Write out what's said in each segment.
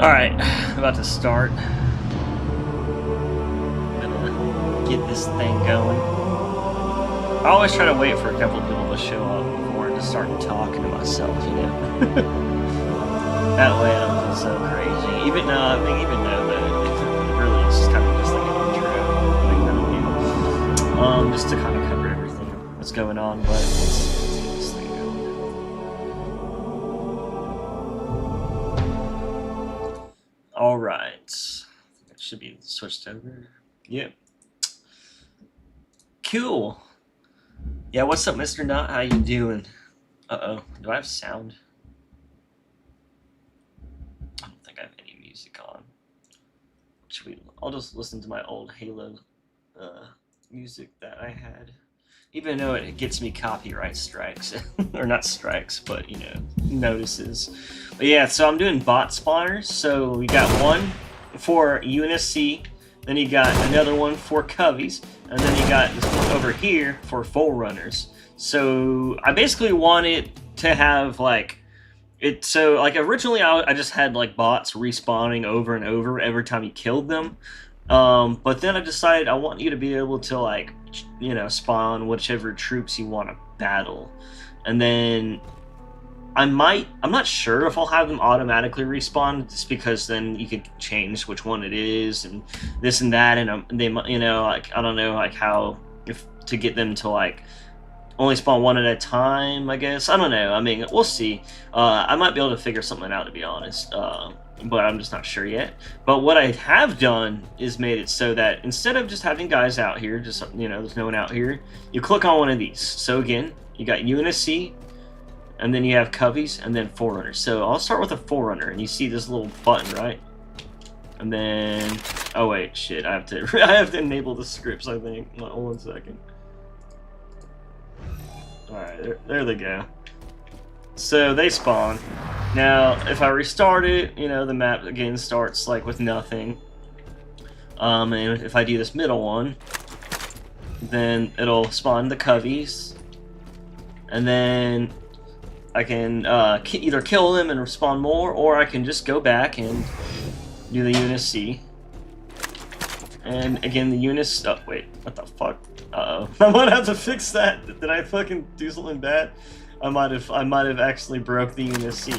Alright, about to start. I'm gonna get this thing going. I always try to wait for a couple of people to show up before I just start talking to myself, you know? That way I don't feel so crazy. Even though that really it's just kind of just like an intro. Just to kind of cover everything that's going on, but let's get this thing going. Alright. It should be switched over. Yep. Cool. Yeah, what's up, Mr. Knot? How you doing? Uh-oh. Do I have sound? I don't think I have any music on. I'll just listen to my old Halo music that I had. Even though it gets me copyright strikes. Or not strikes, but, you know, notices. But yeah, so I'm doing bot spawners. So we got one for UNSC, then you got another one for Coveys, and then you got this one over here for Forerunners. So I basically wanted to have like originally I just had like bots respawning over and over every time you killed them. But then I decided I want you to be able to, like, you know, spawn whichever troops you want to battle. And then I'm not sure if I'll have them automatically respawn, just because then you could change which one it is and this and that, and they, you know, like, I don't know, like, how, if to get them to, like, only spawn one at a time, I guess. I don't know. I mean, we'll see. I might be able to figure something out, to be honest. But I'm just not sure yet. But what I have done is made it so that instead of just having guys out here, just, you know, there's no one out here, you click on one of these. So again, you got UNSC, and then you have Coveys, and then Forerunners. So I'll start with a Forerunner, and you see this little button, right? And then, oh wait, shit, I have to enable the scripts, I think. One second. Alright, there they go. So they spawn. Now, if I restart it, you know, the map again starts like with nothing. And if I do this middle one, then it'll spawn the Coveys. And then I can either kill them and respawn more, or I can just go back and do the UNSC. And again, the UNSC. Oh, wait, what the fuck? Uh-oh. I might have to fix that. Did I fucking do something bad? I might have actually broke the UNSC.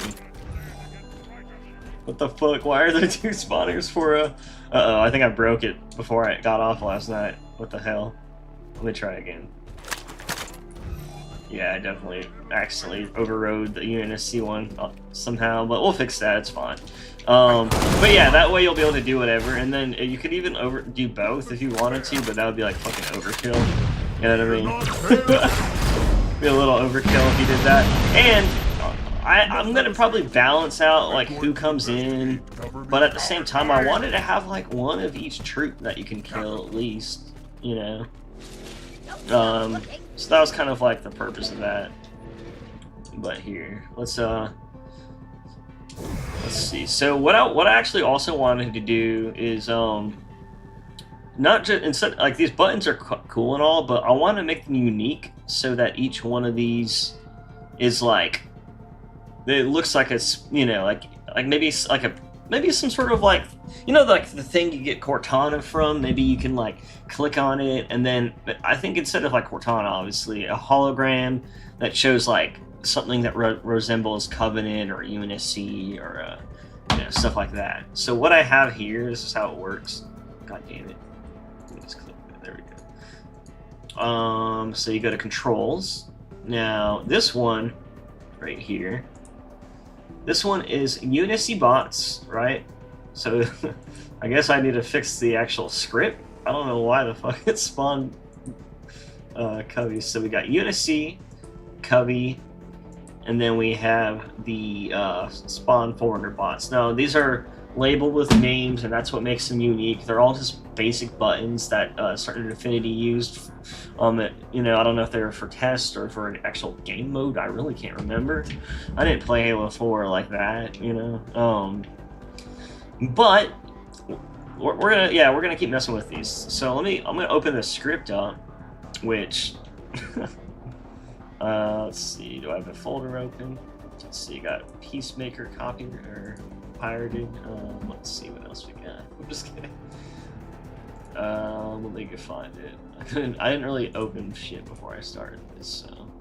What the fuck? Why are there two spawners for a... Uh-oh, I think I broke it before I got off last night. What the hell? Let me try again. Yeah, I definitely accidentally overrode the UNSC one somehow, but we'll fix that, it's fine. But yeah, that way you'll be able to do whatever, and then you could even do both if you wanted to, but that would be like fucking overkill. You know what I mean? Be a little overkill if you did that. And I'm gonna probably balance out like who comes in, but at the same time I wanted to have like one of each troop that you can kill at least, you know. So that was kind of like the purpose of that. But here, let's see. So what I actually also wanted to do is not just, instead, like, these buttons are cool and all, but I want to make them unique so that each one of these is like, it looks like it's, you know, like maybe some sort of, like, you know, like the thing you get Cortana from. Maybe you can like click on it, and then I think instead of like Cortana, obviously, a hologram that shows like something that resembles Covenant or UNSC or you know, stuff like that. So what I have here, this is how it works. God damn it. Let me just click that. There we go. So you go to controls. Now this one right here, this one is UNSC bots, right? So I guess I need to fix the actual script. I don't know why the fuck it spawned Coveys. So we got UNSC, Covey, and then we have the spawn Forerunner bots. Now these are labeled with names, and that's what makes them unique. They're all just basic buttons that Certain Affinity used. You know, I don't know if they were for test or for an actual game mode. I really can't remember. I didn't play Halo 4 like that, you know. But we're gonna keep messing with these. So I'm gonna open the script up, which let's see. Do I have a folder open? Let's see. Got Peacemaker copy or pirated. Let's see what else we got. I'm just kidding. Let me go find it. I didn't really open shit before I started this, so.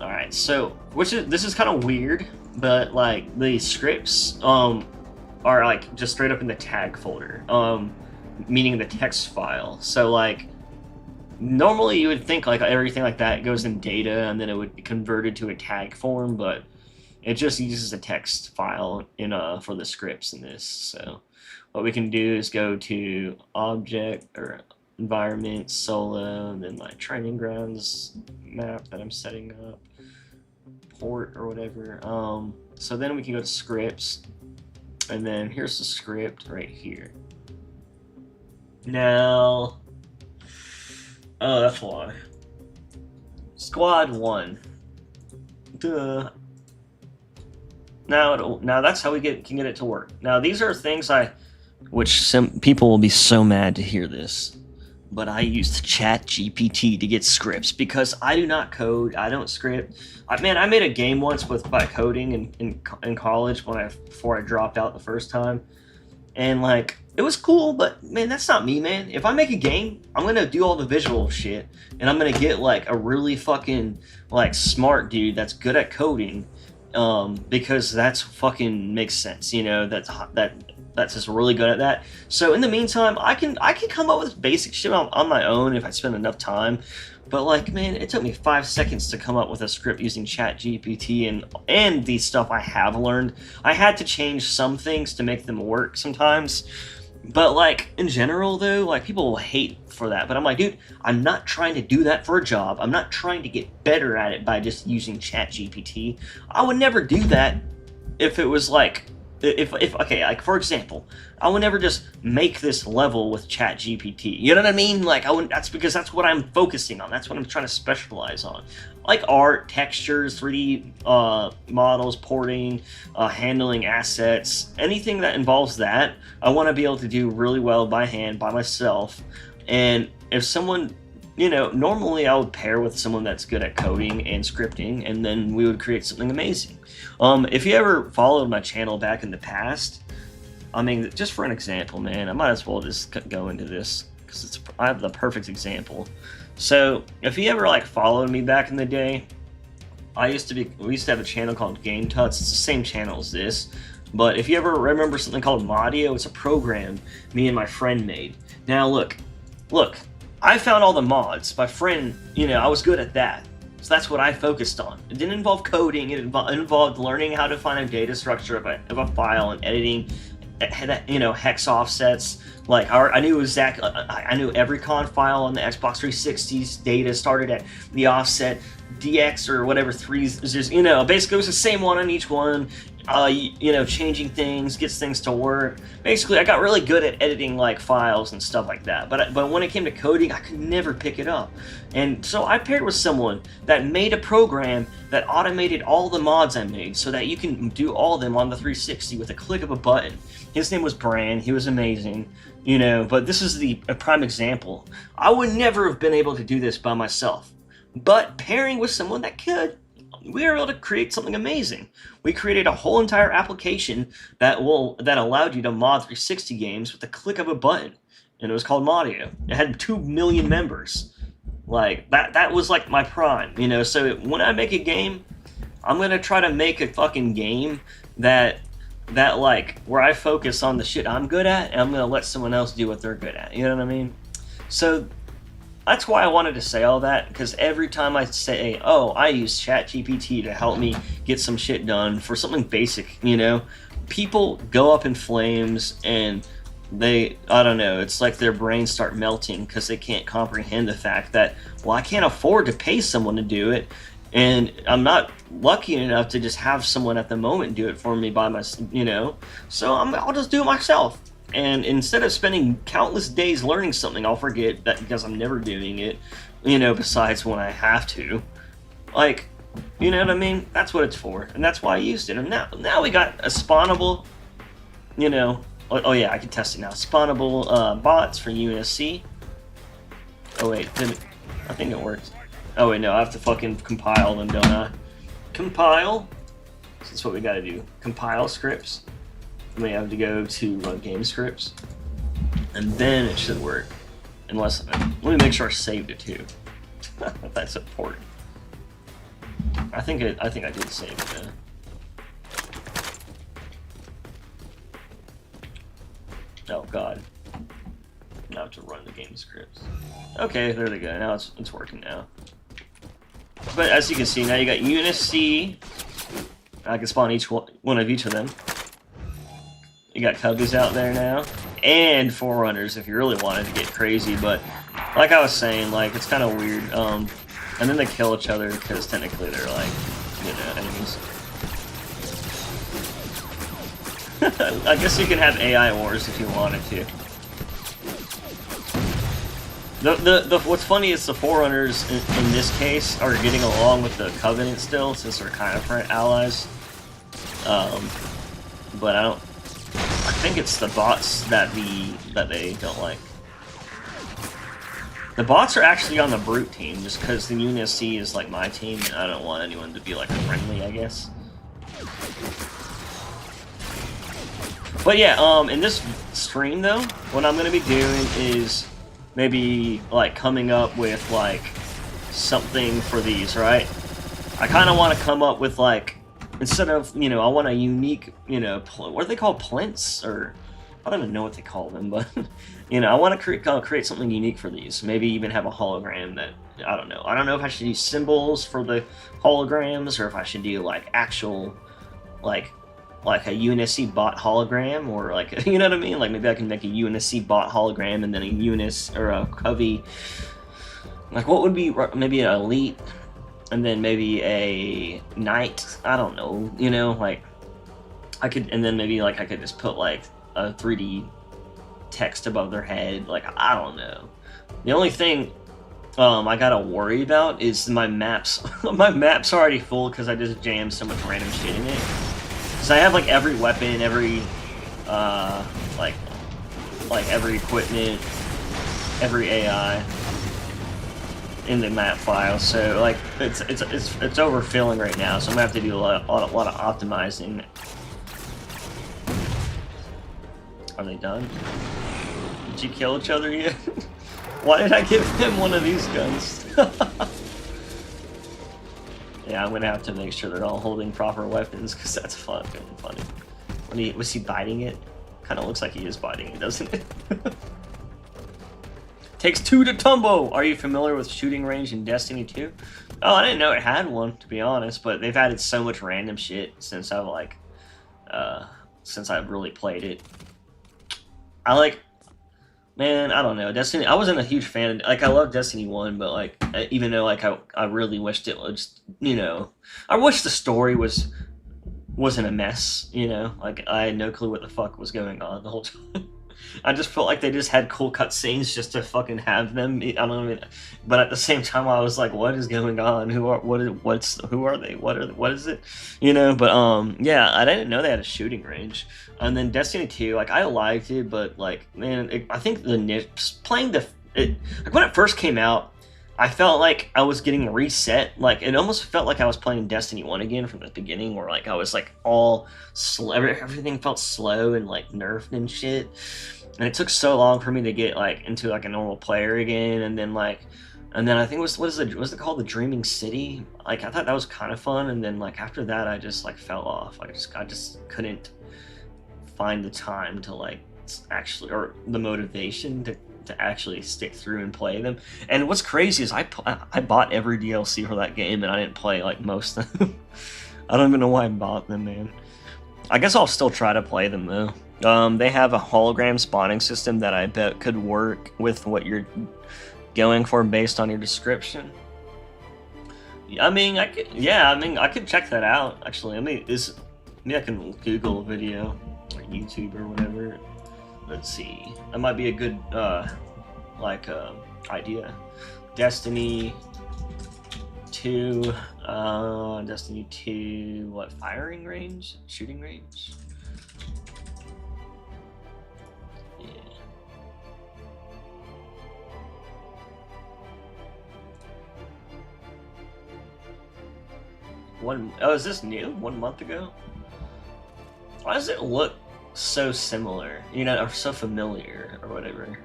Alright, so this is kind of weird, but like the scripts are like just straight up in the tag folder, meaning the text file. So like normally you would think like everything like that goes in data and then it would be converted to a tag form, but it just uses a text file in for the scripts in this. So what we can do is go to object or environment, solo, and then my training grounds map that I'm setting up, port or whatever. So then we can go to scripts, and then here's the script right here. Now, oh, that's why. Squad 1. Duh. Now that's how we can get it to work. Now these are things which some people will be so mad to hear this, but I used ChatGPT to get scripts because I do not code. I don't script. I made a game once by coding in college before I dropped out the first time, and like it was cool, but man, that's not me, man. If I make a game, I'm gonna do all the visual shit, and I'm gonna get like a really fucking like smart dude that's good at coding, because that's fucking makes sense, you know. That's just really good at that. So in the meantime, I can come up with basic shit on my own if I spend enough time. But like, man, it took me 5 seconds to come up with a script using ChatGPT and the stuff I have learned. I had to change some things to make them work sometimes. But like in general though, like people will hate for that. But I'm like, dude, I'm not trying to do that for a job. I'm not trying to get better at it by just using ChatGPT. I would never do that if it was like if okay, like for example, I would never just make this level with ChatGPT. You know what I mean? Like I wouldn't. That's because that's what I'm focusing on. That's what I'm trying to specialize on, like art, textures, 3D models, porting, handling assets, anything that involves that. I want to be able to do really well by hand, by myself. And if someone, you know, normally I would pair with someone that's good at coding and scripting, and then we would create something amazing. If you ever followed my channel back in the past, I mean, just for an example, man, I might as well just go into this because I have the perfect example. So if you ever like followed me back in the day, we used to have a channel called Game Tuts. It's the same channel as this, but if you ever remember something called Modio, it's a program me and my friend made. Now look, I found all the mods. My friend, you know, I was good at that. So that's what I focused on. It didn't involve coding. It involved learning how to find a data structure of a file and editing, you know, hex offsets. Like I knew exactly. I knew every conf file on the Xbox 360's data started at the offset DX or whatever threes. You know, basically it was the same one on each one. You know, changing things, gets things to work. Basically, I got really good at editing like files and stuff like that. But when it came to coding, I could never pick it up. And so I paired with someone that made a program that automated all the mods I made, so that you can do all of them on the 360 with a click of a button. His name was Bran. He was amazing, you know. But this is a prime example. I would never have been able to do this by myself. But pairing with someone that could, we were able to create something amazing. We created a whole entire application that allowed you to mod 360 games with the click of a button, and it was called Modio. It had 2 million members. Like that was like my prime, you know. So when I make a game, I'm gonna try to make a fucking game that like where I focus on the shit I'm good at, and I'm gonna let someone else do what they're good at. You know what I mean? So that's why I wanted to say all that, because every time I say, oh, I use ChatGPT to help me get some shit done for something basic, you know, people go up in flames and I don't know, it's like their brains start melting because they can't comprehend the fact that, well, I can't afford to pay someone to do it, and I'm not lucky enough to just have someone at the moment do it for me by myself, you know, so I'll just do it myself. And instead of spending countless days learning something, I'll forget that because I'm never doing it, you know, besides when I have to. Like, you know what I mean? That's what it's for. And that's why I used it. And now we got a spawnable, you know, oh yeah, I can test it now. Spawnable bots for UNSC. Oh wait, I think it works. Oh wait, no, I have to fucking compile them, don't I? Compile. So that's what we got to do. Compile scripts. And we have to go to run game scripts, and then it should work. Unless, let me make sure I saved it too. That's important. I think I did save it. Oh god. Now I have to run the game scripts. Okay, there they go. Now it's working now. But as you can see, now you got Unis C. I can spawn one of each of them. You got Cubbies out there now, and Forerunners if you really wanted to get crazy. But like I was saying, like it's kind of weird. And then they kill each other because technically they're like, you know, enemies. I guess you can have AI wars if you wanted to. What's funny is the Forerunners in this case are getting along with the Covenant still, since they're kind of allies. But I think it's the bots that they don't like. The bots are actually on the Brute team, just because the UNSC is like my team, and I don't want anyone to be like friendly, I guess. But yeah, in this stream though, what I'm gonna be doing is maybe like coming up with like something for these, right? I kind of want to come up with like, instead of, you know, I want a unique, you know, what are they called, plinths? Or I don't even know what they call them, but you know, I want to create something unique for these. Maybe even have a hologram that, I don't know. I don't know if I should use symbols for the holograms, or if I should do like actual, like a UNSC bot hologram, or like, you know what I mean? Like maybe I can make a UNSC bot hologram and then a Unis or a Covey. Like what would be maybe an elite, and then maybe a knight. I don't know, you know, like I could, and then maybe like I could just put like a 3D text above their head. Like I don't know. The only thing I gotta worry about is my maps. My map's already full because I just jammed so much random shit in it. So I have like every weapon, every like every equipment, every AI in the map file. So like it's overfilling right now. So I'm gonna have to do a lot of optimizing. Are they done? Did you kill each other yet? Why did I give him one of these guns? Yeah, I'm gonna have to make sure they're all holding proper weapons, because that's fucking funny. Was he biting it? Kind of looks like he is biting it, doesn't it? Takes two to tumble! Are you familiar with shooting range in Destiny 2? Oh, I didn't know it had one, to be honest, but they've added so much random shit since I've like, since I've really played it. Man, I don't know. Destiny, I wasn't a huge fan of, like, I love Destiny 1, but, like, even though, like, I really wished it was, you know, I wish the story wasn't a mess, you know? Like, I had no clue what the fuck was going on the whole time. I just felt like they just had cool cutscenes just to fucking have them. I don't know, but at the same time, I was like, "What is going on? Who are they? What is it?" You know. But yeah, I didn't know they had a shooting range. And then Destiny 2, like I liked it, but like, man, I think the nips playing like when it first came out, I felt like I was getting reset. Like it almost felt like I was playing Destiny 1 again from the beginning, where like I was like all slow, everything felt slow and like nerfed and shit. And it took so long for me to get like into like a normal player again, and then I think it was it called, the Dreaming City? Like I thought that was kind of fun, and then like after that I just like fell off. I just couldn't find the time to like actually, or the motivation to actually stick through and play them. And what's crazy is I bought every DLC for that game, and I didn't play like most of them. I don't even know why I bought them, man. I guess I'll still try to play them though. They have a hologram spawning system that I bet could work with what you're going for based on your description. I mean, I could check that out actually. Maybe I can Google a video or YouTube or whatever. Let's see. That might be a good idea. Destiny 2, Destiny 2, what, firing range? Shooting range? Yeah. Oh, is this new? 1 month ago? Why does it look so similar? You know, or so familiar, or whatever.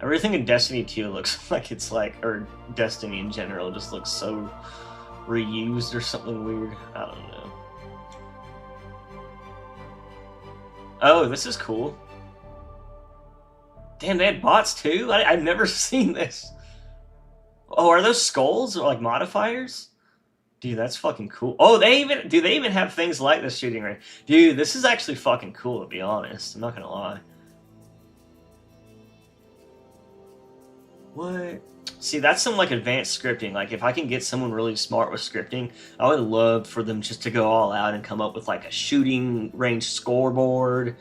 Everything in Destiny 2 looks like it's like, or Destiny in general, just looks so reused or something weird. I don't know. Oh, this is cool. Damn, they had bots too? I've never seen this. Oh, are those skulls or like modifiers? Dude, that's fucking cool. Oh, they even have things like the shooting range? Dude, this is actually fucking cool, to be honest. I'm not gonna lie. What? See, that's some like advanced scripting. Like, if I can get someone really smart with scripting, I would love for them just to go all out and come up with like a shooting range scoreboard,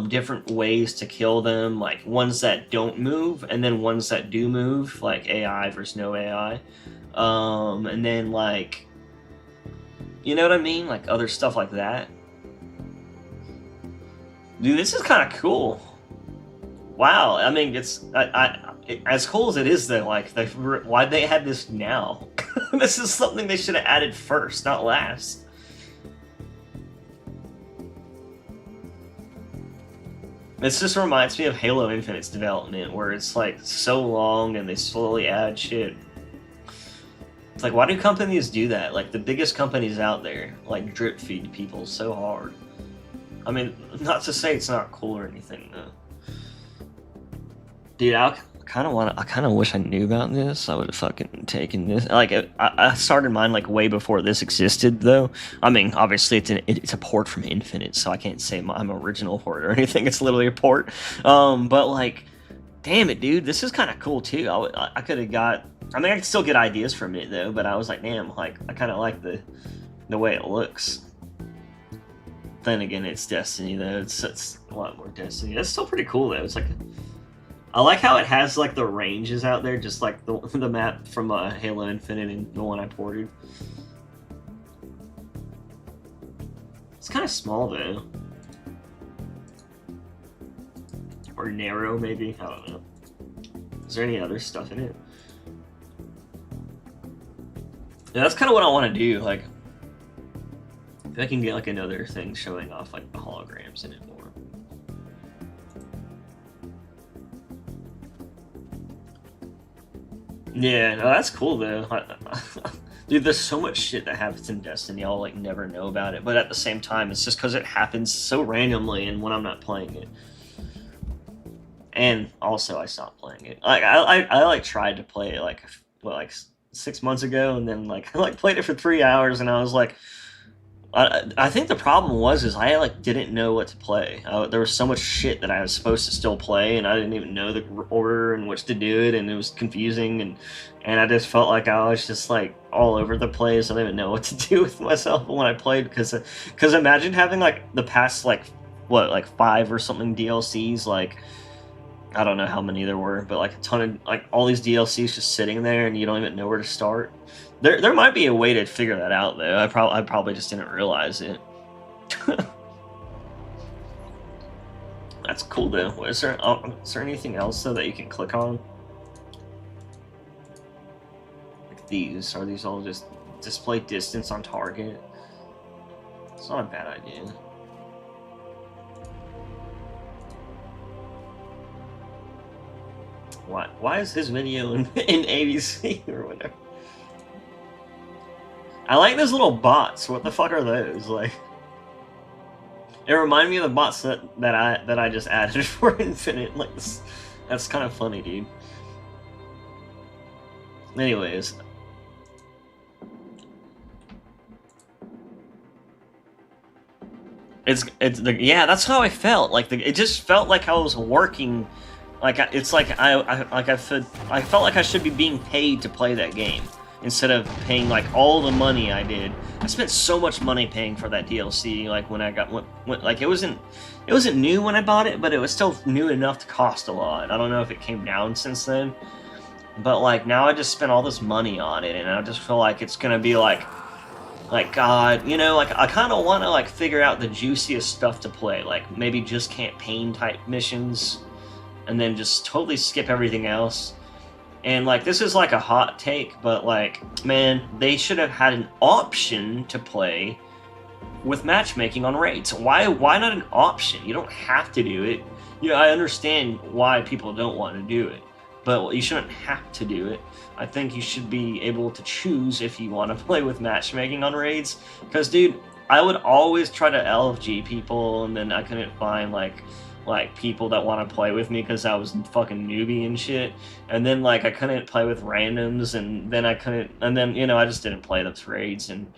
different ways to kill them, like ones that don't move, and then ones that do move, like AI versus no AI, and then like, you know what I mean, like other stuff like that. Dude, this is kind of cool. Wow, I mean, as cool as it is, though, like, why they had this now? This is something they should have added first, not last. This just reminds me of Halo Infinite's development, where it's, like, so long and they slowly add shit. It's like, why do companies do that? Like, the biggest companies out there, like, drip feed people so hard. I mean, not to say it's not cool or anything, though. Dude, I kind of wish I knew about this. I would have fucking taken this. Like, I started mine like way before this existed, though. I mean, obviously it's a port from Infinite, so I can't say I'm original for it or anything. It's literally a port. But like, damn it, dude, this is kind of cool too. I could have got. I mean, I could still get ideas from it though. But I was like, damn, like I kind of like the way it looks. Then again, it's Destiny though. It's a lot more Destiny. It's still pretty cool though. It's like. I like how it has like the ranges out there, just like the map from Halo Infinite and the one I ported. It's kind of small though, or narrow maybe. I don't know. Is there any other stuff in it? Yeah, that's kind of what I want to do. Like, if I can get like another thing showing off like the holograms in it more. Yeah, no, that's cool though. Dude, there's so much shit that happens in Destiny, I'll like never know about it. But at the same time, it's just because it happens so randomly and when I'm not playing it. And also, I stopped playing it. Like I like tried to play it like 6 months ago, and then like I like played it for 3 hours, and I was like, I think the problem is I like didn't know what to play. There was so much shit that I was supposed to still play, and I didn't even know the order in which to do it, and it was confusing, and I just felt like I was just like all over the place. I didn't even know what to do with myself when I played, because imagine having like the past like 5 or something DLCs, like I don't know how many there were, but like a ton of like all these DLCs just sitting there, and you don't even know where to start. There might be a way to figure that out though. I probably just didn't realize it. That's cool though. Is there anything else though that you can click on? Like these, are these all just display distance on target? It's not a bad idea. Why is his video in ABC or whatever? I like those little bots. What the fuck are those? Like, it reminded me of the bots that I just added for Infinite. Like, that's kind of funny, dude. Anyways, yeah. That's how I felt. Like it just felt like I was working. Like it's like I felt like I should be being paid to play that game, instead of paying like all the money I did. I spent so much money paying for that DLC. Like when I got like it wasn't new when I bought it, but it was still new enough to cost a lot. I don't know if it came down since then, but like now I just spent all this money on it, and I just feel like it's gonna be like God, you know, like I kind of want to like figure out the juiciest stuff to play, like maybe just campaign type missions, and then just totally skip everything else. And like this is like a hot take, but like, man, they should have had an option to play with matchmaking on raids. Why not an option? You don't have to do it. You know, I understand why people don't want to do it, but you shouldn't have to do it. I think you should be able to choose if you want to play with matchmaking on raids. Because, dude, I would always try to LFG people, and then I couldn't find like people that want to play with me because I was fucking newbie and shit. And then like I couldn't play with randoms, and then I couldn't, and then you know I just didn't play those raids, and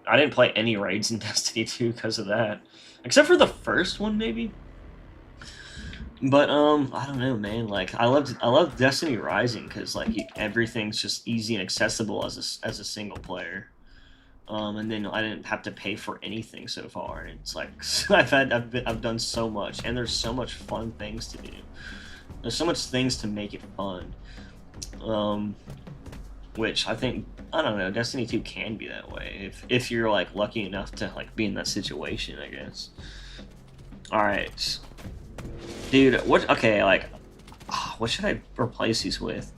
I didn't play any raids in Destiny 2 because of that, except for the first one maybe. But I don't know, man. Like I love Destiny Rising because like everything's just easy and accessible as a single player. And then I didn't have to pay for anything so far. And it's like I've done so much, and there's so much fun things to do. There's so much things to make it fun. Which I think, I don't know, Destiny 2 can be that way if you're like lucky enough to like be in that situation, I guess. All right, dude. What? Okay, like, what should I replace these with?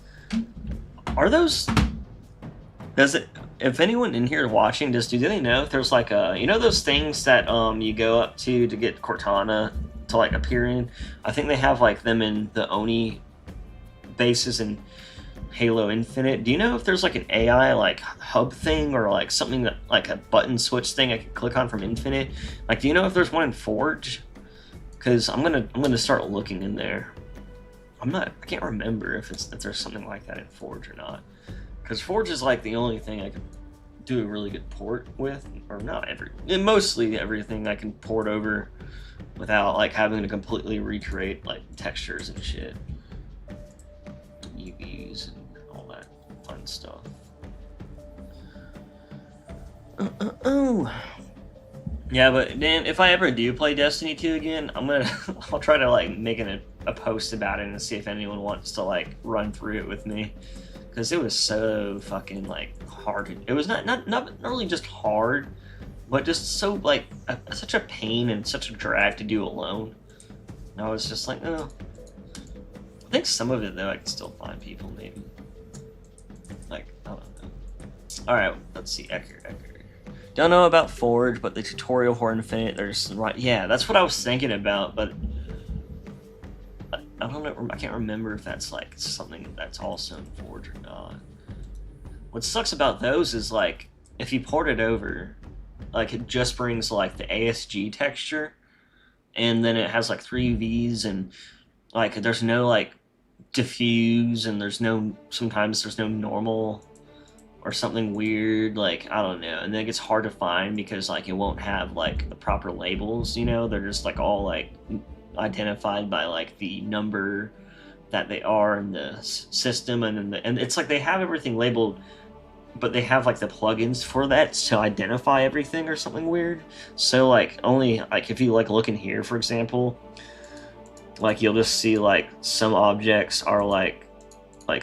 Are those? Does it? If anyone in here watching, do they know if there's like a, you know, those things that you go up to get Cortana to like appear in? I think they have like them in the Oni bases and Halo Infinite. Do you know if there's like an AI like hub thing or like something that like a button switch thing I can click on from Infinite? Like, do you know if there's one in Forge? Because I'm gonna start looking in there. I can't remember if there's something like that in Forge or not. Because Forge is like the only thing I can do a really good port with, or not mostly everything I can port over without like having to completely recreate like textures and shit, UVs and all that fun stuff. Yeah, but then if I ever do play Destiny 2 again, I'll try to like make a post about it and see if anyone wants to like run through it with me. Because it was so fucking like hard. It was not really just hard, but just so like such a pain and such a drag to do alone. And I was just like, oh. I think some of it though I can still find people maybe. Like, I don't know. All right, let's see. Ecker. Don't know about Forge, but the tutorial for Infinite, there's right. Yeah, that's what I was thinking about, but I don't know. I can't remember if that's like something that's also in Forge or not. What sucks about those is like if you port it over, like it just brings like the ASG texture, and then it has like 3 Vs, and like there's no like diffuse, and sometimes there's no normal or something weird, like I don't know, and then it gets hard to find because like it won't have like the proper labels, you know, they're just like all like identified by like the number that they are in the system, and then and it's like they have everything labeled, but they have like the plugins for that to identify everything or something weird. So like only like if you like look in here, for example, like you'll just see like some objects are like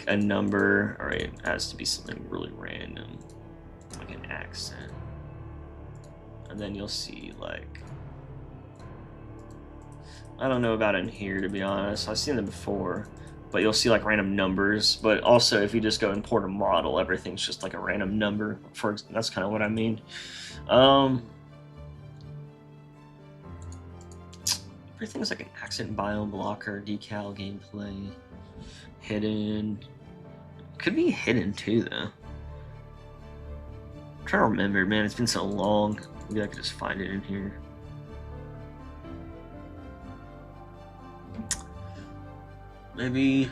a number, or it has to be something really random, like an accent, and then you'll see like, I don't know about in here, to be honest. I've seen them before, but you'll see like random numbers. But also, if you just go import a model, everything's just like a random number. That's kind of what I mean. Everything's like an accent biome blocker, decal, gameplay, hidden. Could be hidden too, though. I'm trying to remember, man. It's been so long. Maybe I could just find it in here. Maybe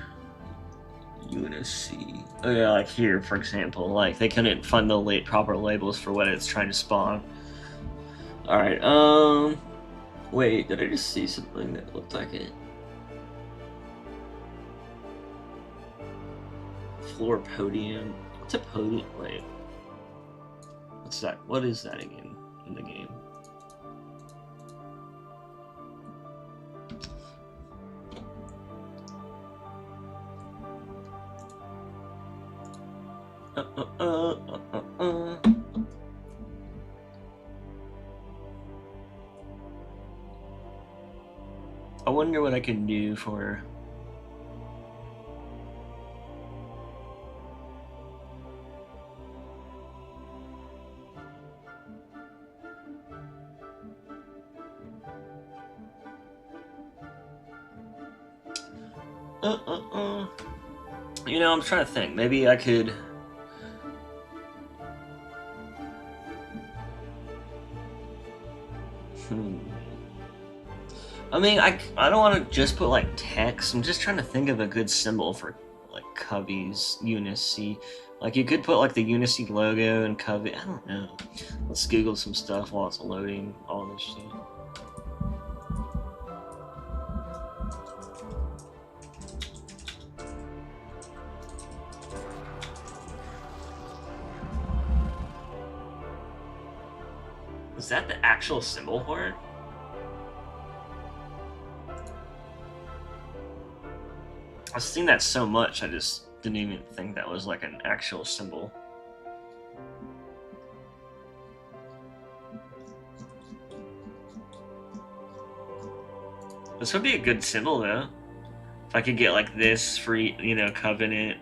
UNSC. Oh yeah, like here, for example, like they couldn't find the proper labels for what it's trying to spawn. All right. Wait, did I just see something that looked like it? Floor podium. What's a podium? Wait. What's that? What is that again in the game? I wonder what I can do for You know, I'm trying to think. Maybe I could. I mean, I don't want to just put like text. I'm just trying to think of a good symbol for like Cubby's Unicy. Like you could put like the Unicy logo and Cubby. I don't know. Let's Google some stuff while it's loading all this shit. Is that the actual symbol for it? I've seen that so much, I just didn't even think that was like an actual symbol. This would be a good symbol though. If I could get like this for, you know, Covenant.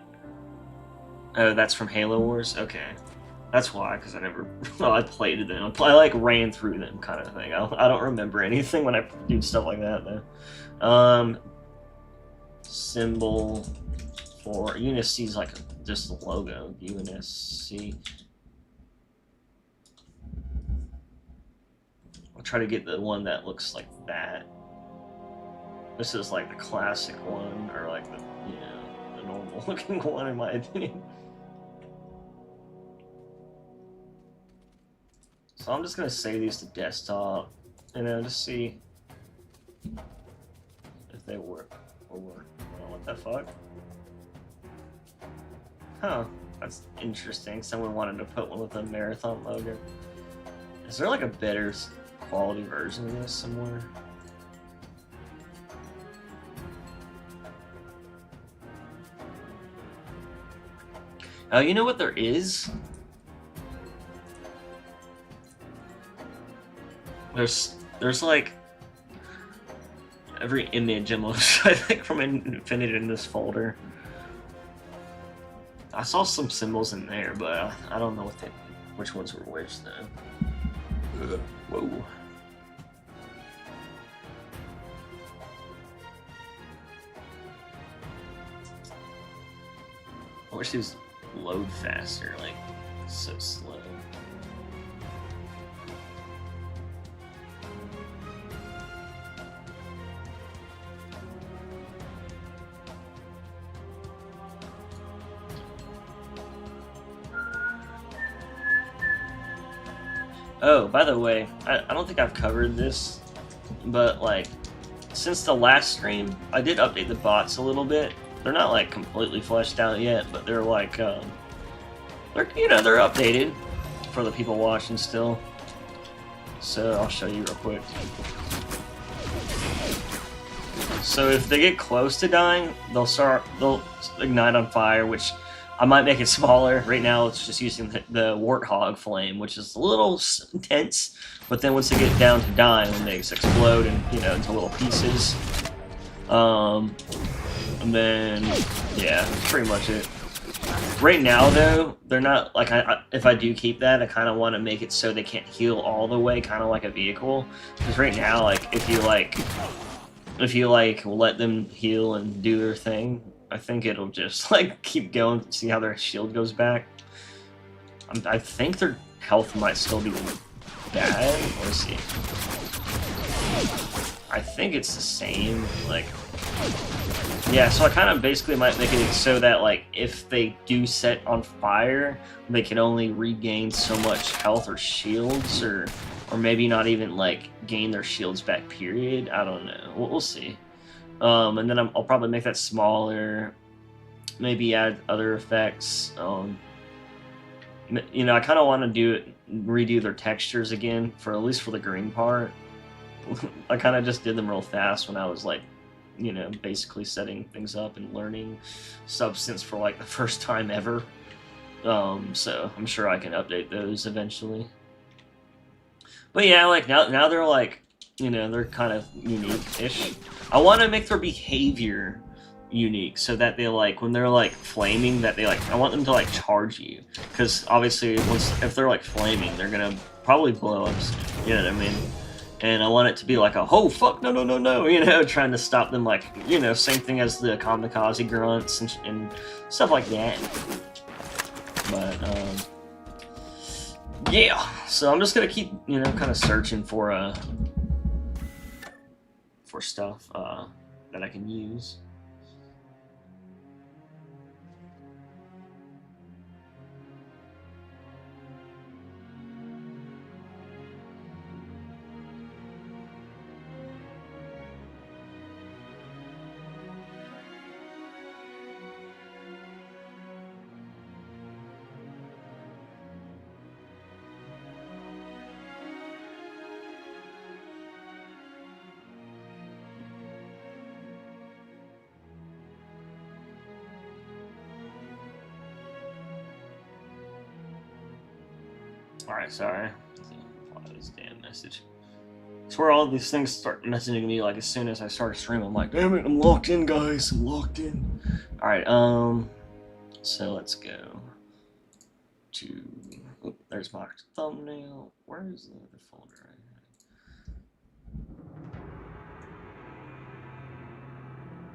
Oh, that's from Halo Wars? Okay. That's why, because I never... Well, I played them. I like ran through them kind of thing. I don't remember anything when I do stuff like that though. Symbol for Unicy's like just the logo. UNSC. I'll try to get the one that looks like that. This is like the classic one, or like the, you know, the normal looking one in my opinion. So I'm just gonna save these to desktop, you know, just see if they work or work. Oh, what the fuck? Huh, that's interesting. Someone wanted to put one with a Marathon logo. Is there like a better quality version of this somewhere? Oh, you know what there is? There's like every image almost, I think, from Infinity in this folder. I saw some symbols in there, but I don't know which ones were which though. Whoa. I wish these load faster, like so slow. Oh, by the way, I don't think I've covered this, but like, since the last stream, I did update the bots a little bit. They're not like completely fleshed out yet, but they're like, they're updated for the people watching still. So I'll show you real quick. So if they get close to dying, they'll ignite on fire, which I might make it smaller. Right now it's just using the Warthog flame, which is a little intense, but then once they get down to dying, then they just explode and, you know, into little pieces. And then, yeah, that's pretty much it. Right now, though, they're not, like, if I do keep that, I kind of want to make it so they can't heal all the way, kind of like a vehicle. Because right now, like, if you let them heal and do their thing, I think it'll just, like, keep going, see how their shield goes back. I think their health might still be bad. Let's see. I think it's the same, like... Yeah, so I kind of basically might make it so that, like, if they do set on fire, they can only regain so much health or shields, or maybe not even, like, gain their shields back, period. I don't know. We'll see. And then I'll probably make that smaller, maybe add other effects. You know, I kind of want to redo their textures again, at least for the green part. I kind of just did them real fast when I was, like, you know, basically setting things up and learning Substance for, like, the first time ever. So I'm sure I can update those eventually. But yeah, like, now they're, like, you know, they're kind of unique-ish. I want to make their behavior unique so that they, like, when they're, like, flaming, that they, like, I want them to, like, charge you. Because, obviously, if they're, like, flaming, they're gonna probably blow up soon. You know what I mean? and I want it to be like a oh fuck no no no no, you know, trying to stop them, like, you know, same thing as the kamikaze grunts and stuff like that. But yeah, so I'm just gonna keep, you know, kind of searching for stuff that I can use. Alright, sorry. Why this damn message? I swear all these things start messaging me like as soon as I start a stream. I'm like, damn it, I'm locked in, guys. I'm locked in. Alright, so let's go to, oh, there's my thumbnail. Where is the other folder I had?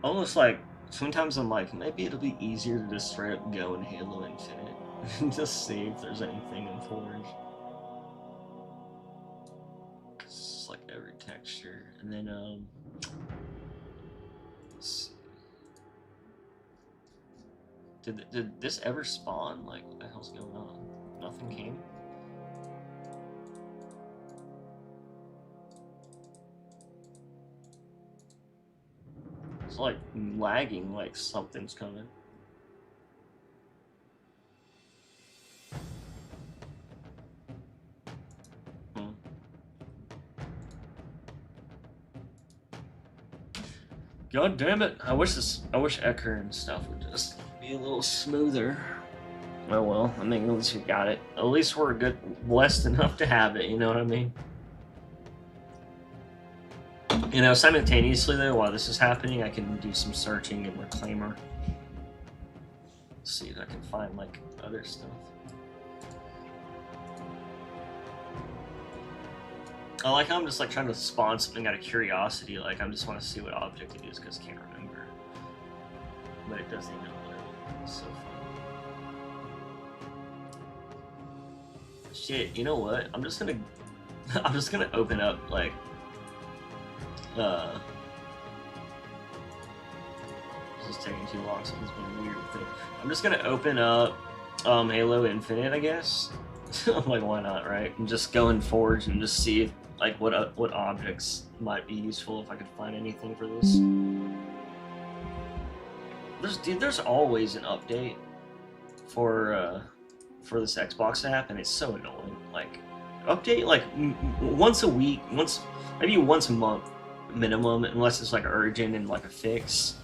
Almost like, sometimes I'm like, maybe it'll be easier to just straight up go in Halo Infinite and just see if there's anything in Forge. It's like every texture. And then, let's see. Did this ever spawn? Like, what the hell's going on? Nothing came? It's like lagging, like something's coming. God damn it! I wish Ecker and stuff would just be a little smoother. Oh well, I mean, at least we got it. At least we're good, blessed enough to have it. You know what I mean? You know, simultaneously though, while this is happening, I can do some searching in Reclaimer. See if I can find like other stuff. I like how I'm just like trying to spawn something out of curiosity. Like I just want to see what object it is because I can't remember. But it doesn't even know. It's so fun. Shit, you know what? I'm just gonna open up like this is taking too long, something's been weird with it. I'm just gonna open up Halo Infinite, I guess. I'm like, why not, right? And just go in Forge and just see if, like what objects might be useful if I could find anything for this. There's always an update for this Xbox app, and it's so annoying. Like, update like once a week, maybe once a month minimum, unless it's like urgent and like a fix.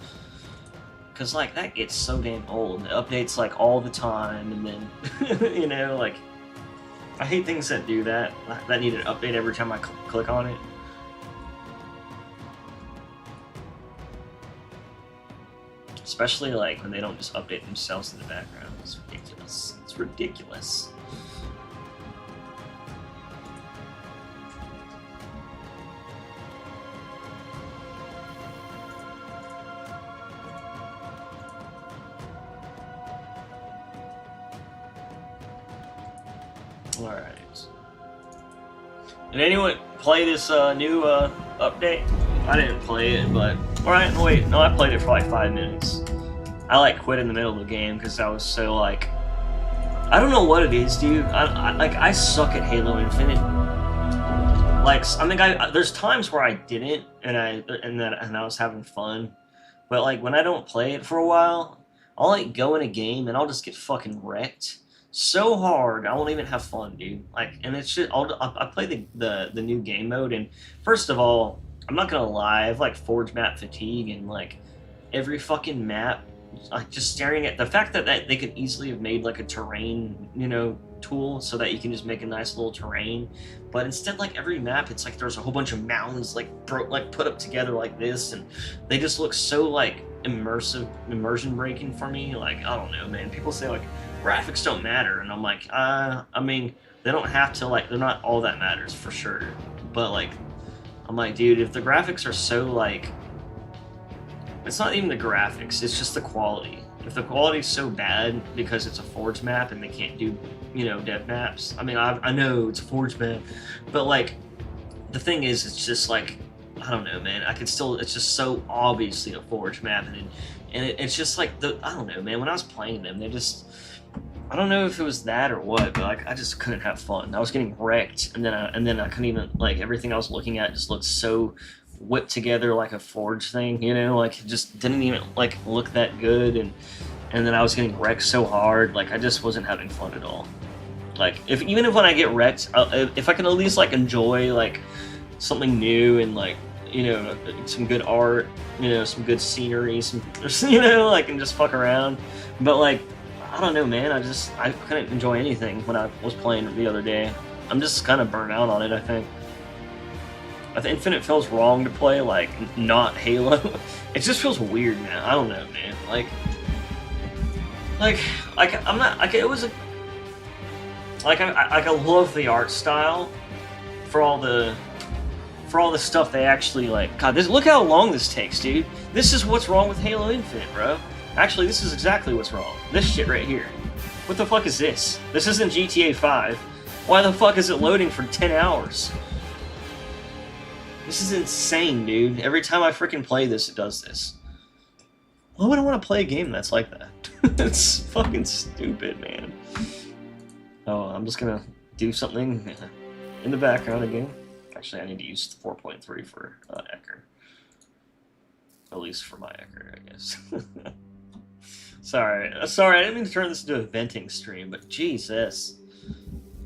Cause like that gets so damn old. The updates like all the time, and then you know, like I hate things that do that need an update every time I click on it. Especially like when they don't just update themselves in the background. It's ridiculous. It's ridiculous. Alright. Did anyone play this new update? I didn't play it, but... Alright, wait, no, I played it for like 5 minutes. I like quit in the middle of the game because I was so like... I don't know what it is, dude. I suck at Halo Infinite. Like, I think there's times where I didn't, and I was having fun. But like, when I don't play it for a while, I'll like go in a game and I'll just get fucking wrecked so hard I won't even have fun, dude. Like, and it's just I play the new game mode, and first of all, I'm not gonna lie, I've like Forge map fatigue, and like every fucking map, like just staring at the fact that they could easily have made like a terrain, you know, tool so that you can just make a nice little terrain, but instead like every map it's like there's a whole bunch of mountains like put up together like this, and they just look so like immersion breaking for me. Like, I don't know, man. People say like graphics don't matter, and I'm like, I mean, they don't have to, like, they're not all that matters for sure, but like I'm like, dude, if the graphics are so like, it's not even the graphics, it's just the quality. If the quality's so bad because it's a Forge map and they can't do, you know, dev maps. I mean, I know it's a Forge map, but like, the thing is, it's just like, I don't know, man. I can still, it's just so obviously a Forge map, it's just like I don't know, man. When I was playing them, they just, I don't know if it was that or what, but like I just couldn't have fun. I was getting wrecked, and then I couldn't even, like, everything I was looking at just looked so whipped together like a Forge thing, you know, like it just didn't even like look that good, and then I was getting wrecked so hard, like I just wasn't having fun at all. Like even if when I get wrecked, if I can at least like enjoy like something new and like, you know, some good art, you know, some good scenery, some, you know, like, and just fuck around, but like, I don't know, man. I couldn't enjoy anything when I was playing the other day. I'm just kind of burnt out on it, I think. Infinite feels wrong to play, like, not Halo. It just feels weird, man. I don't know, man. I'm not, like, it was a, like, I love the art style for all the stuff they actually, like, God, look how long this takes, dude. This is what's wrong with Halo Infinite, bro. Actually, this is exactly what's wrong. This shit right here. What the fuck is this? This isn't GTA 5. Why the fuck is it loading for 10 hours? This is insane, dude. Every time I freaking play this, it does this. Why would I want to play a game that's like that? It's fucking stupid, man. Oh, I'm just gonna do something in the background again. Actually, I need to use 4.3 for Ecker. At least for my Ecker, I guess. Sorry, I didn't mean to turn this into a venting stream, but Jesus.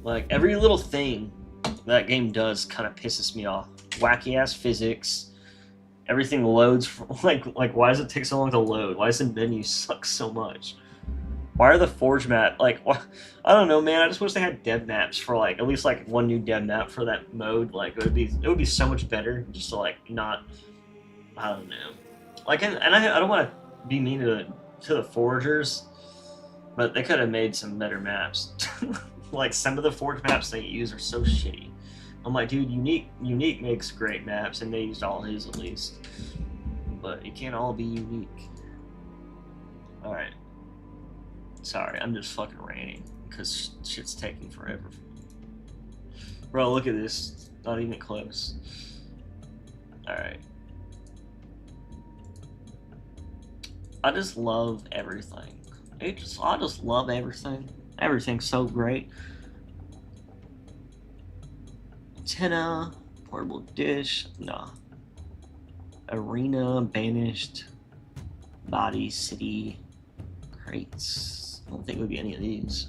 Like, every little thing that game does kind of pisses me off. Wacky-ass physics. Everything loads, like, why does it take so long to load? Why does the menu suck so much? Why are the Forge map, like, I don't know, man. I just wish they had dev maps for, like, at least, like, one new dev map for that mode. Like, it would be so much better just to, like, not, I don't know. Like, and I don't want to be mean to the Forgers, but they could have made some better maps. Like, some of the Forge maps they use are so shitty. I'm like, dude, Unique makes great maps, and they used all his at least. But it can't all be Unique. Alright. Sorry, I'm just fucking ranting, because shit's taking forever. Bro, look at this. Not even close. Alright. I just love everything. I just love everything. Everything's so great. Antenna, portable dish, nah. Arena, banished, body, city, crates. I don't think it would be any of these.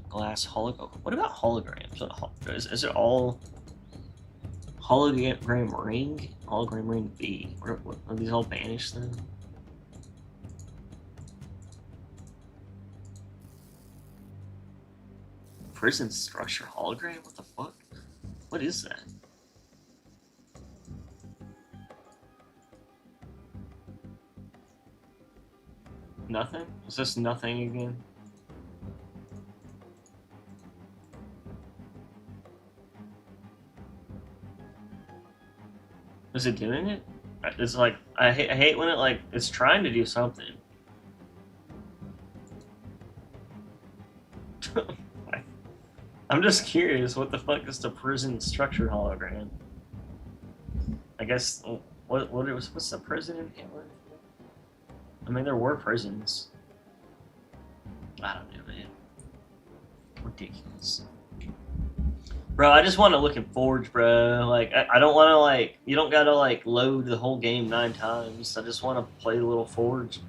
Glass hologram. What about holograms? Is it all hologram ring? Hologram ring B. Are these all banished then? Prison structure hologram? What the fuck? What is that? Nothing? Is this nothing again? Is it doing it? It's like, I hate when it, like, it's trying to do something. I'm just curious, what the fuck is the prison structure hologram? I guess, what's the prison in Hitler? I mean, there were prisons. I don't know, man. Ridiculous. Bro, I just want to look in Forge, bro. Like, I don't want to, like, you don't gotta, like, load the whole game 9 times. I just want to play the little Forge.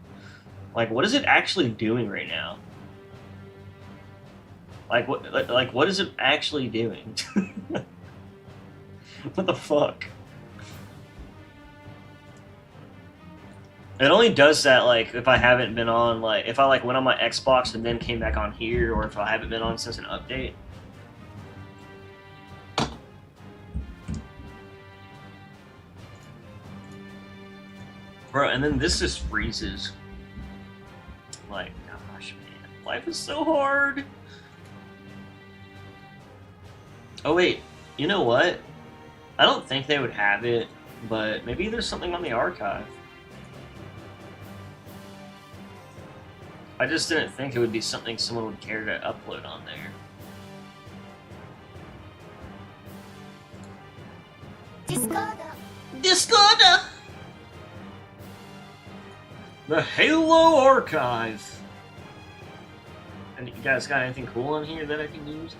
Like, what is it actually doing right now? Like, what is it actually doing? What the fuck? It only does that, like, if I haven't been on, like, if I, like, went on my Xbox and then came back on here, or if I haven't been on since an update. Bro, and then this just freezes. Like, gosh, man. Life is so hard. Oh, wait. You know what? I don't think they would have it, but maybe there's something on the archive. I just didn't think it would be something someone would care to upload on there. Discord! The Halo Archive! And you guys got anything cool on here that I can use?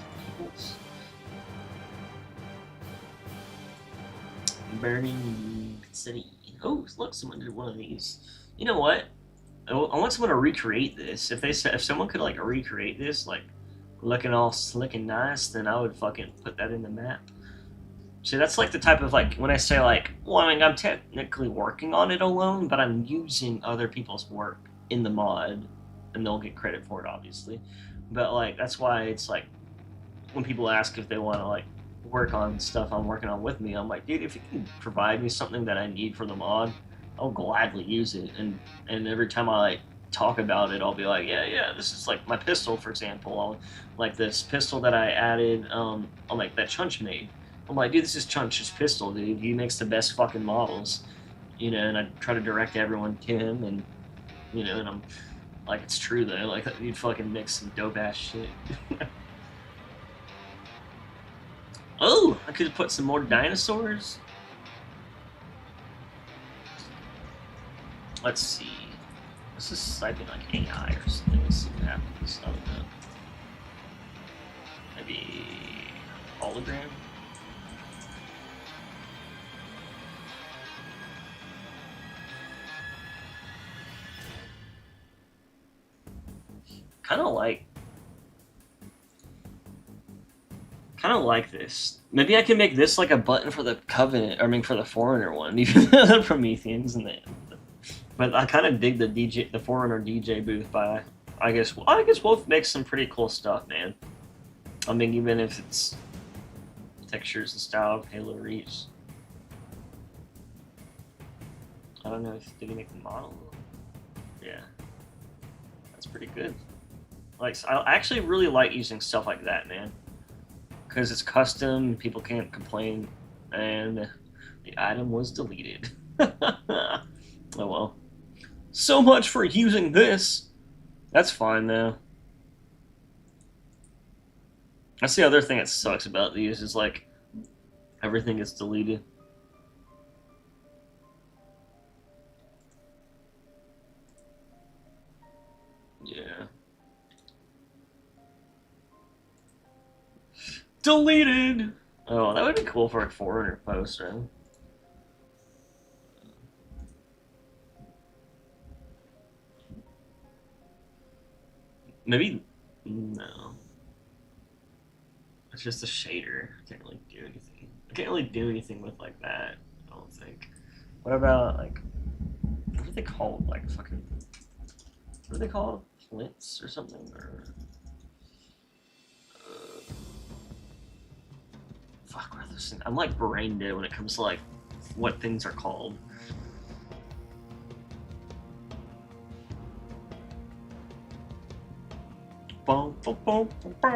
Burning City. Oh, look, someone did one of these. You know what? I want someone to recreate this. If someone could like recreate this, like looking all slick and nice, then I would fucking put that in the map. See, that's like the type of like when I say like, well, I mean, I'm technically working on it alone, but I'm using other people's work in the mod, and they'll get credit for it, obviously. But like that's why it's like when people ask if they want to like work on stuff I'm working on with me, I'm like, dude, if you can provide me something that I need for the mod, I'll gladly use it. And every time I like talk about it, I'll be like, yeah, this is like my pistol, for example. Like this pistol that I added, on like that Chunch made. I'm like, dude, this is Chunch's pistol, dude. He makes the best fucking models, you know. And I try to direct everyone to him, and you know, and I'm like, it's true though. Like, you'd fucking make some dope ass shit. Oh, I could have put some more dinosaurs. Let's see. This is typing like AI or something. Let's see what happens. I don't know. Maybe hologram. Kind of like this. Maybe I can make this like a button for the Covenant, I mean for the Foreigner one, even the Prometheans and that. But I kind of dig the Foreigner DJ booth by. I guess we'll make some pretty cool stuff, man. I mean, even if it's textures and style of Halo Reach. I don't know if did he make the model? Yeah, that's pretty good. Like, I actually really like using stuff like that, man, because it's custom. People can't complain, and the item was deleted. Oh well. So much for using this. That's fine though. That's the other thing that sucks about these is like everything gets deleted. Yeah. Deleted! Oh, that would be cool for a Foreigner post, right? Maybe... no. It's just a shader. I can't really do anything. I can't really do anything with like that, I don't think. What about like... what are they called? Like fucking... what are they called? Flints or something? Or... fuck, what are those things? I'm like brain dead when it comes to like what things are called. Boom, boom, boom, boom, boom.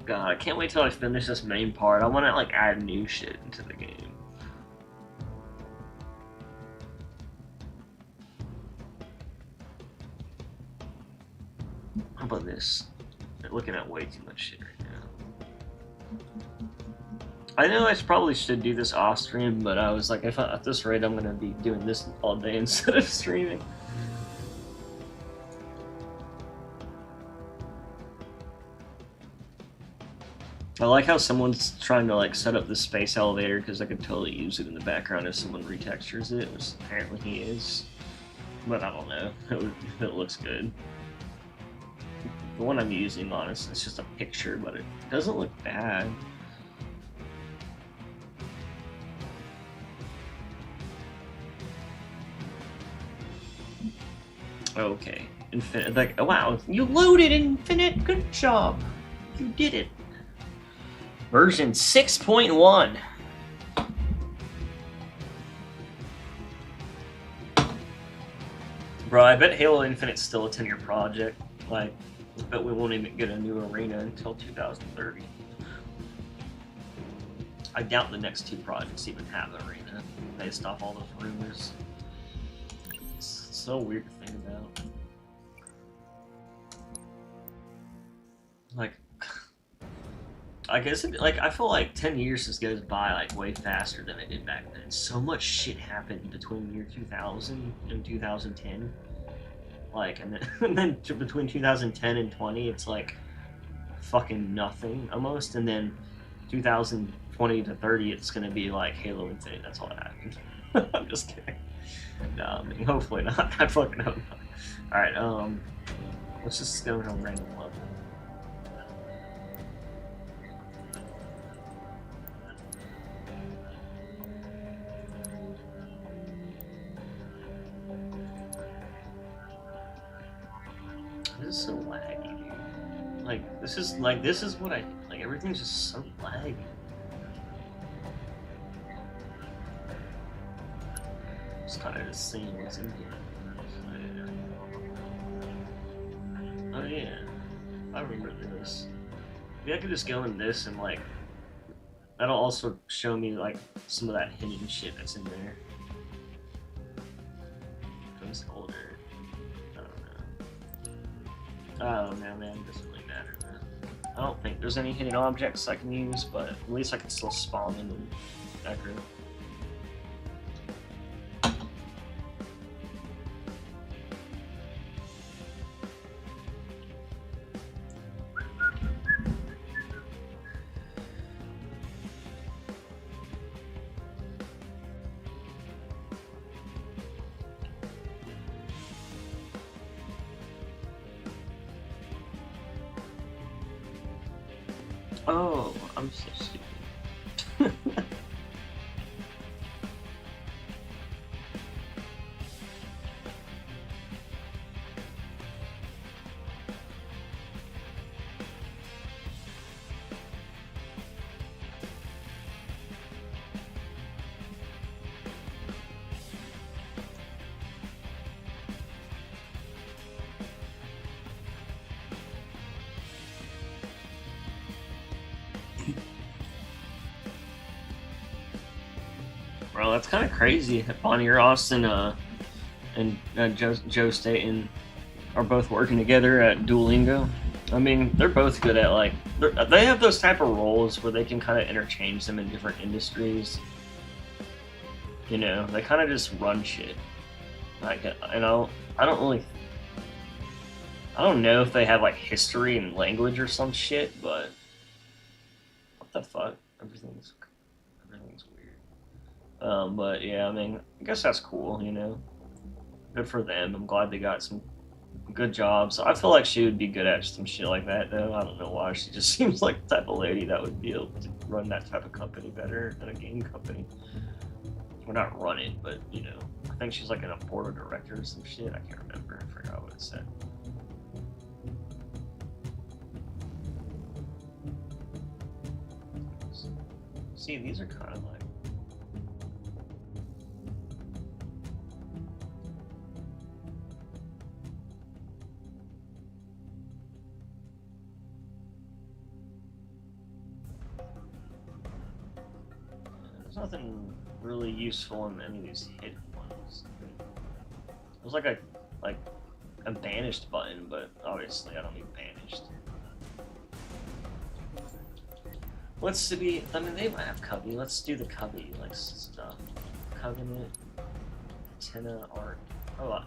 God, I can't wait till I finish this main part. I want to like add new shit into the game. How about this? I'm looking at way too much shit right now. I know I probably should do this off stream, but I was like, if at this rate, I'm gonna be doing this all day instead of streaming. I like how someone's trying to like set up the space elevator because I could totally use it in the background if someone retextures it, which apparently he is. But I don't know. It looks good. The one I'm using, honestly, it's just a picture, but it doesn't look bad. Okay, Infinite. Like, oh, wow, you loaded Infinite. Good job. You did it. Version 6.1. Bro, Bro, I bet Halo Infinite's still a 10-year project. Like, I bet we won't even get a new arena until 2030. I doubt the next 2 projects even have an arena, based off all those rumors. It's so weird to think about. Like, I guess, like, I feel like 10 years just goes by, like, way faster than it did back then. So much shit happened between year 2000 and 2010. Like, and then between 2010 and 20, it's like fucking nothing almost. And then 2020 to 30, it's gonna be like Halo Infinite. That's all that happened. I'm just kidding. No, I mean, hopefully not. I fucking hope not. All right, let's just go to a random level. This is so laggy, dude. Like, this is what I like. Everything's just so laggy. Just kind of just seeing what's in here. Oh yeah, I remember this. Maybe I could just go in this and like, that'll also show me like some of that hidden shit that's in there. It's older. I don't know, man. It doesn't really matter, man. I don't think there's any hidden objects I can use, but at least I can still spawn them and decorate. Oh, I'm so stupid. Bro, that's kind of crazy. Bonnie Ross and Joe Staten are both working together at Duolingo. I mean, they're both good at like they have those type of roles where they can kind of interchange them in different industries. You know, they kind of just run shit. Like, I don't really. I don't know if they have like history and language or some shit, but what the fuck? Everything's weird. But yeah, I mean, I guess that's cool, you know. Good for them. I'm glad they got some good jobs. I feel like she would be good at some shit like that, though. I don't know why. She just seems like the type of lady that would be able to run that type of company better than a game company. Well, not run it, but, you know. I think she's like in a board of directors or some shit. I can't remember. I forgot what it said. See, these are kind of like. There's nothing really useful in any of these hidden ones. There's like a banished button, but obviously I don't need banished. Let's be. I mean, they might have Cubby. Let's do the Cubby like stuff. Covenant, Tenna, Art. Oh,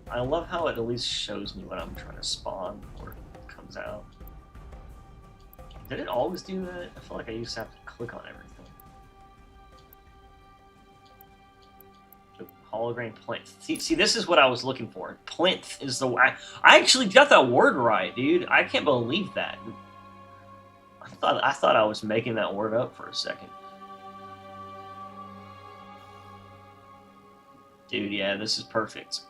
I love how it at least shows me what I'm trying to spawn before it comes out. Did it always do that? I feel like I used to have to click on everything. The hologram plinth. See, this is what I was looking for. Plinth is the. I actually got that word right, dude. I can't believe that. I thought I was making that word up for a second. Dude, yeah, this is perfect.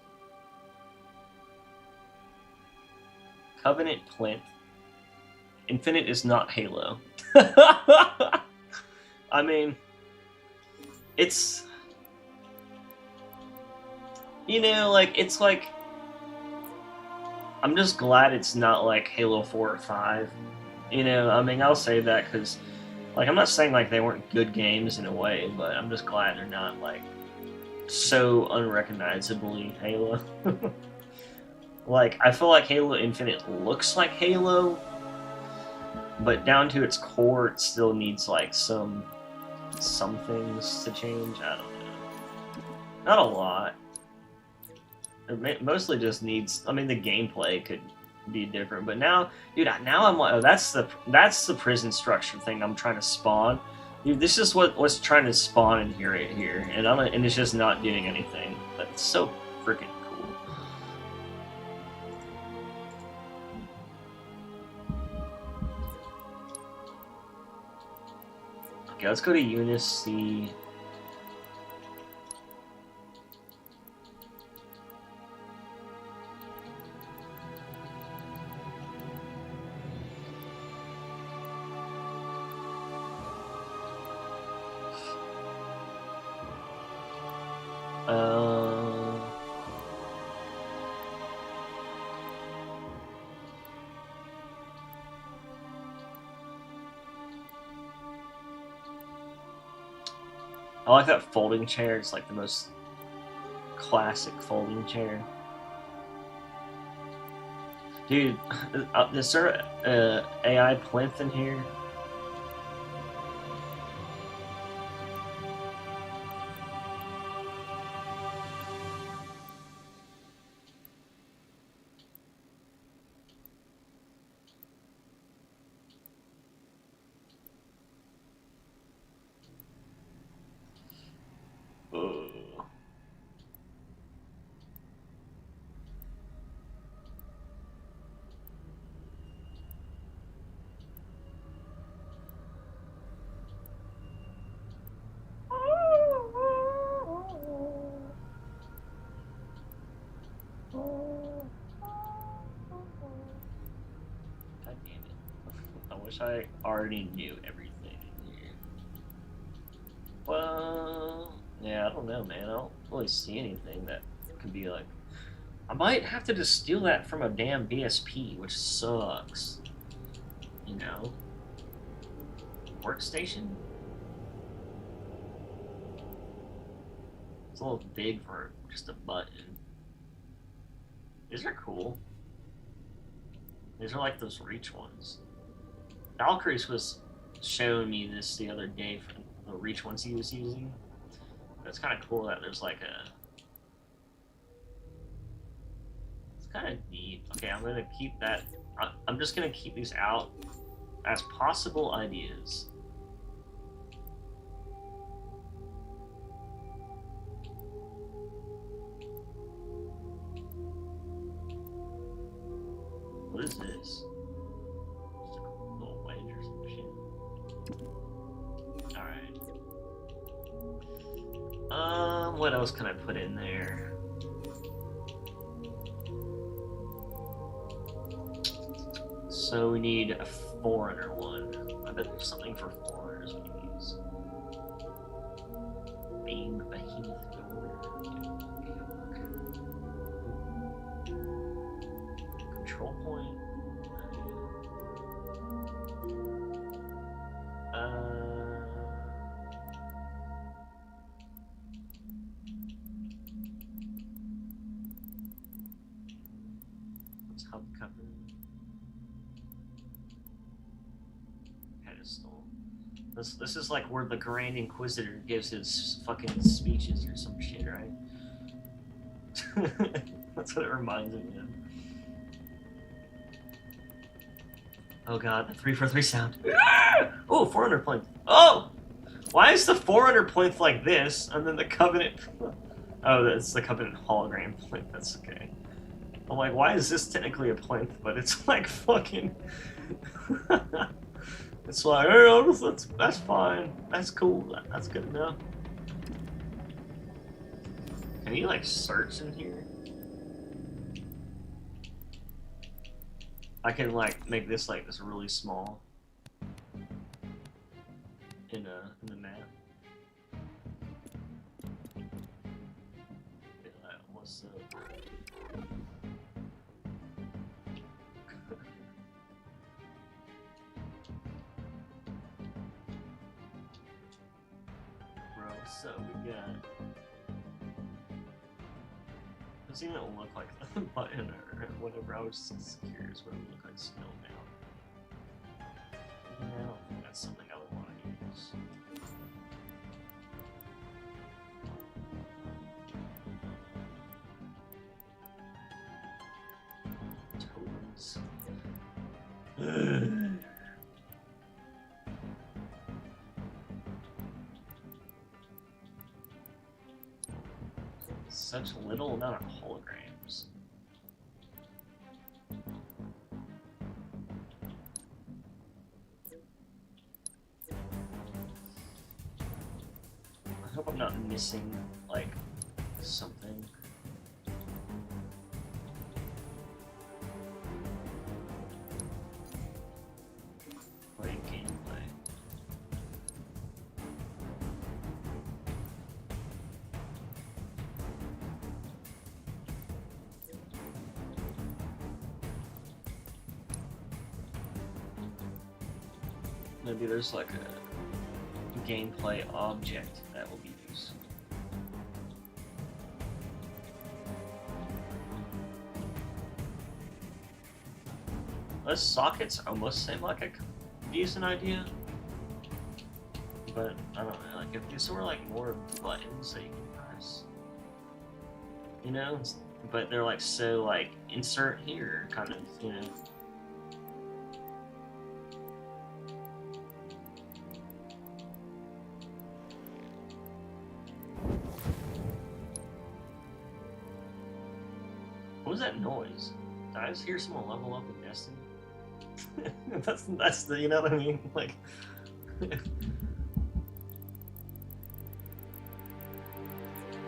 Covenant Plinth. Infinite is not Halo. I mean, it's... You know, like, it's like... I'm just glad it's not like Halo 4 or 5. You know, I mean, I'll say that because, like, I'm not saying like they weren't good games in a way, but I'm just glad they're not like so unrecognizably Halo. Like, I feel like Halo Infinite looks like Halo, but down to its core, it still needs like some things to change. I don't know, not a lot. It mostly just needs. I mean, the gameplay could be different, but now, dude, now I'm like, oh, that's the prison structure thing I'm trying to spawn. Dude, this is what's trying to spawn in here, right here, and it's just not doing anything. But it's so freaking cool. Okay, let's go to Eunice. See. I like that folding chair. It's like the most classic folding chair. Dude, is there AI plinth in here? Ugh. God damn it. I wish I already knew everything in here. Well, yeah, I don't know, man. I don't really see anything that could be like. I might have to just steal that from a damn BSP, which sucks. You know? Workstation? It's a little big for just a button. These are cool. These are like those Reach ones. Valkyries was showing me this the other day for the Reach ones he was using. It's kind of cool that there's like a. It's kind of neat. Okay, I'm gonna keep that. I'm just gonna keep these out as possible ideas. What is this? Just a little wedge or some shit. Alright. What else can I put in there? So we need a Forerunner one. I bet there's something for Forerunners we can use. Beam Behemoth Door. Control point. Let's hub cover. Pedestal. This is like where the Grand Inquisitor gives his fucking speeches or some shit, right? That's what it reminds me of. Oh god, the 343 sound. Oh, Forerunner plinth. Oh! Why is the Forerunner plinth like this, and then the Covenant... Oh, that's the Covenant hologram plinth, that's okay. I'm like, why is this technically a plinth, but it's like fucking... It's like, hey, that's fine. That's cool. That's good enough. Can you, like, search in here? I can, like, make this, like, this really small. In the map. What's up? So we got. Doesn't even look like a button or whatever. I was just curious what it would look like snow now. Yeah, I don't think that's something I would want to use. Toads. Such little amount of holograms. I hope I'm not missing, like, something. Like gameplay. Maybe there's like a gameplay object that will be used. Those sockets almost seem like a decent idea, but I don't know. Like if these were like more buttons that you can press, you know, but they're like so like insert here kind of, you know. What was that noise? Did I just hear someone level up in Destiny? that's the, you know what I mean? Like,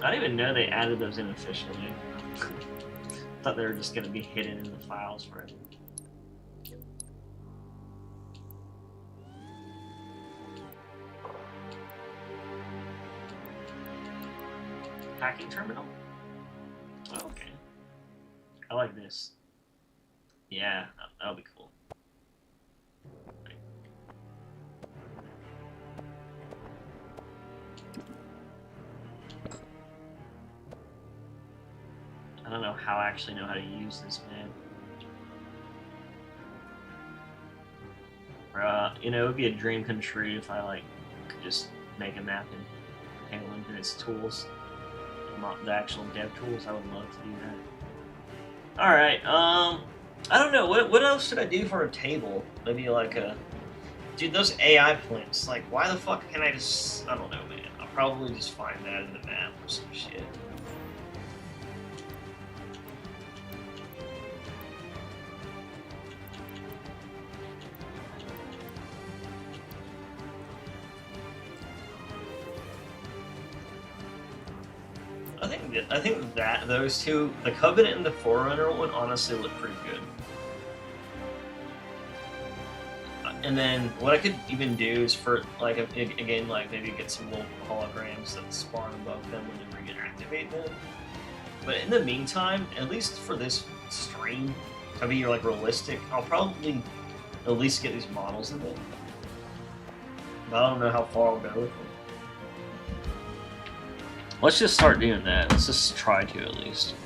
I didn't even know they added those in officially. Thought they were just gonna be hidden in the files forever. Hacking terminal? Oh, okay. I like this. Yeah, that'll be cool. I don't know how I actually know how to use this, man. You know, it would be a dream come true if I like could just make a map and Halo Infinite's tools, not the actual dev tools. I would love to do that. All right, I don't know what else should I do for a table? Maybe like a, dude, those AI plinths. Like, why the fuck can't I just? I don't know, man. I'll probably just find that in the map or some shit. I think that those two, the Covenant and the Forerunner one, honestly look pretty good. And then what I could even do is for like again, like maybe get some little holograms that spawn above them whenever you activate them. But in the meantime, at least for this stream to be like realistic, I'll probably at least get these models in it. But I don't know how far I'll go with them. Let's just start doing that. Let's just try to, at least.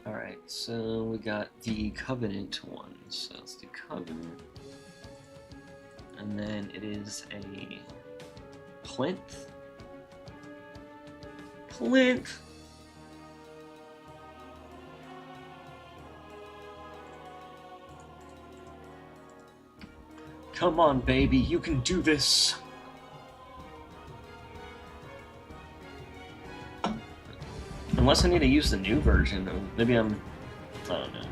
Alright, so we got the Covenant one. So let's do Covenant. And then it is a plinth. Plinth. Come on, baby, you can do this. Unless I need to use the new version, maybe I don't know.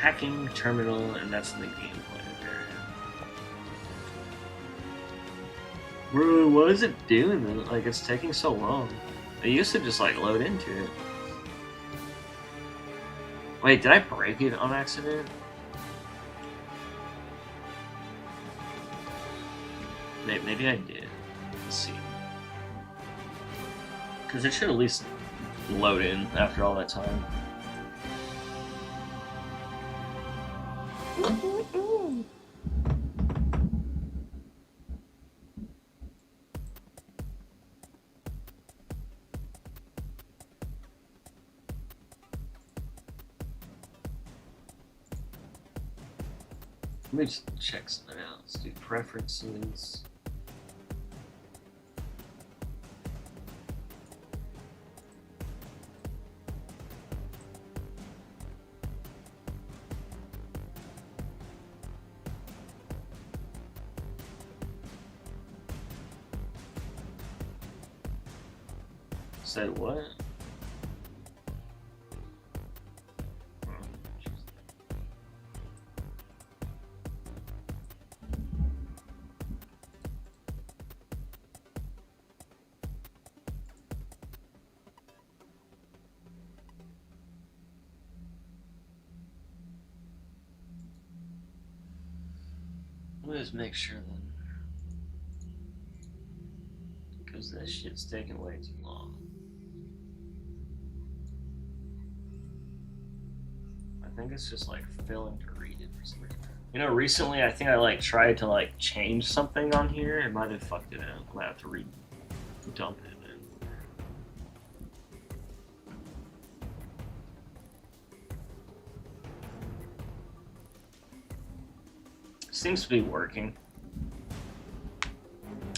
Hacking terminal, and that's in the gameplay area. Bro, what is it doing? Like, it's taking so long. It used to just, like, load into it. Wait, did I break it on accident? Maybe I did. Let's see. Because it should at least load in after all that time. Let me just check something out. Let's do preferences. Said what? Let me just make sure then. Because this shit's taking way too long. I think it's just like failing to read it for some reason. You know, recently I think I like tried to like change something on here. It might have fucked it out. I might have to dump it in. Seems to be working.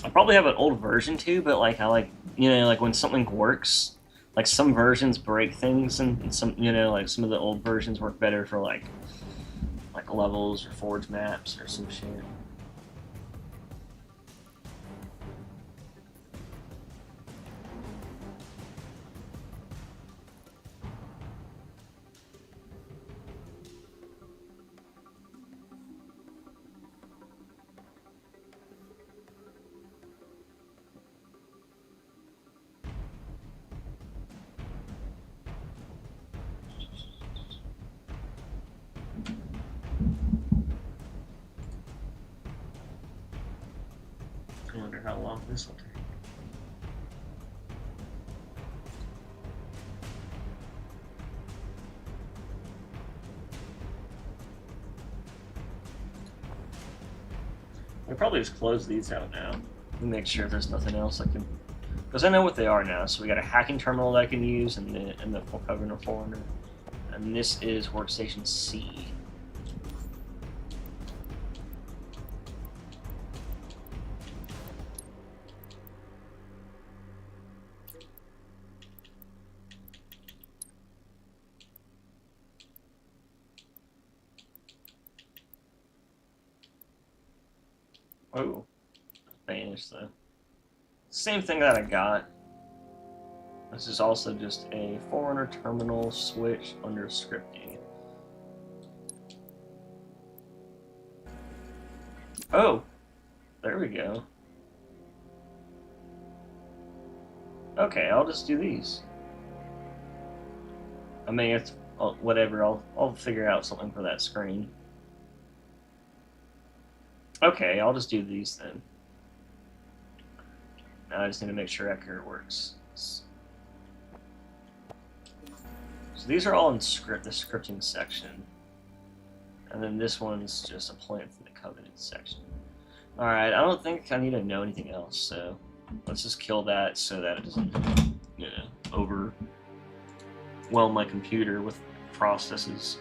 I probably have an old version too, but like I like, you know, like when something works, like some versions break things, and some, you know, like some of the old versions work better for like levels or forge maps or some shit. I wonder how long this will take. I'll probably just close these out now and make sure there's nothing else I can, because I know what they are now. So we got a hacking terminal that I can use, and the Covenant Forerunner, and this is workstation C. Oh, vanished though. Same thing that I got. This is also just a Forerunner terminal switch under scripting. Oh, there we go. Okay, I'll just do these. I mean, it's whatever. I'll figure out something for that screen. Okay, I'll just do these then. Now I just need to make sure Ecker works. So these are all in the scripting section. And then this one's just a plan for the Covenant section. Alright, I don't think I need to know anything else, so let's just kill that so that it doesn't, you know, overwhelm my computer with processes.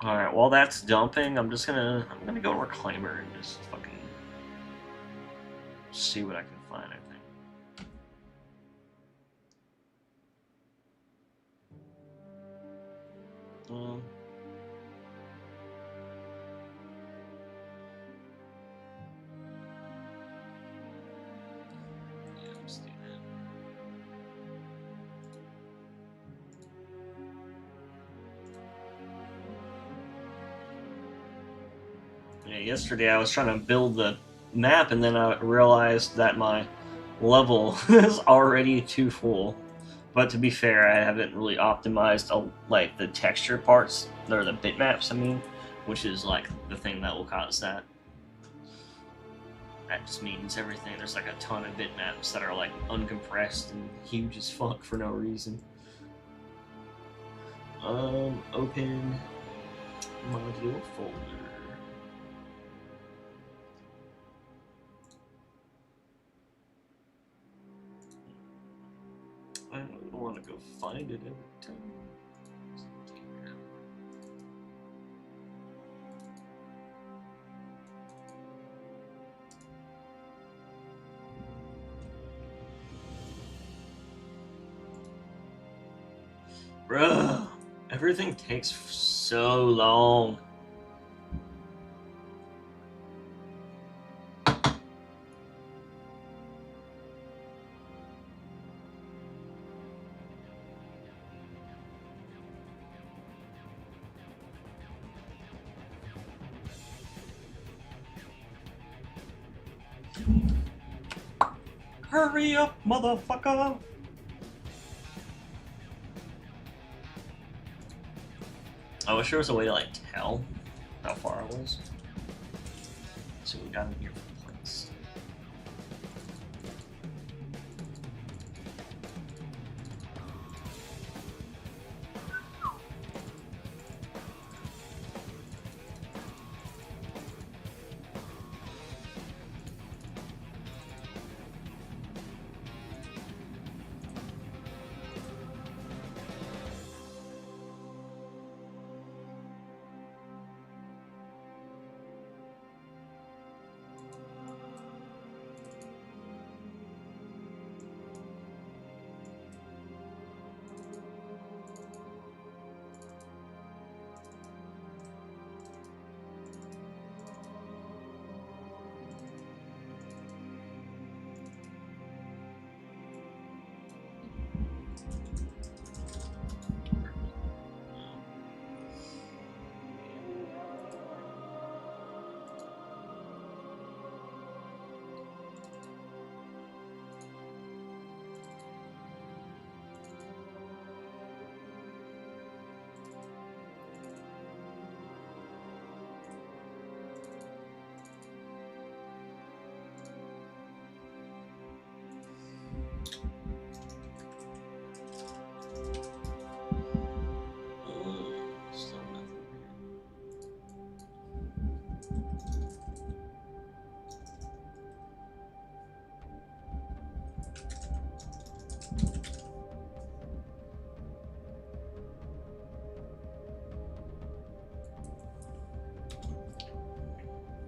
Alright, while that's dumping, I'm gonna go Reclaimer and just fucking see what I can find, I think. Yeah, let's do that. Yeah, yesterday I was trying to build the map, and then I realized that my level is already too full. But to be fair, I haven't really optimized like the texture parts, or the bitmaps, I mean, which is like the thing that will cause that. That just means everything. There's like a ton of bitmaps that are like uncompressed and huge as fuck for no reason. Open module folder. I don't want to go find it every time. Bruh, everything takes so long. Hurry up, motherfucker! I wish there was a way to like tell how far I was. So we got in here for place.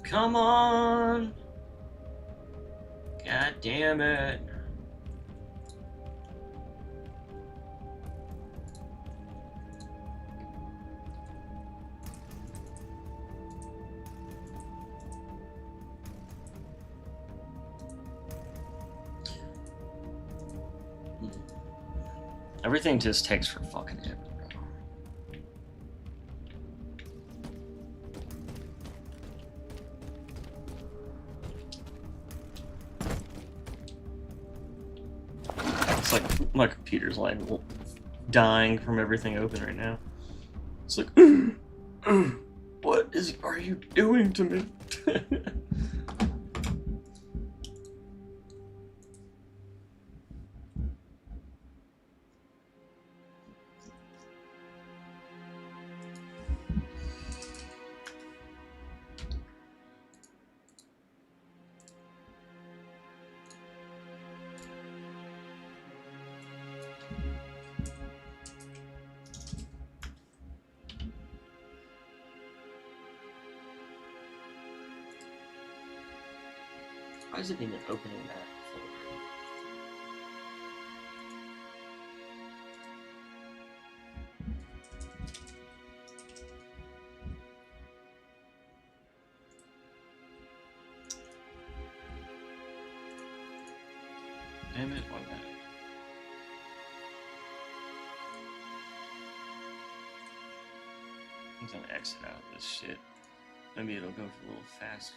Come on! God damn it. Everything just takes for fucking ever. It's like my computer's like dying from everything open right now. It's like, what are you doing to me? Why is it even opening that folder? Damn it, why not? I'm gonna exit out of this shit. Maybe it'll go for a little faster.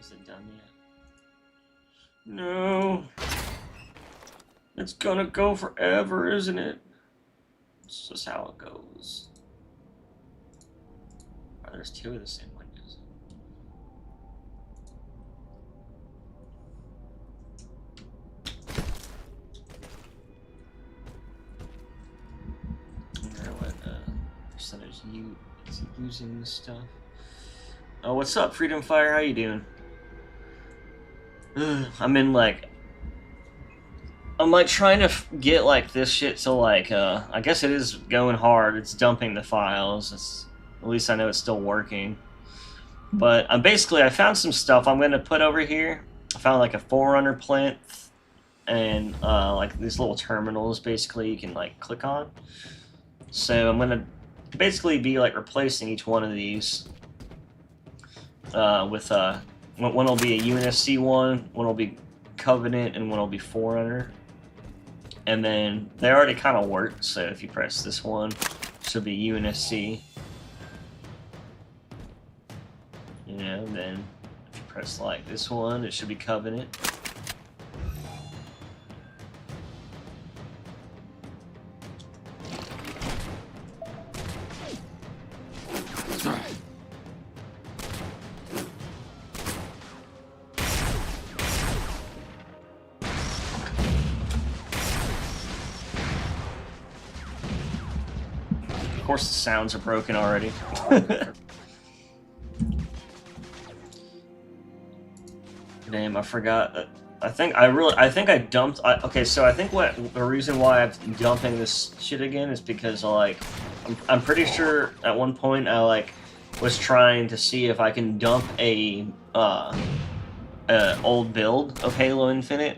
Is it done yet? No. It's gonna go forever, isn't it? It's just how it goes. Oh, there's two of the same windows. I wonder what percentage you is using this stuff. Oh, what's up, Freedom Fire? How you doing? I'm like trying to get like this shit to like I guess it is going hard. It's dumping the files. At least I know it's still working. But I found some stuff I'm gonna put over here. I found like a Forerunner plinth and like these little terminals basically you can like click on. So I'm gonna basically be like replacing each one of these with one will be a UNSC one will be Covenant, and one will be Forerunner. And then they already kind of work, so if you press this one, it should be UNSC. You know, then if you press like this one, it should be Covenant. Of course, the sounds are broken already. Damn, I forgot. I think I dumped. Okay, so I think the reason why I'm dumping this shit again is because I'm pretty sure at one point I was trying to see if I can dump a old build of Halo Infinite,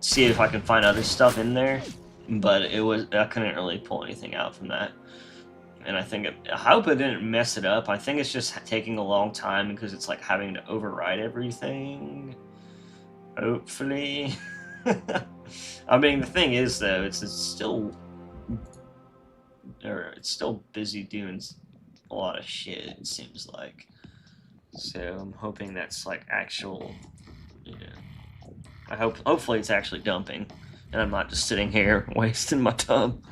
see if I can find other stuff in there, but I couldn't really pull anything out from that. And I hope it didn't mess it up. I think it's just taking a long time because it's like having to override everything. Hopefully. I mean, the thing is though, it's still busy doing a lot of shit, it seems like. So I'm hoping that's like actual, you know. Hopefully it's actually dumping, and I'm not just sitting here wasting my time.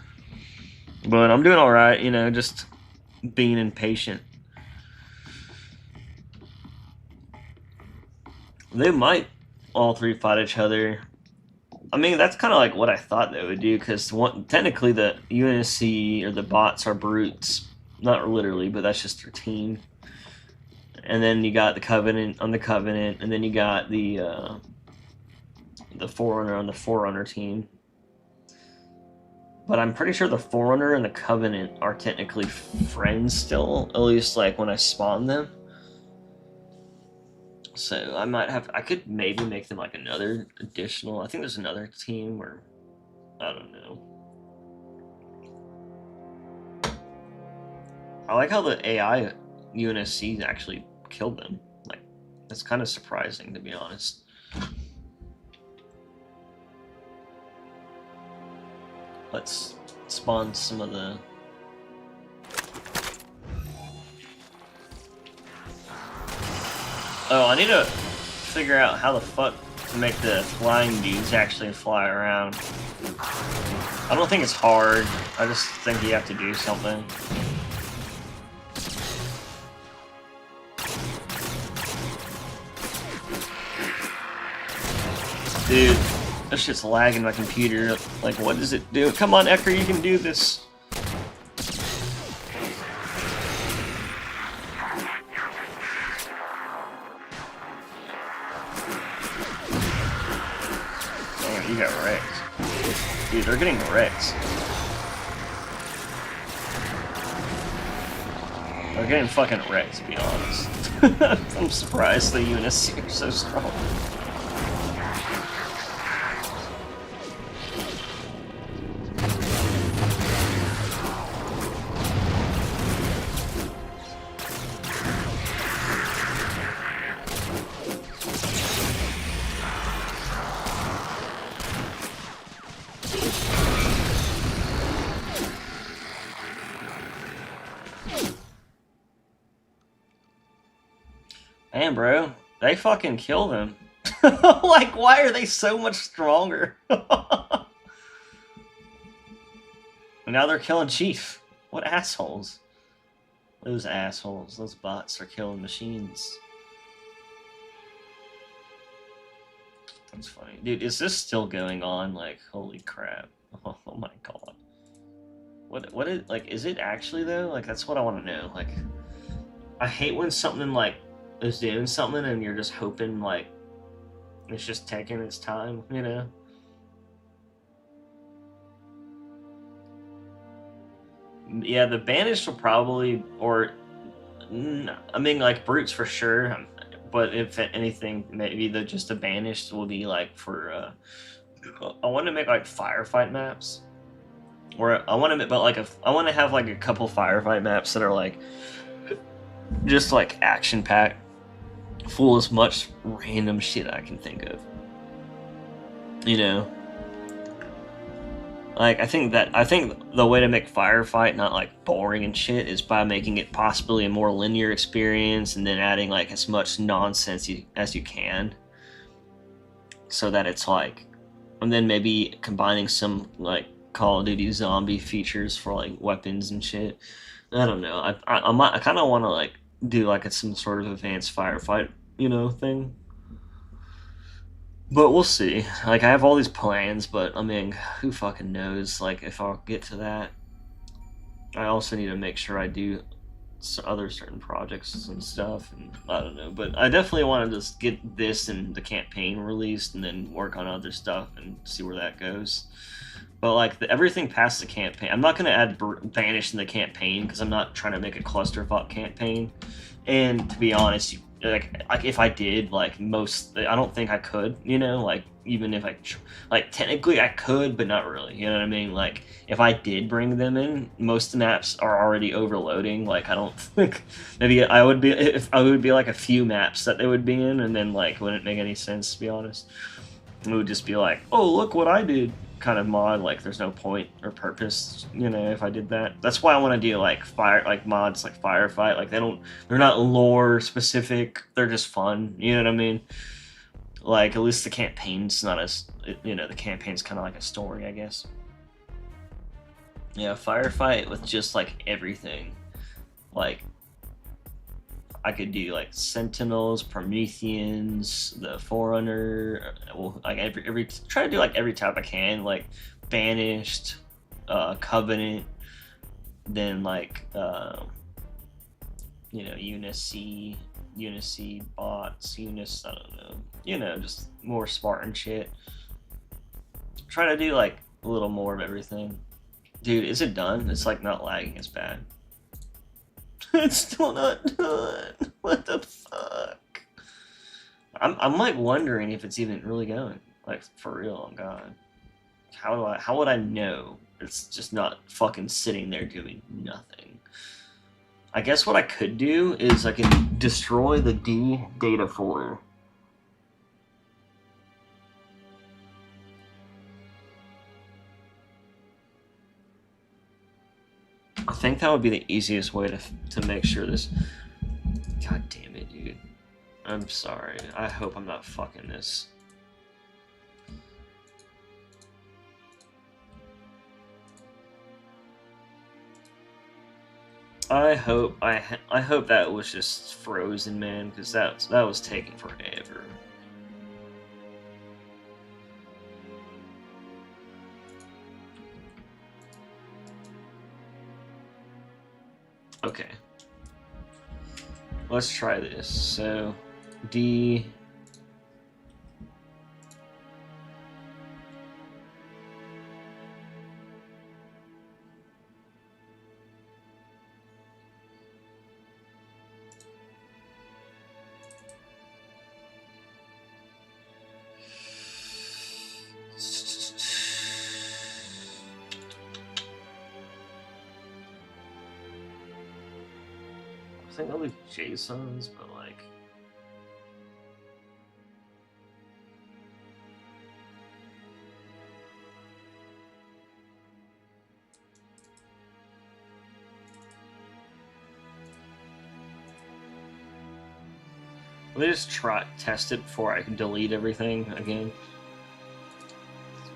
But I'm doing alright, you know, just being impatient. They might all three fight each other. I mean, that's kind of like what I thought they would do, because technically the UNSC, or the bots, are brutes. Not literally, but that's just their team. And then you got the Covenant on the Covenant, and then you got the Forerunner on the Forerunner team. But I'm pretty sure the Forerunner and the Covenant are technically friends still, at least like when I spawn them. So I could maybe make them like another additional, I think there's another team, or I don't know. I like how the AI UNSC actually killed them. Like, that's kind of surprising, to be honest. Let's spawn some of the... Oh, I need to figure out how the fuck to make the flying dudes actually fly around. I don't think it's hard. I just think you have to do something. Dude, this shit's lagging my computer. Like, what does it do? Come on, Ecker, you can do this. Oh, you got wrecked. Dude, they're getting wrecked. They're getting fucking wrecked, to be honest. I'm surprised the units are so strong. Damn, bro. They fucking killed him. Like, why are they so much stronger? Now they're killing Chief. What assholes? Those assholes. Those bots are killing machines. That's funny. Dude, is this still going on? Like, holy crap. Oh my god. What is, like, is it actually though? Like, that's what I want to know. Like, I hate when something, like, is doing something and you're just hoping, like, it's just taking its time, you know? Yeah, the banished will probably, or, I mean, like, brutes for sure, but if anything, maybe just the banished will be, like, for, I want to make, like, firefight maps. Or I want to, but like, I want to have like a couple firefight maps that are like just like action packed, full as much random shit I can think of. You know, like I think the way to make firefight not like boring and shit is by making it possibly a more linear experience, and then adding like as much nonsense as you can, so that it's like, and then maybe combining some like Call of Duty zombie features for like weapons and shit. I don't know. I kind of want to like do like some sort of advanced firefight, thing. But we'll see. Like I have all these plans, but I mean, who fucking knows? Like if I'll get to that. I also need to make sure I do other certain projects and stuff, and I don't know. But I definitely want to just get this and the campaign released, and then work on other stuff and see where that goes. But like everything past the campaign, I'm not gonna add Banish in the campaign because I'm not trying to make a clusterfuck campaign. And to be honest, like if I did, like I don't think I could. Like even if like technically I could, but not really. You know what I mean? Like if I did bring them in, most of the maps are already overloading. Like I don't think maybe I would be if I would be like a few maps that they would be in, and then like wouldn't make any sense to be honest. It would just be like, oh look what I did kind of mod. Like there's no point or purpose, if I did that. That's why I want to do like mods like firefight. Like they're not lore specific, they're just fun, you know what I mean? Like at least the campaign's not as, the campaign's kind of like a story, I guess. Yeah, firefight with just like everything. Like I could do like Sentinels, Prometheans, the Forerunner. Well, like every try to do like every type I can, like Banished, Covenant, then like Unicy bots, Unis. I don't know. Just more Spartan shit. Try to do like a little more of everything. Dude, is it done? It's like not lagging as bad. It's still not done. What the fuck? I'm like wondering if it's even really going. Like for real, oh god. How would I know it's just not fucking sitting there doing nothing? I guess what I could do is I can destroy the D data folder. I think that would be the easiest way to make sure this. God damn it, dude. I'm sorry. I hope I'm not fucking this. I hope that was just frozen, man, because that was taking forever. Okay. Let's try this. So, D. I think I'll leave JSONs, but like. Let me just test it before I can delete everything again.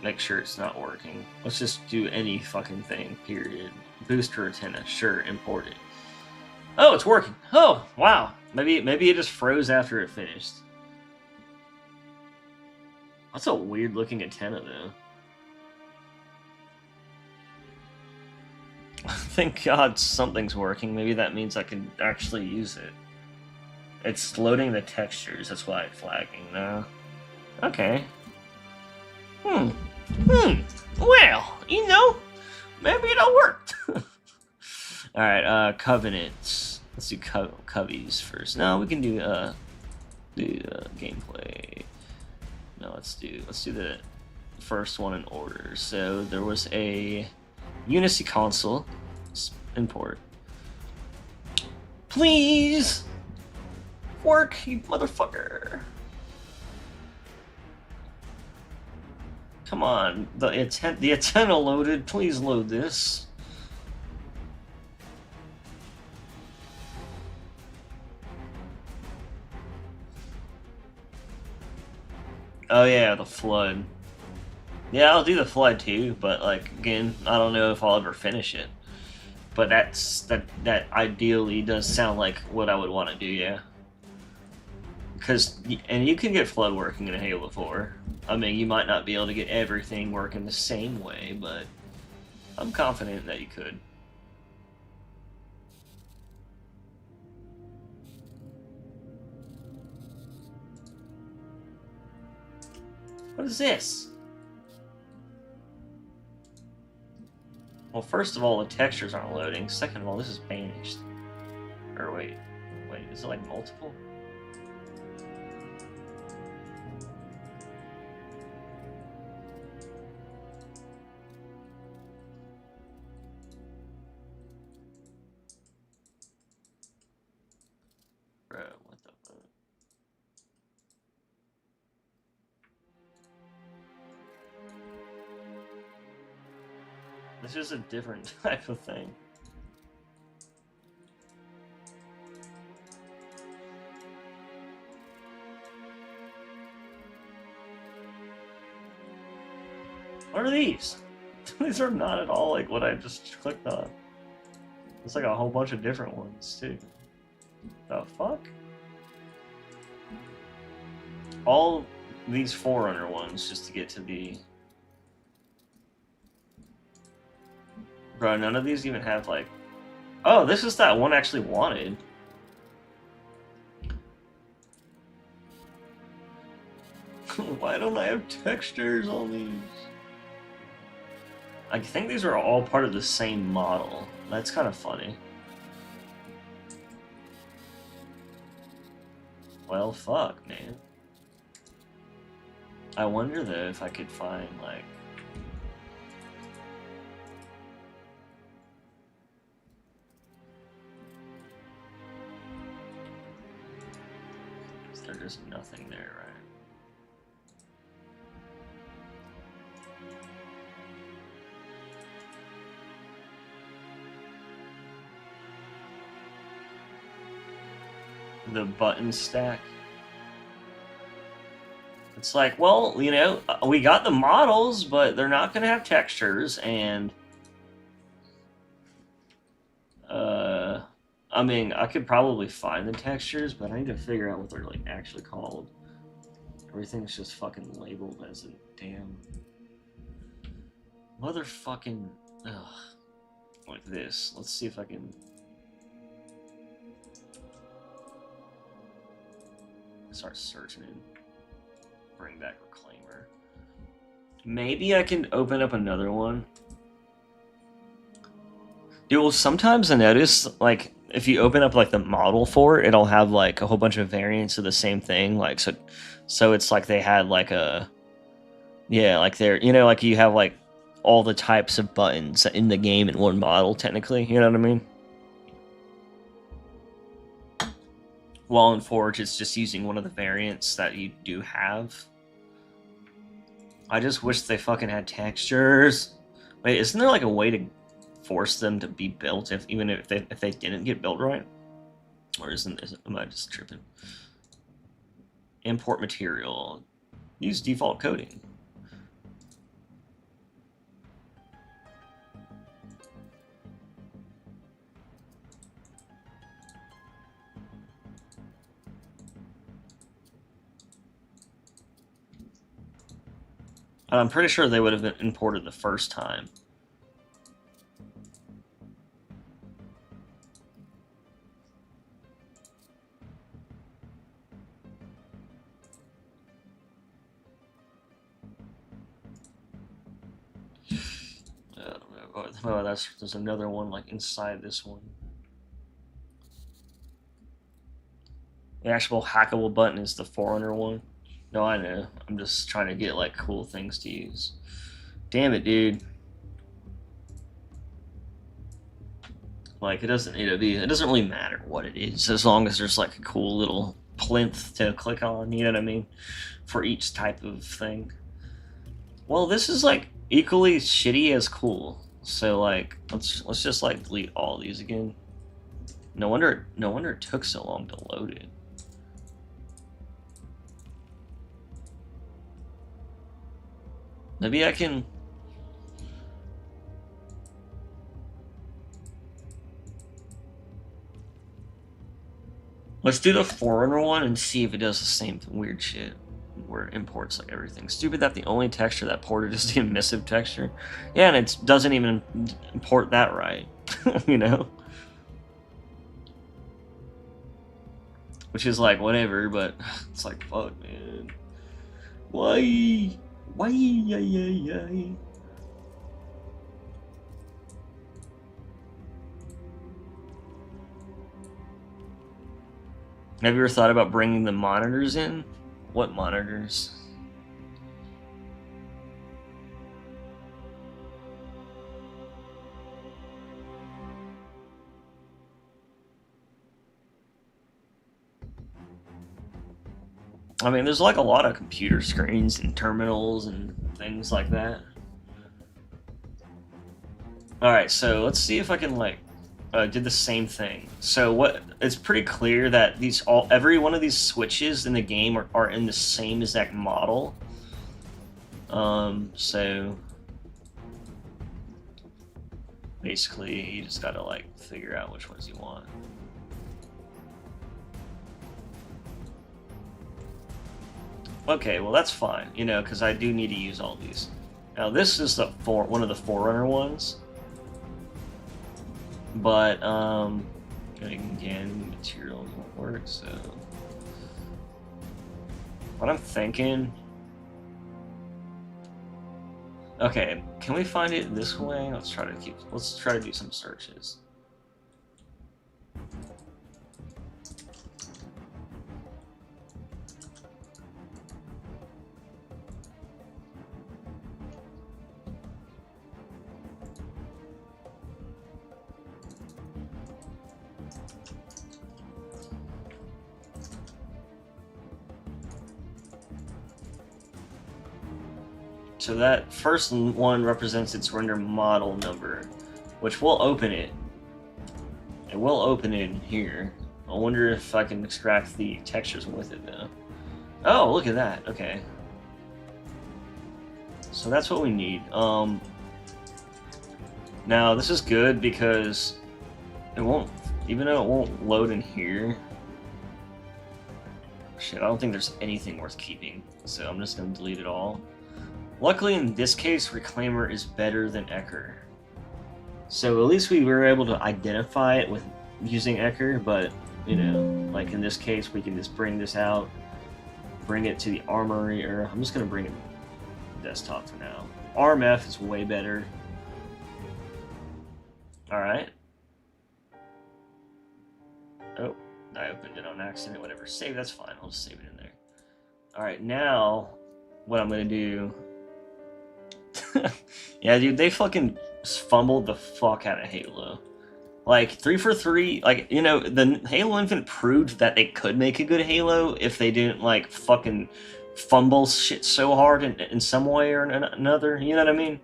Make sure it's not working. Let's just do any fucking thing, period. Booster antenna, sure, import it. Oh, it's working. Oh, wow. Maybe it just froze after it finished. That's a weird looking antenna, though. Thank God something's working. Maybe that means I can actually use it. It's loading the textures. That's why it's flagging now. Okay. Well, you know, maybe it'll work. Alright, covenants. Let's do coveys first. No, we can do gameplay. No, let's do the first one in order. So there was a Unity console. Import. Please work, you motherfucker. Come on, the antenna loaded. Please load this. Oh yeah, the flood. Yeah, I'll do the flood too, but like again, I don't know if I'll ever finish it. But that ideally does sound like what I would want to do, yeah. And you can get flood working in Halo 4. I mean, you might not be able to get everything working the same way, but I'm confident that you could. What is this? Well, first of all, the textures aren't loading. Second of all, this is banished. Or wait, is it like multiple? Bro, what the fuck? This is a different type of thing. What are these? These are not at all like what I just clicked on. It's like a whole bunch of different ones too. The fuck? All these Forerunner ones just to get to the... Bro, none of these even have like... Oh, this is that one I actually wanted. Why don't I have textures on these? I think these are all part of the same model. That's kind of funny. Well, fuck, man. I wonder though if I could find like... There's just nothing there, right? The button stack. It's like, well, you know, we got the models, but they're not going to have textures, and I mean, I could probably find the textures, but I need to figure out what they're like actually called. Everything's just fucking labeled as a damn motherfucking like this. Let's see if I can start searching and bring back Reclaimer. Maybe I can open up another one. Dude, well, sometimes I notice, like, if you open up, like, the model for it, it'll have, like, a whole bunch of variants of the same thing. Like, so it's like they had, like, a... Yeah, like, they're... You know, like, you have, like, all the types of buttons in the game in one model, technically. You know what I mean? While in Forge, it's just using one of the variants that you do have. I just wish they fucking had textures. Wait, isn't there, like, a way to force them to be built even if they didn't get built right? Or am I just tripping? Import material. Use default coding. I'm pretty sure they would have been imported the first time. Oh, there's another one like inside this one. The actual hackable button is the Forerunner one. No, I know. I'm just trying to get like cool things to use. Damn it, dude. Like it doesn't need to be. It doesn't really matter what it is as long as there's like a cool little plinth to click on. You know what I mean? For each type of thing. Well, this is like equally shitty as cool. So like, let's just like delete all these again. No wonder it took so long to load it. Maybe I can. Let's do the Forerunner one and see if it does the same weird shit where it imports like everything. Stupid that the only texture that ported is the emissive texture. Yeah, and it doesn't even import that right. You know? Which is like whatever, but it's like fuck, man. Why? Why? Yeah. Have you ever thought about bringing the monitors in? What monitors? I mean, there's like a lot of computer screens and terminals and things like that. All right, so let's see if I can like did the same thing. So what? It's pretty clear that every one of these switches in the game are in the same exact model. So basically, you just gotta like figure out which ones you want. Okay, well that's fine, you know, because I do need to use all these. Now this is one of the Forerunner ones, but again, material won't work. So what I'm thinking. Okay, can we find it this way? Let's try to do some searches. So that first one represents its render model number, which will open it. It will open it in here. I wonder if I can extract the textures with it though. Oh, look at that. Okay. So that's what we need. Now this is good because it won't, even though it won't load in here. Shit, I don't think there's anything worth keeping, so I'm just gonna delete it all. Luckily, in this case, Reclaimer is better than Ecker. So at least we were able to identify it with using Ecker, but, you know, like in this case, we can just bring this out, bring it to the armory, or I'm just going to bring it to desktop for now. ARMF is way better. Alright. Oh, I opened it on accident, whatever. Save, that's fine, I'll just save it in there. Alright, now, what I'm going to do... Yeah, dude, they fucking fumbled the fuck out of Halo. Like, 3 for 3, like, you know, the Halo Infinite proved that they could make a good Halo if they didn't, like, fucking fumble shit so hard in some way or another, you know what I mean?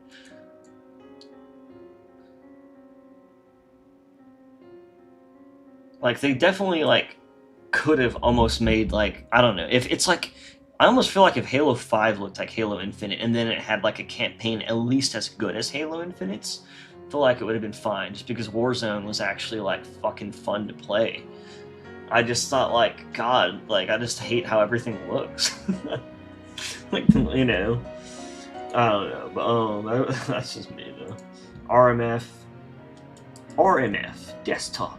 Like, they definitely, like, could have almost made, like, I don't know, if it's like, I almost feel like if Halo 5 looked like Halo Infinite and then it had like a campaign at least as good as Halo Infinite's, I feel like it would have been fine, just because Warzone was actually like fucking fun to play. I just thought, like, God, like, I just hate how everything looks. Like, you know, I don't know, but that's just me though. RMF desktop.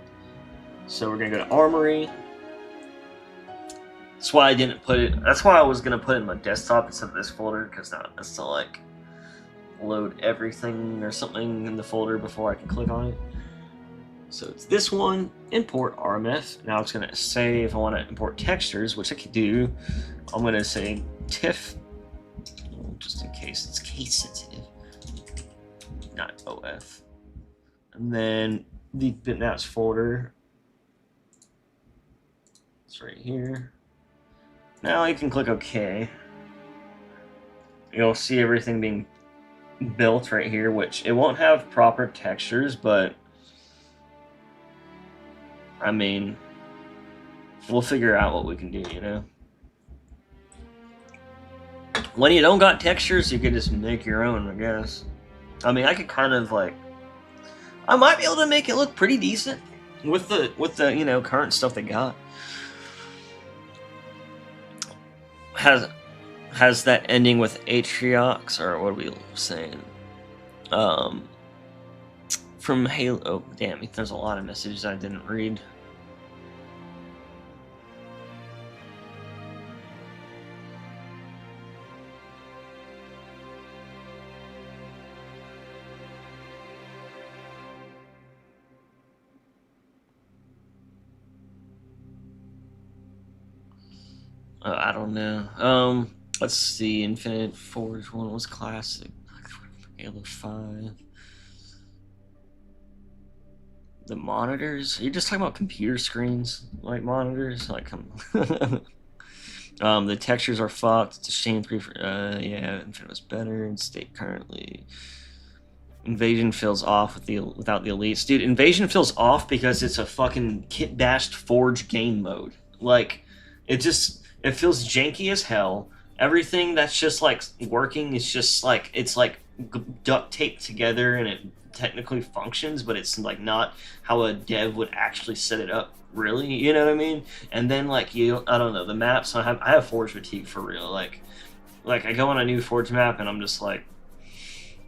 So we're gonna go to Armory. That's why I didn't put it. That's why I was gonna put it in my desktop instead of this folder, because now it's to like load everything or something in the folder before I can click on it. So it's this one, import RMF. Now it's gonna say if I want to import textures, which I can do. I'm gonna say TIFF, just in case it's case sensitive, not OF. And then the bitmaps folder. It's right here. Now you can click OK. You'll see everything being built right here, which it won't have proper textures, but I mean, we'll figure out what we can do, you know? When you don't got textures, you can just make your own, I guess. I mean, I could kind of like, I might be able to make it look pretty decent with the you know, current stuff they got. Has that ending with Atriox, or what are we saying? From Halo. Oh, damn, there's a lot of messages I didn't read. I don't know. Let's see. Infinite Forge 1 was classic. Halo 5. The monitors? Are you just talking about computer screens? Like monitors? Like, come on. The textures are fucked. It's a shame. Yeah, Infinite was better. In state currently. Invasion feels off without the elites. Dude, Invasion feels off because it's a fucking kit-bashed Forge game mode. Like, it feels janky as hell. Everything that's just like working is just like, it's like duct taped together and it technically functions, but it's like not how a dev would actually set it up, really, you know what I mean? And then like, I don't know, the maps, I have Forge fatigue for real. Like I go on a new Forge map and I'm just like,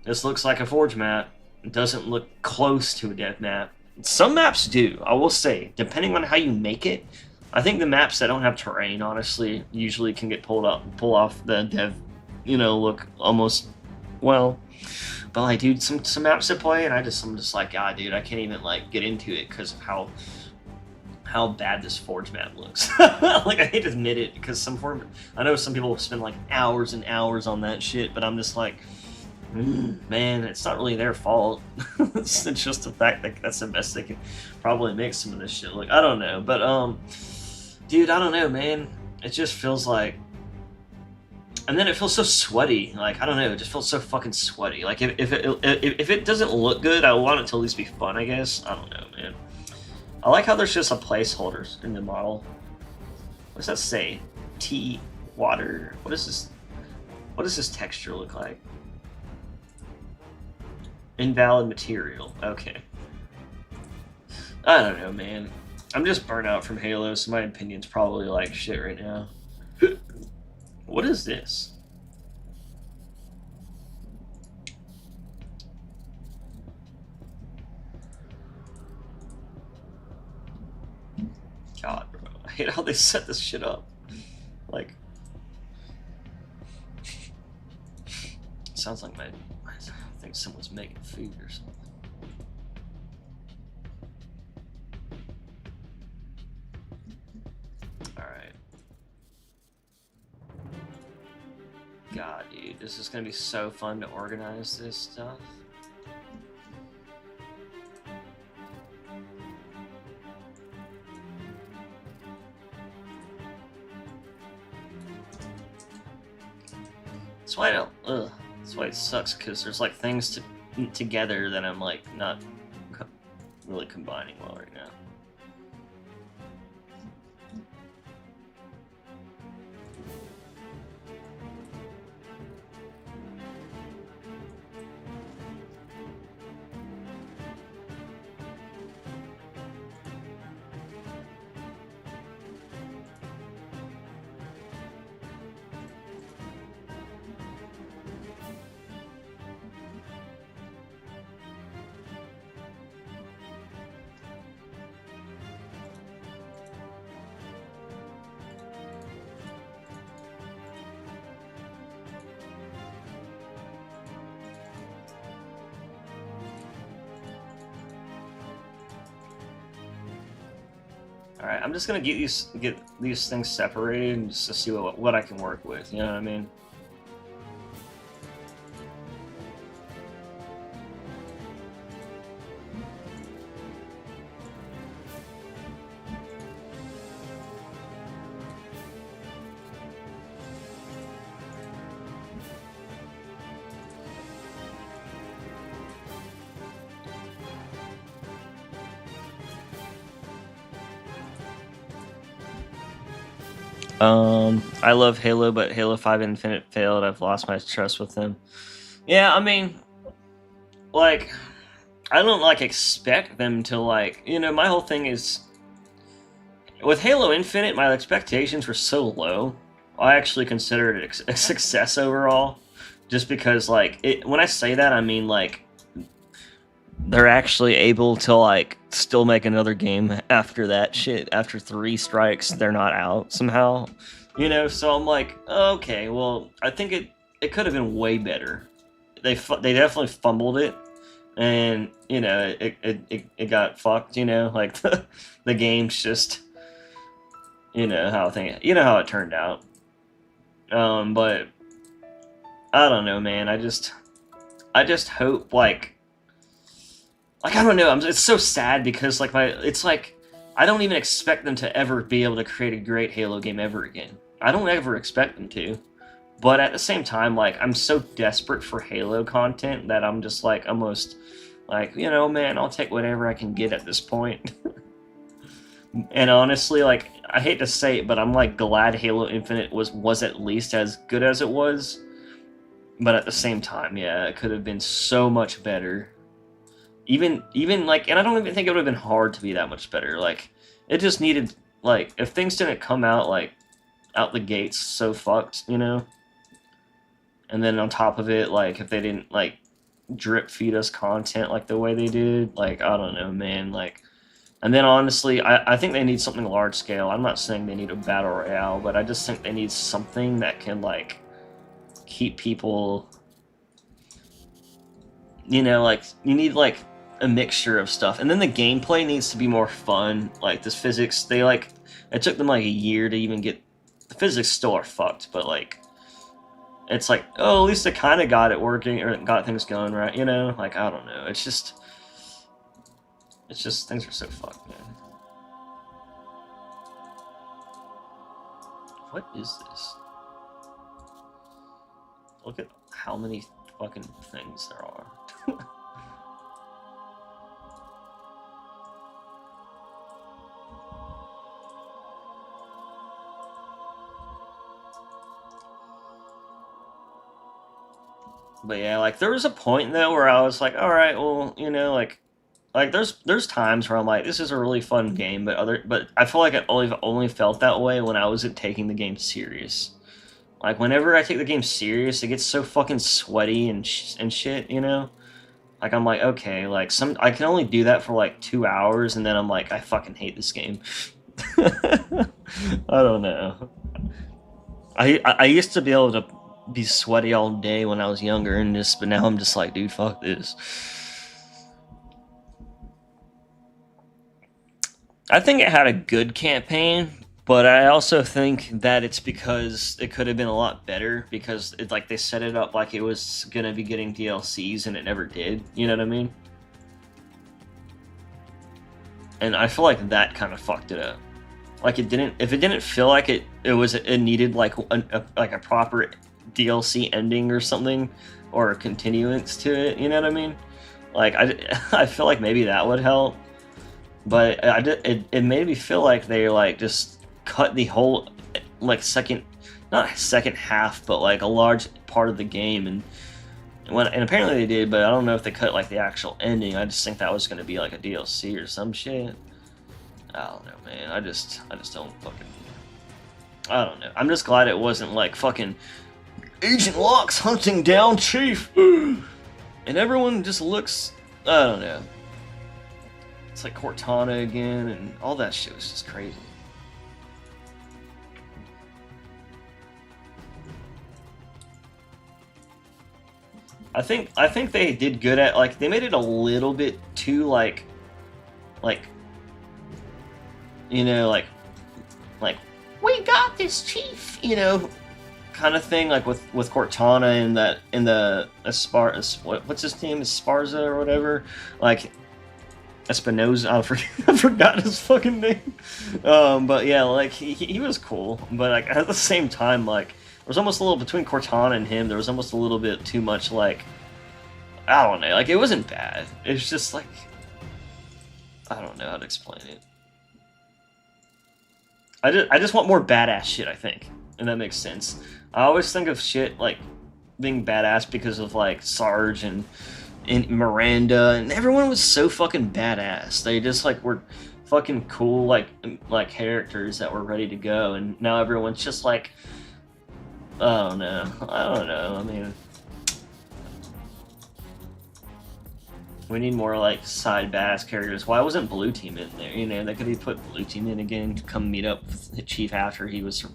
this looks like a Forge map. It doesn't look close to a dev map. Some maps do, I will say, depending on how you make it. I think the maps that don't have terrain, honestly, usually can get pull off the dev, you know, look almost, well. But like, dude, some maps I play, and I'm just like, God, dude, I can't even like get into it because of how bad this Forge map looks. Like, I hate to admit it, because I know some people spend like hours and hours on that shit, but I'm just like, man, it's not really their fault. It's just the fact that that's the best they can probably make some of this shit look. I don't know, but dude, I don't know, man. It just feels like, and then it feels so sweaty. Like, I don't know, it just feels so fucking sweaty. Like, if it doesn't look good, I want it to at least be fun, I guess. I don't know, man. I like how there's just a placeholder in the model. What does that say? Tea, water. What is this? What does this texture look like? Invalid material. Okay. I don't know, man. I'm just burnt out from Halo, so my opinion's probably like shit right now. What is this? God, bro. I hate how they set this shit up. Like, sounds like I think someone's making food or something. Alright. God, dude, this is gonna be so fun to organize this stuff. That's why I don't. That's why it sucks, because there's like things together that I'm like not really combining well right now. All right, I'm just gonna get these things separated just to see what I can work with. You know what I mean? I love Halo, but Halo 5 Infinite failed. I've lost my trust with them. Yeah, I mean, like, I don't like expect them to like, my whole thing is with Halo Infinite, my expectations were so low. I actually considered it a success overall, just because like when I say that, I mean like they're actually able to like still make another game after that shit. After 3 strikes, they're not out somehow, So I'm like, okay, well, I think it could have been way better. They definitely fumbled it, and it got fucked. Like the game's just how it turned out. But I don't know, man. I just hope I don't know. It's so sad because it's like I don't even expect them to ever be able to create a great Halo game ever again. I don't ever expect them to. But at the same time, like I'm so desperate for Halo content that I'm just like almost like, man, I'll take whatever I can get at this point. And honestly, like I hate to say it, but I'm like glad Halo Infinite was at least as good as it was. But at the same time, yeah, it could have been so much better. Even like, and I don't even think it would have been hard to be that much better. Like, it just needed like if things didn't come out like out the gates so fucked, And then on top of it, like if they didn't like drip feed us content like the way they did, like I don't know, man, like. And then honestly, I think they need something large scale. I'm not saying they need a battle royale, but I just think they need something that can like keep people. Like you need like a mixture of stuff, and then the gameplay needs to be more fun. Like this physics, it took them like a year to even get the physics. Still are fucked, but like it's like, oh, at least they kind of got it working or got things going right. Like I don't know. It's just things are so fucked, man. What is this? Look at how many fucking things there are. But yeah, like there was a point though where I was like, all right, well, like there's times where I'm like, this is a really fun game, but I feel like I only felt that way when I wasn't taking the game serious. Like whenever I take the game serious, it gets so fucking sweaty and shit, Like I'm like, okay, like I can only do that for like 2 hours, and then I'm like, I fucking hate this game. I don't know. I used to be able to be sweaty all day when I was younger, but now I'm just like, dude, fuck this. I think it had a good campaign, but I also think that it's because it could have been a lot better because they set it up like it was gonna be getting DLCs and it never did. You know what I mean? And I feel like that kind of fucked it up. Like if it didn't feel like it needed like a proper DLC ending or something, or a continuance to it. You know what I mean? Like I feel like maybe that would help. But it made me feel like they like just cut the whole like not second half, but like a large part of the game, and apparently they did, but I don't know if they cut like the actual ending. I just think that was going to be like a DLC or some shit. I don't know, man. I just don't fucking. I don't know. I'm just glad it wasn't like fucking Agent Locke's hunting down Chief, and everyone just looks. I don't know. It's like Cortana again, and all that shit was just crazy. I think they did good at like they made it a little bit too like you know, like we got this, Chief, you know, kind of thing, like with Cortana in that in the what's his name, Esparza or whatever, like Espinosa. I forgot his fucking name. But yeah, like he was cool, but like at the same time, like there was almost a little between Cortana and him. There was almost a little bit too much, like I don't know, like it wasn't bad. It's just like I don't know how to explain it. I just want more badass shit, I think, and that makes sense. I always think of shit like being badass because of like Sarge and Miranda, and everyone was so fucking badass. They just like were fucking cool, like characters that were ready to go, and now everyone's just like, I don't know. I mean, we need more like side badass characters. Why wasn't Blue Team in there? You know, they could have put Blue Team in again to come meet up with the Chief after he was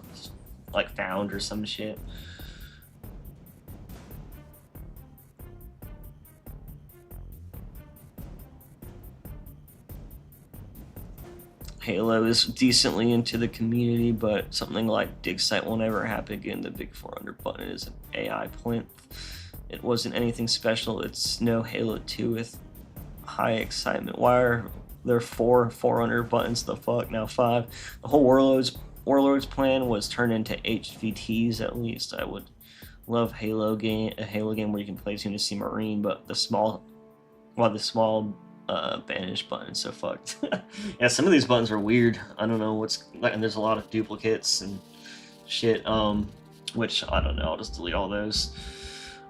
like found or some shit. Halo is decently into the community, but something like Dig Site won't ever happen again. The big 400 button is an AI plinth. It wasn't anything special. It's no Halo 2 with high excitement. Why are there 400 buttons? The fuck? Now 5. The whole Warlords plan was turned into HVTs at least. I would love a Halo game where you can play as Unity Marine, but the small banish button so fucked. Yeah, some of these buttons are weird. I don't know what's like, and there's a lot of duplicates and shit, which I don't know, I'll just delete all those.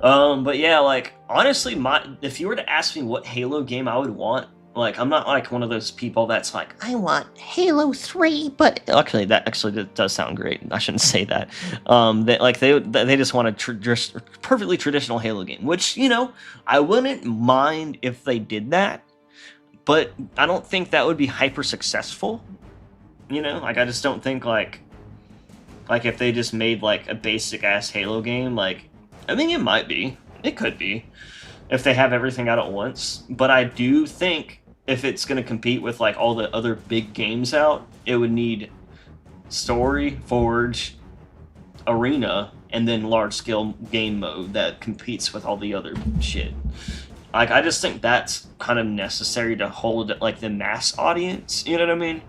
But yeah, like honestly, if you were to ask me what Halo game I would want, like I'm not like one of those people that's like, I want Halo 3, but actually that does sound great. I shouldn't say that. They just want a just perfectly traditional Halo game, which, you know, I wouldn't mind if they did that, but I don't think that would be hyper successful. You know, like I just don't think like if they just made like a basic ass Halo game, like I mean it might be, it could be, if they have everything out at once. But I do think if it's going to compete with like all the other big games out, it would need story, Forge, arena, and then large scale game mode that competes with all the other shit. Like I just think that's kind of necessary to hold like the mass audience, you know what I mean?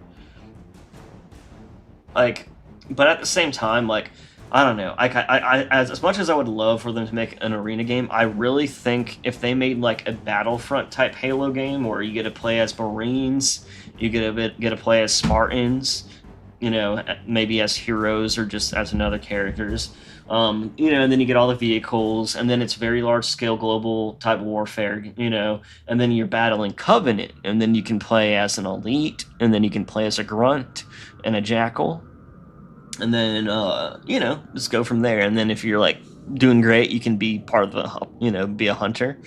Like, but at the same time, like I don't know. I as much as I would love for them to make an arena game, I really think if they made like a Battlefront type Halo game where you get to play as Marines, you get to play as Spartans, you know, maybe as heroes or just as another characters, you know, and then you get all the vehicles, and then it's very large scale global type warfare, you know, and then you're battling Covenant, and then you can play as an elite, and then you can play as a grunt and a jackal. And then, you know, just go from there. And then if you're, like, doing great, you can be part of the, you know, be a hunter.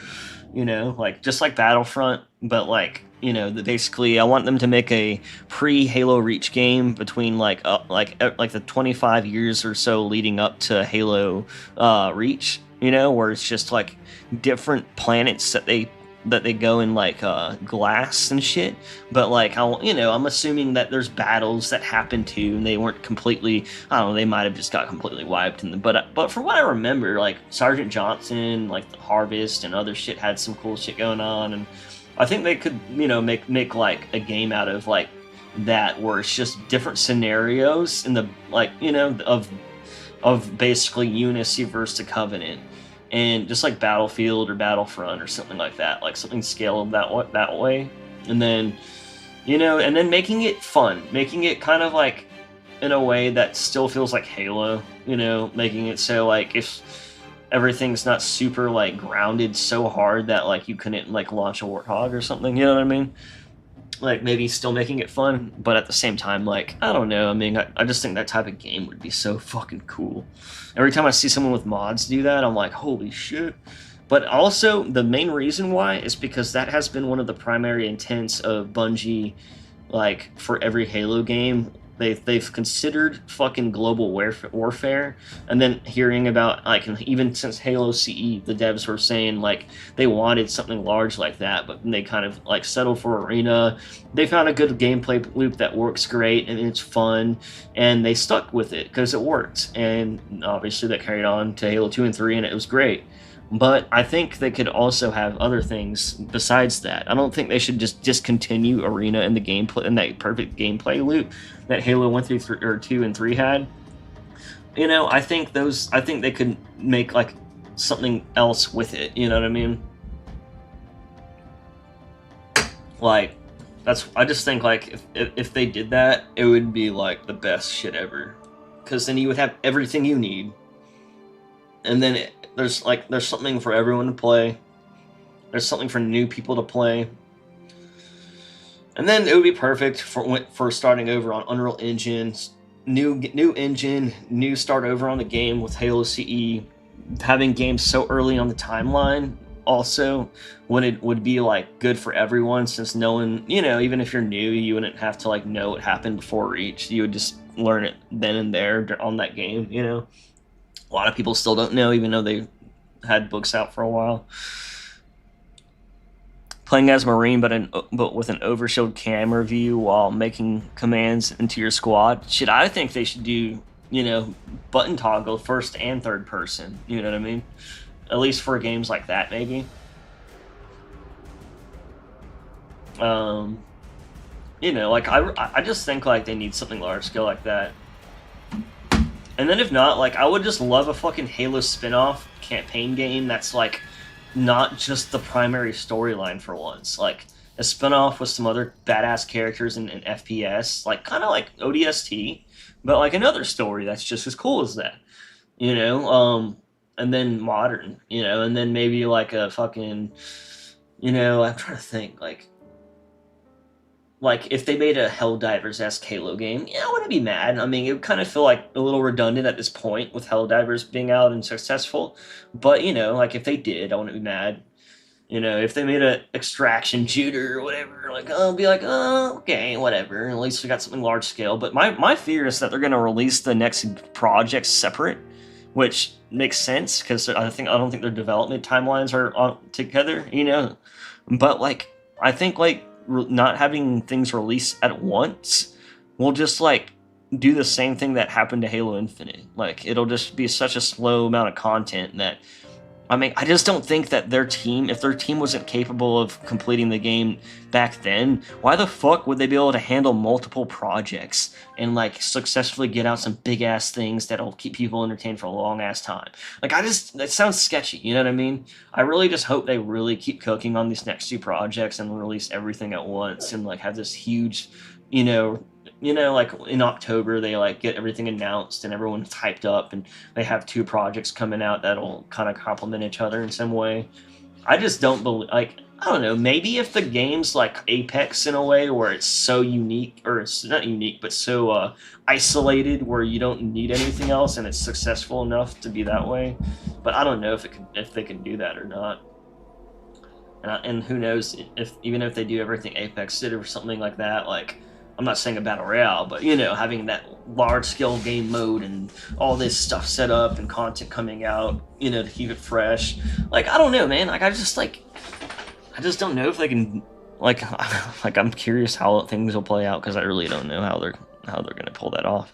You know, like, just like Battlefront. But, like, you know, basically, I want them to make a pre-Halo Reach game between, like the 25 years or so leading up to Halo Reach. You know, where it's just, like, different planets that they go in like glass and shit, but like I'm assuming that there's battles that happen too, and they weren't completely, I don't know, they might have just got completely wiped in the, but from what I remember, like Sergeant Johnson, like the Harvest and other shit had some cool shit going on, and I think they could, you know, make like a game out of like that where it's just different scenarios in the, like, you know, of basically Unity versus the Covenant. And just like Battlefield or Battlefront or something like that, like something scaled that way, and then, you know, and then making it fun, making it kind of like in a way that still feels like Halo, you know, making it so like if everything's not super like grounded so hard that like you couldn't like launch a Warthog or something, you know what I mean? Like maybe still making it fun, but at the same time, like, I don't know, I mean, I just think that type of game would be so fucking cool. Every time I see someone with mods do that, I'm like, holy shit. But also, the main reason why is because that has been one of the primary intents of Bungie, like, for every Halo game, They've considered fucking global warfare, and then hearing about like even since Halo CE, the devs were saying like they wanted something large like that, but they kind of like settled for Arena. They found a good gameplay loop that works great and it's fun, and they stuck with it because it worked. And obviously that carried on to Halo 2 and 3, and it was great. But I think they could also have other things besides that. I don't think they should just discontinue Arena in the gameplay in that perfect gameplay loop that Halo 1 through 3, or 2 and 3 had. You know, I think they could make like something else with it. You know what I mean? Like I just think like if they did that, it would be like the best shit ever. Because then you would have everything you need, and then there's something for everyone to play. There's something for new people to play. And then it would be perfect for starting over on Unreal Engine, new engine, new start over on the game with Halo CE. Having games so early on the timeline also would be like good for everyone, since no one, you know, even if you're new, you wouldn't have to like know what happened before Reach. You would just learn it then and there on that game, you know. A lot of people still don't know, even though they had books out for a while. Playing as Marine, but with an overshielded camera view while making commands into your squad. Shit, I think they should do, you know, button toggle first and third person. You know what I mean? At least for games like that, maybe. You know, like I just think like they need something large scale like that. And then if not, like I would just love a fucking Halo spin-off campaign game that's like not just the primary storyline for once. Like a spin-off with some other badass characters in FPS, like kind of like ODST, but like another story that's just as cool as that, you know. And then modern, you know, and then maybe like a fucking, you know, I'm trying to think like if they made a Helldivers-esque Halo game, yeah, I wouldn't be mad. I mean, it would kind of feel like a little redundant at this point with Helldivers being out and successful, but you know, like if they did, I wouldn't be mad. You know, if they made a extraction shooter or whatever, like I'll be like, oh, okay, whatever. At least we got something large scale. But my fear is that they're gonna release the next project separate, which makes sense because I don't think their development timelines are on together. You know, but like I think like not having things released at once will just like do the same thing that happened to Halo Infinite. Like it'll just be such a slow amount of content that, I mean, I just don't think that if their team wasn't capable of completing the game back then, why the fuck would they be able to handle multiple projects and like successfully get out some big ass things that'll keep people entertained for a long ass time? Like, that sounds sketchy, you know what I mean? I really just hope they really keep cooking on these next two projects and release everything at once and like have this huge, you know, like in October they like get everything announced and everyone's hyped up and they have two projects coming out that'll kind of complement each other in some way. I just don't believe, like, I don't know, maybe if the game's like Apex in a way where it's so unique, or it's not unique, but so isolated where you don't need anything else and it's successful enough to be that way. But I don't know if they can do that or not. And who knows if even if they do everything Apex did or something like that, like, I'm not saying a battle royale, but you know, having that large scale game mode and all this stuff set up and content coming out, you know, to keep it fresh. Like, I don't know, man. Like, I just don't know if they can, like I'm curious how things will play out because I really don't know how they're gonna pull that off.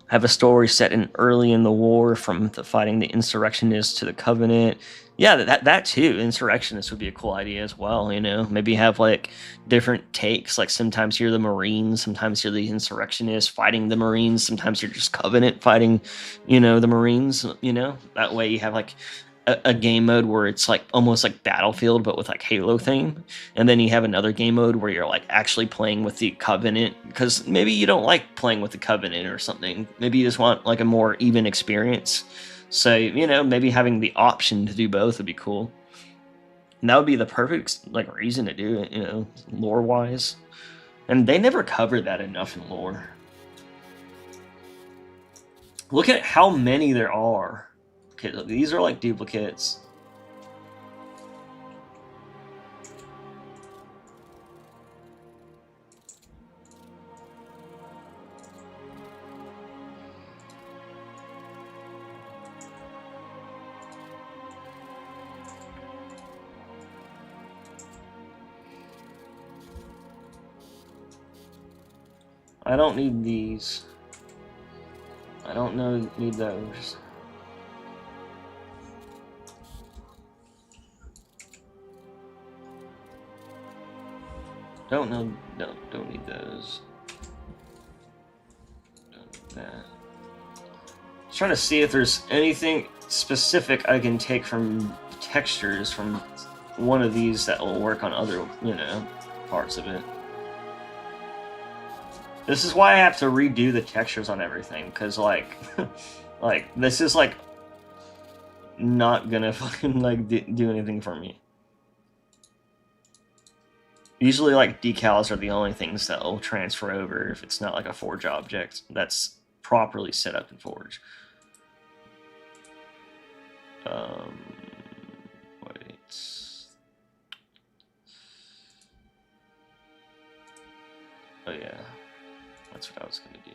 Have a story set in early in the war, from the fighting the insurrectionists to the Covenant. Yeah, that too. Insurrectionists would be a cool idea as well. You know, maybe have like different takes. Like sometimes you're the Marines, sometimes you're the insurrectionists fighting the Marines, sometimes you're just Covenant fighting, you know, the Marines. You know, that way you have like a game mode where it's like almost like Battlefield but with like Halo theme, and then you have another game mode where you're like actually playing with the Covenant, because maybe you don't like playing with the Covenant or something. Maybe you just want like a more even experience. So, you know, maybe having the option to do both would be cool, and that would be the perfect like reason to do it, you know, lore wise. And they never cover that enough in lore. Look at how many there are. Okay, these are like duplicates. I don't need these. I don't need those. Don't need those. Don't need that. Just trying to see if there's anything specific I can take from textures from one of these that will work on other, parts of it. This is why I have to redo the textures on everything, because, like, this is, like, not gonna fucking, like, do anything for me. Usually, like, decals are the only things that will transfer over if it's not, like, a Forge object that's properly set up in Forge. Wait. Oh, yeah. That's what I was gonna do.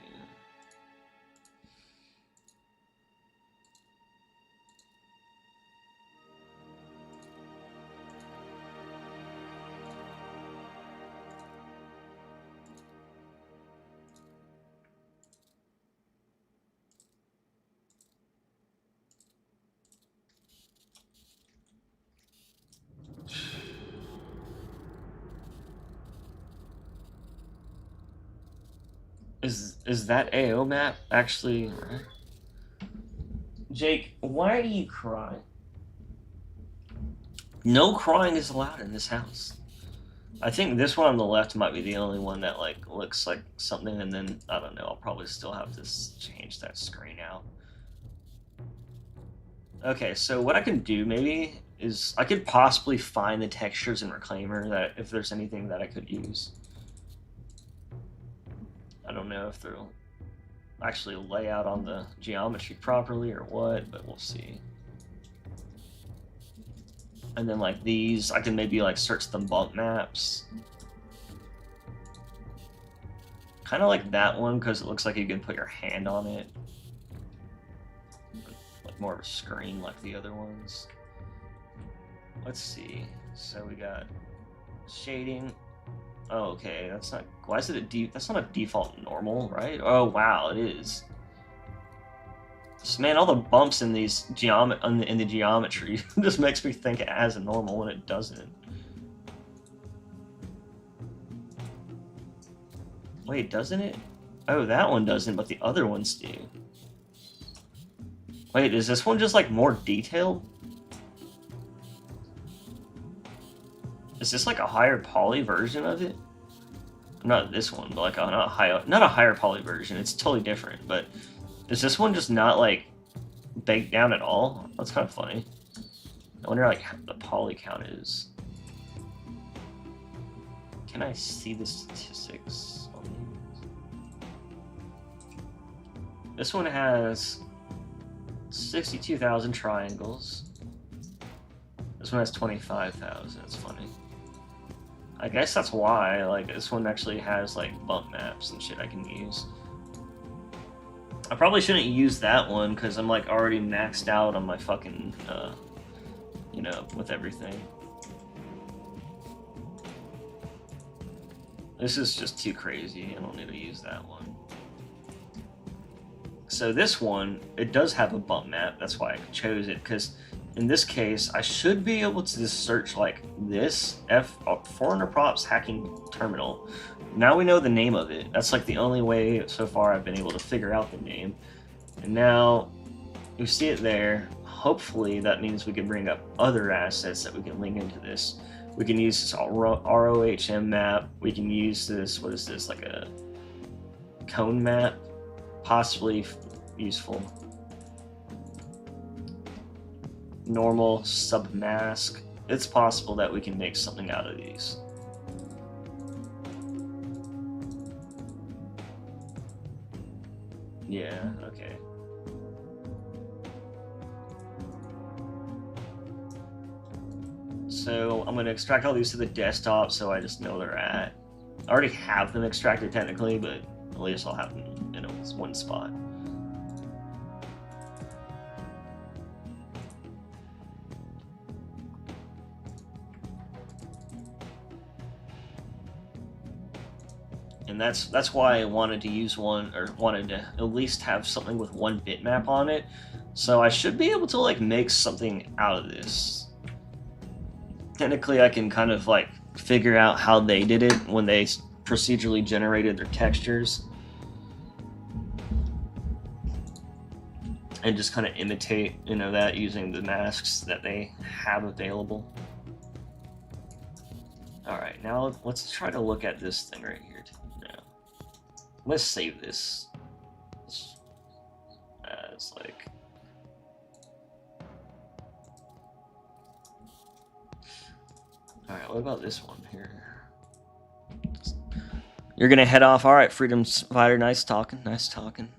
Is that AO map actually right? Jake, why do you cry? No crying is allowed in this house. I think this one on the left might be the only one that like looks like something, and then I don't know. I'll probably still have to change that screen out. Okay, so what I can do maybe is I could possibly find the textures in Reclaimer that if there's anything that I could use. I don't know if they'll actually lay out on the geometry properly or what, but we'll see. And then like these, I can maybe like search the bump maps. Kind of like that one because it looks like you can put your hand on it. Like more of a screen like the other ones. Let's see. So we got shading. Oh, okay, that's not. Why is it that's not a default normal, right? Oh wow, it is. So, man, all the bumps in these in the geometry just makes me think it has a normal when it doesn't. Wait, doesn't it? Oh, that one doesn't, but the other ones do. Wait, is this one just like more detailed? Is this like a higher poly version of it? Not this one, but like not a higher poly version. It's totally different. But is this one just not like baked down at all? That's kind of funny. I wonder like how the poly count is. Can I see the statistics on these? This one has 62,000 triangles. This one has 25,000. That's funny. I guess that's why, like, this one actually has, like, bump maps and shit I can use. I probably shouldn't use that one, because I'm, like, already maxed out on my fucking, with everything. This is just too crazy. I don't need to use that one. So this one, it does have a bump map. That's why I chose it, because in this case, I should be able to just search like this 400 props hacking terminal. Now we know the name of it. That's like the only way so far I've been able to figure out the name. And now you see it there. Hopefully that means we can bring up other assets that we can link into this. We can use this ROHM map. We can use this, what is this, like a cone map? Possibly useful. Normal submask. It's possible that we can make something out of these. Yeah, okay. So I'm going to extract all these to the desktop so I just know where they're at. I already have them extracted technically, but at least I'll have them in one spot. And that's why I wanted to use one, or wanted to at least have something with one bitmap on it. So I should be able to like make something out of this. Technically, I can kind of like figure out how they did it when they procedurally generated their textures, and just kind of imitate, you know, that using the masks that they have available. All right, now let's try to look at this thing right here. Let's save this as like. All right, what about this one here? You're gonna head off. All right, Freedom Fighter. Nice talking. Nice talking.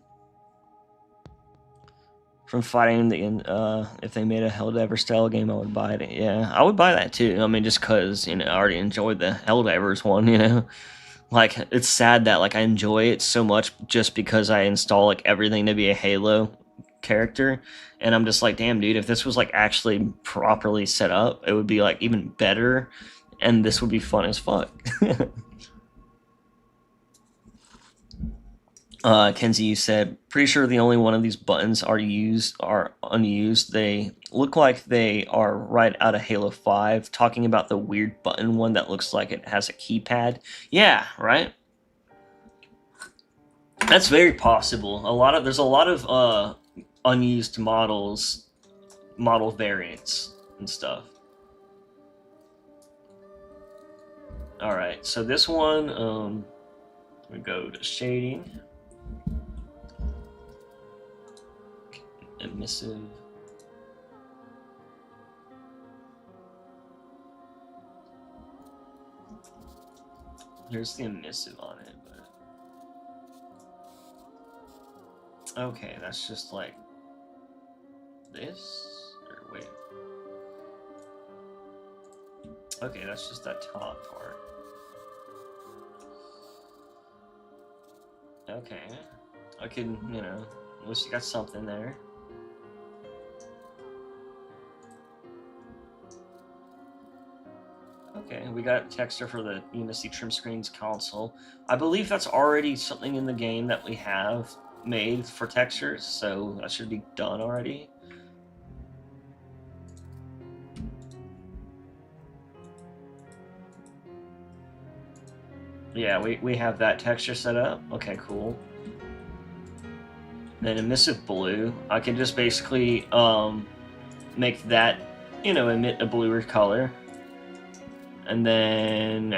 From fighting the if they made a Helldivers style game, I would buy it. Yeah, I would buy that too. I mean, just cause, you know, I already enjoyed the Helldivers one. You know, like it's sad that like I enjoy it so much just because I install like everything to be a Halo character, and I'm just like, damn, dude, if this was like actually properly set up, it would be like even better, and this would be fun as fuck. Kenzie, you said, pretty sure the only one of these buttons are unused. They look like they are right out of Halo 5, talking about the weird button one that looks like it has a keypad. Yeah, right? That's very possible. There's a lot of unused model variants and stuff. Alright, so this one, we go to shading. Emissive. There's the emissive on it, but okay, that's just like this, or wait. Okay, that's just that top part. Okay, I can, you know, at least you got something there. Okay, we got texture for the Unity Trim Screens console. I believe that's already something in the game that we have made for textures, so that should be done already. Yeah, we have that texture set up. Okay, cool. Then emissive blue, I can just basically make that, you know, emit a bluer color. And then,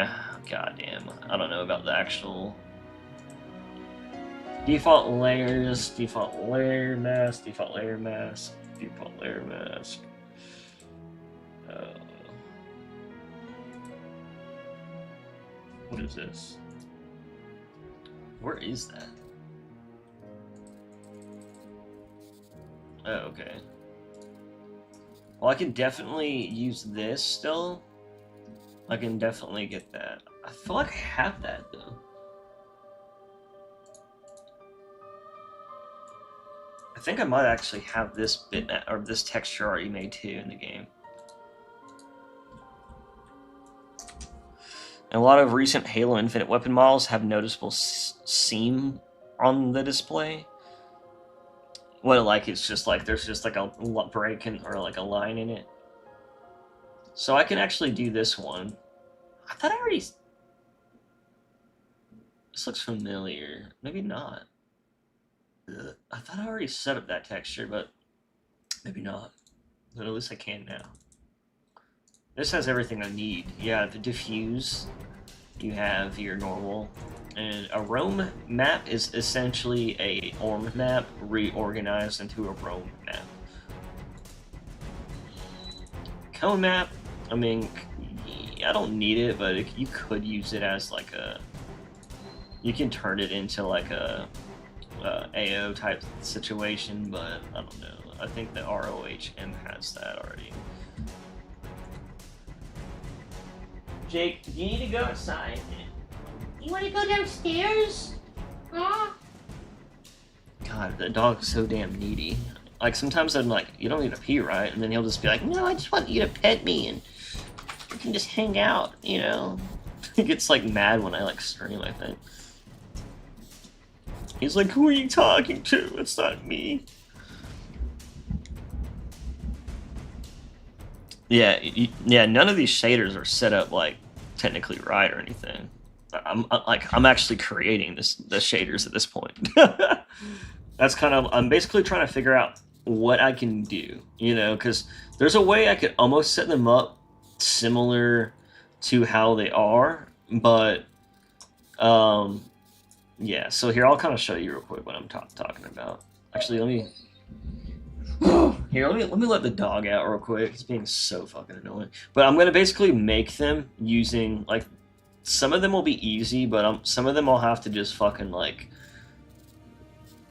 goddamn, I don't know about the actual default layers, default layer mask, default layer mask, default layer mask. What is this? Where is that? Oh, okay. Well, I can definitely use this still. I can definitely get that. I feel like I have that, though. I think I might actually have this bitmap, or this texture already made too in the game. And a lot of recent Halo Infinite weapon models have noticeable seam on the display. What I like is just like there's just like a break in, or like a line in it. So I can actually do this one. I thought I already. This looks familiar. Maybe not. Ugh. I thought I already set up that texture, but maybe not. But at least I can now. This has everything I need. Yeah, the diffuse. You have your normal. And a roam map is essentially a ORM map reorganized into a roam map. Cone map, I mean, I don't need it, but you could use it as like a... You can turn it into like a AO type situation, but I don't know. I think the ROHM has that already. Jake, do you need to go outside? You want to go downstairs? Huh? God, the dog's so damn needy. Like, sometimes I'm like, you don't need to pee, right? And then he'll just be like, no, I just want you to pet me and we can just hang out, you know? He gets, like, mad when I, like, scream, I think. He's like, who are you talking to? It's not me. Yeah, yeah. None of these shaders are set up like technically right or anything. I'm actually creating the shaders at this point. That's kind of, I'm basically trying to figure out what I can do, you know, because there's a way I could almost set them up similar to how they are, but yeah. So here, I'll kind of show you real quick what I'm talking about. Actually, let me here, let me let the dog out real quick. He's being so fucking annoying. But I'm gonna basically make them using like, some of them will be easy, but some of them I'll have to just fucking like.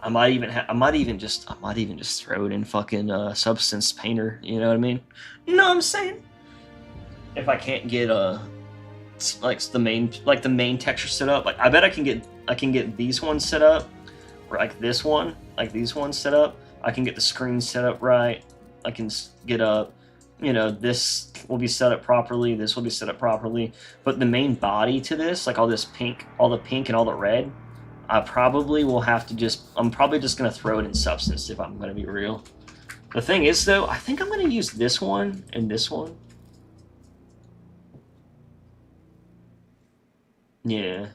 I might even just throw it in fucking Substance Painter. You know what I mean? You know what I'm saying? If I can't get like the main texture set up, like I bet I can get these ones set up, or like this one, like these ones set up. I can get the screen set up right. I can get up, you know, this will be set up properly. This will be set up properly. But the main body to this, like all the pink and all the red, I probably will have to I'm probably just going to throw it in Substance if I'm going to be real. The thing is, though, I think I'm going to use this one and this one. Yeah.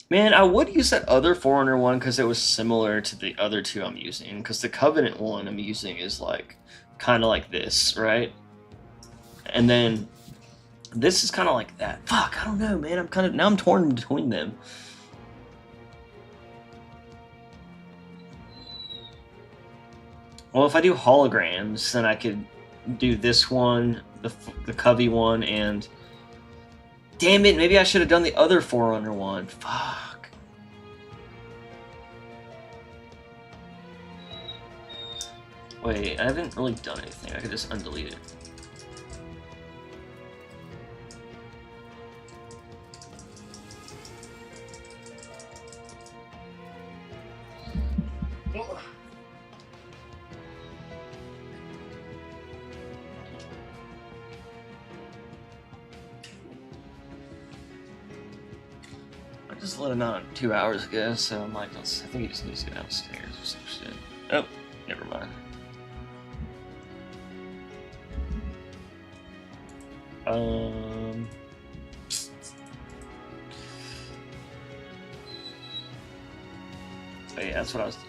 Man, I would use that other Forerunner one because it was similar to the other two I'm using. Because the Covenant one I'm using is like, kind of like this, right? And then this is kind of like that. Fuck, I don't know, man. Now I'm torn between them. Well, if I do holograms, then I could do this one, the Covey one, and damn it, maybe I should have done the other Forerunner one. Fuck. Wait, I haven't really done anything. I could just undelete it. Just let him out 2 hours ago, so I think he just needs to go downstairs or some shit. Oh, never mind. Oh yeah, that's what I was doing.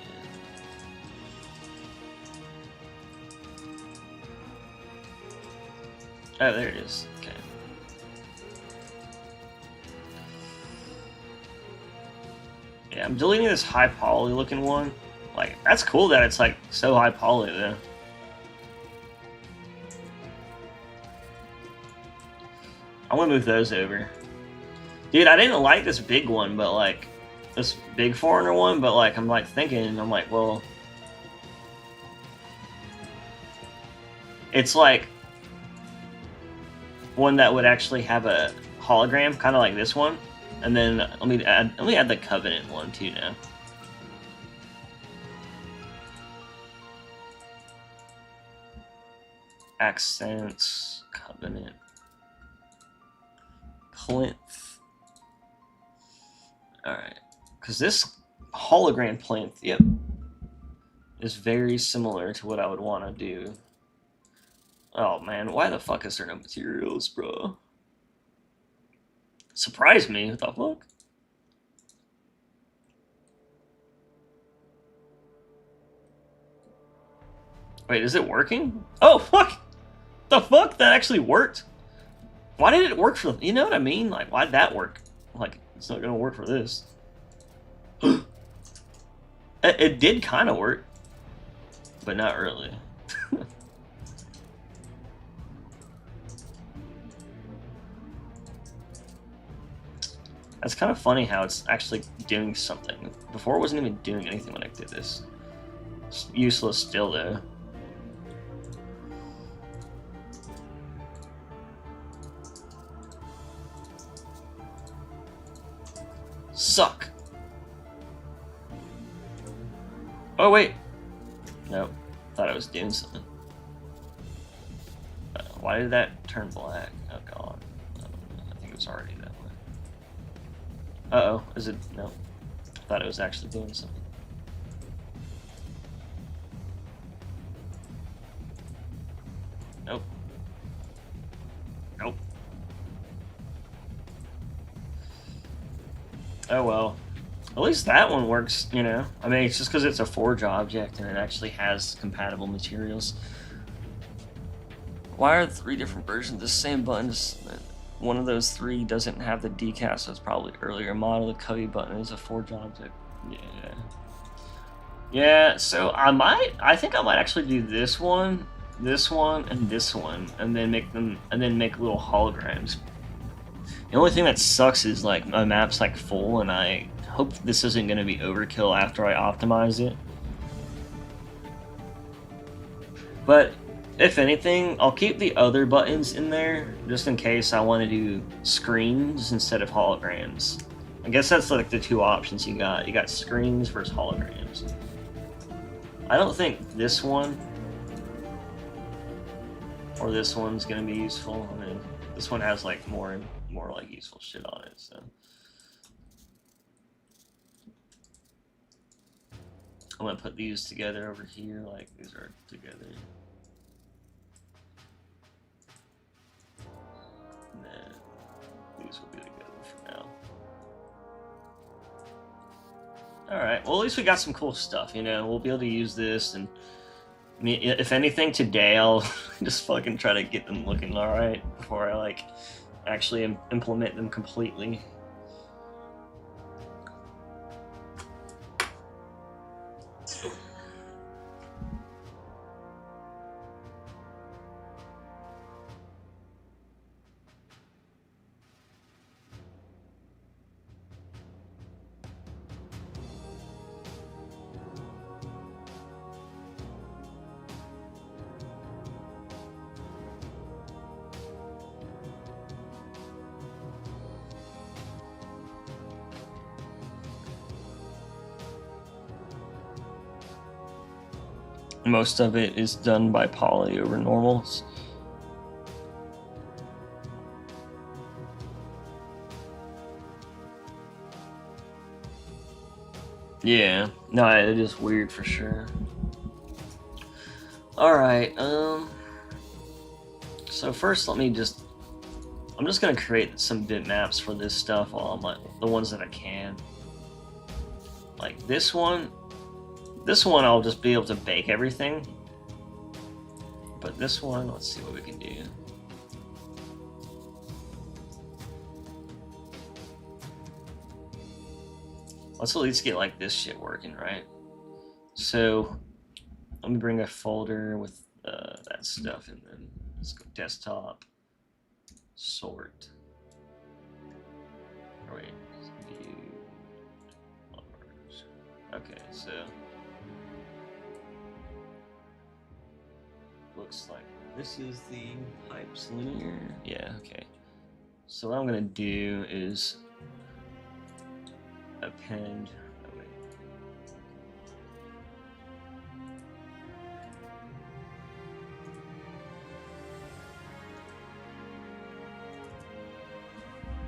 Oh, there it is. Okay. Yeah, I'm deleting this high poly looking one. Like, that's cool that it's like so high poly though. I want to move those over. Dude, I didn't like this big one, but like, this big Forerunner one, but like, I'm like thinking, I'm like, well, it's like one that would actually have a hologram, kind of like this one. And then let me add the Covenant one too now. Accents, Covenant, plinth. All right, because this hologram plinth, yep, is very similar to what I would want to do. Oh man, why the fuck is there no materials, bro? Surprised me. What the fuck? Wait, is it working? Oh, fuck! The fuck? That actually worked? Why did it work for... You know what I mean? Like, why'd that work? Like, it's not gonna work for this. It did kind of work. But not really. That's kind of funny how it's actually doing something. Before it wasn't even doing anything when I did this. It's useless still though. Suck. Oh wait. Nope. Thought I was doing something. Why did that turn black? Oh god. I think it was already that way. Uh-oh, is it? No. I thought it was actually doing something. Nope. Nope. Oh well. At least that one works, you know? I mean, it's just because it's a Forge object and it actually has compatible materials. Why are 3 different versions of the same buttons? One of those 3 doesn't have the decal, so it's probably earlier model. The Covey button is a Forge object. Yeah. Yeah, so I think I might actually do this one, and this one, and then make little holograms. The only thing that sucks is like my map's like full, and I hope this isn't going to be overkill after I optimize it. But if anything, I'll keep the other buttons in there just in case I want to do screens instead of holograms. I guess that's like the 2 options you got. You got screens versus holograms. I don't think this one or this one's gonna be useful. I mean, this one has like more like useful shit on it. So I'm gonna put these together over here. Like these are together. And then these will be together for now. Alright, well at least we got some cool stuff, you know? We'll be able to use this, and I mean, if anything, today I'll just fucking try to get them looking alright before I, like, actually implement them completely. Most of it is done by poly over normals. Yeah, no, it is weird for sure. Alright, so first I'm just gonna create some bitmaps for this stuff while I'm like, the ones that I can. Like this one I'll just be able to bake everything. But this one, let's see what we can do. Let's at least get like this shit working, right? So let me bring a folder with that stuff, and then let's go desktop, sort. Oh, wait, view. Okay, so looks like this is the pipes linear. Yeah, okay. So what I'm gonna do is append. Oh, wait.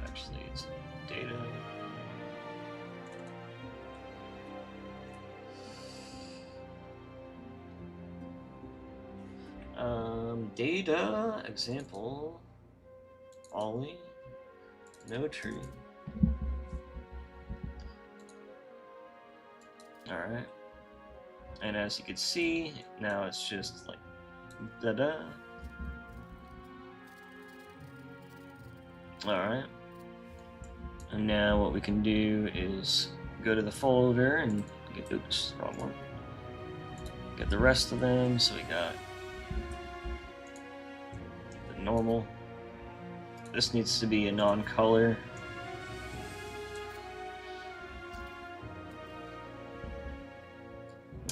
Actually, it's data. Data example. Ollie. No tree. Alright. And as you can see, now it's just like da-da. Alright. And now what we can do is go to the folder and get, oops, wrong one. Get the rest of them, so we got the normal. This needs to be a non-color.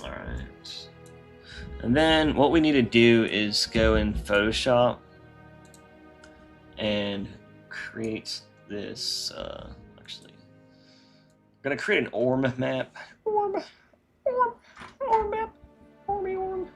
Alright. And then what we need to do is go in Photoshop and create this, actually, I'm gonna create an orm map. Orm map. Orm.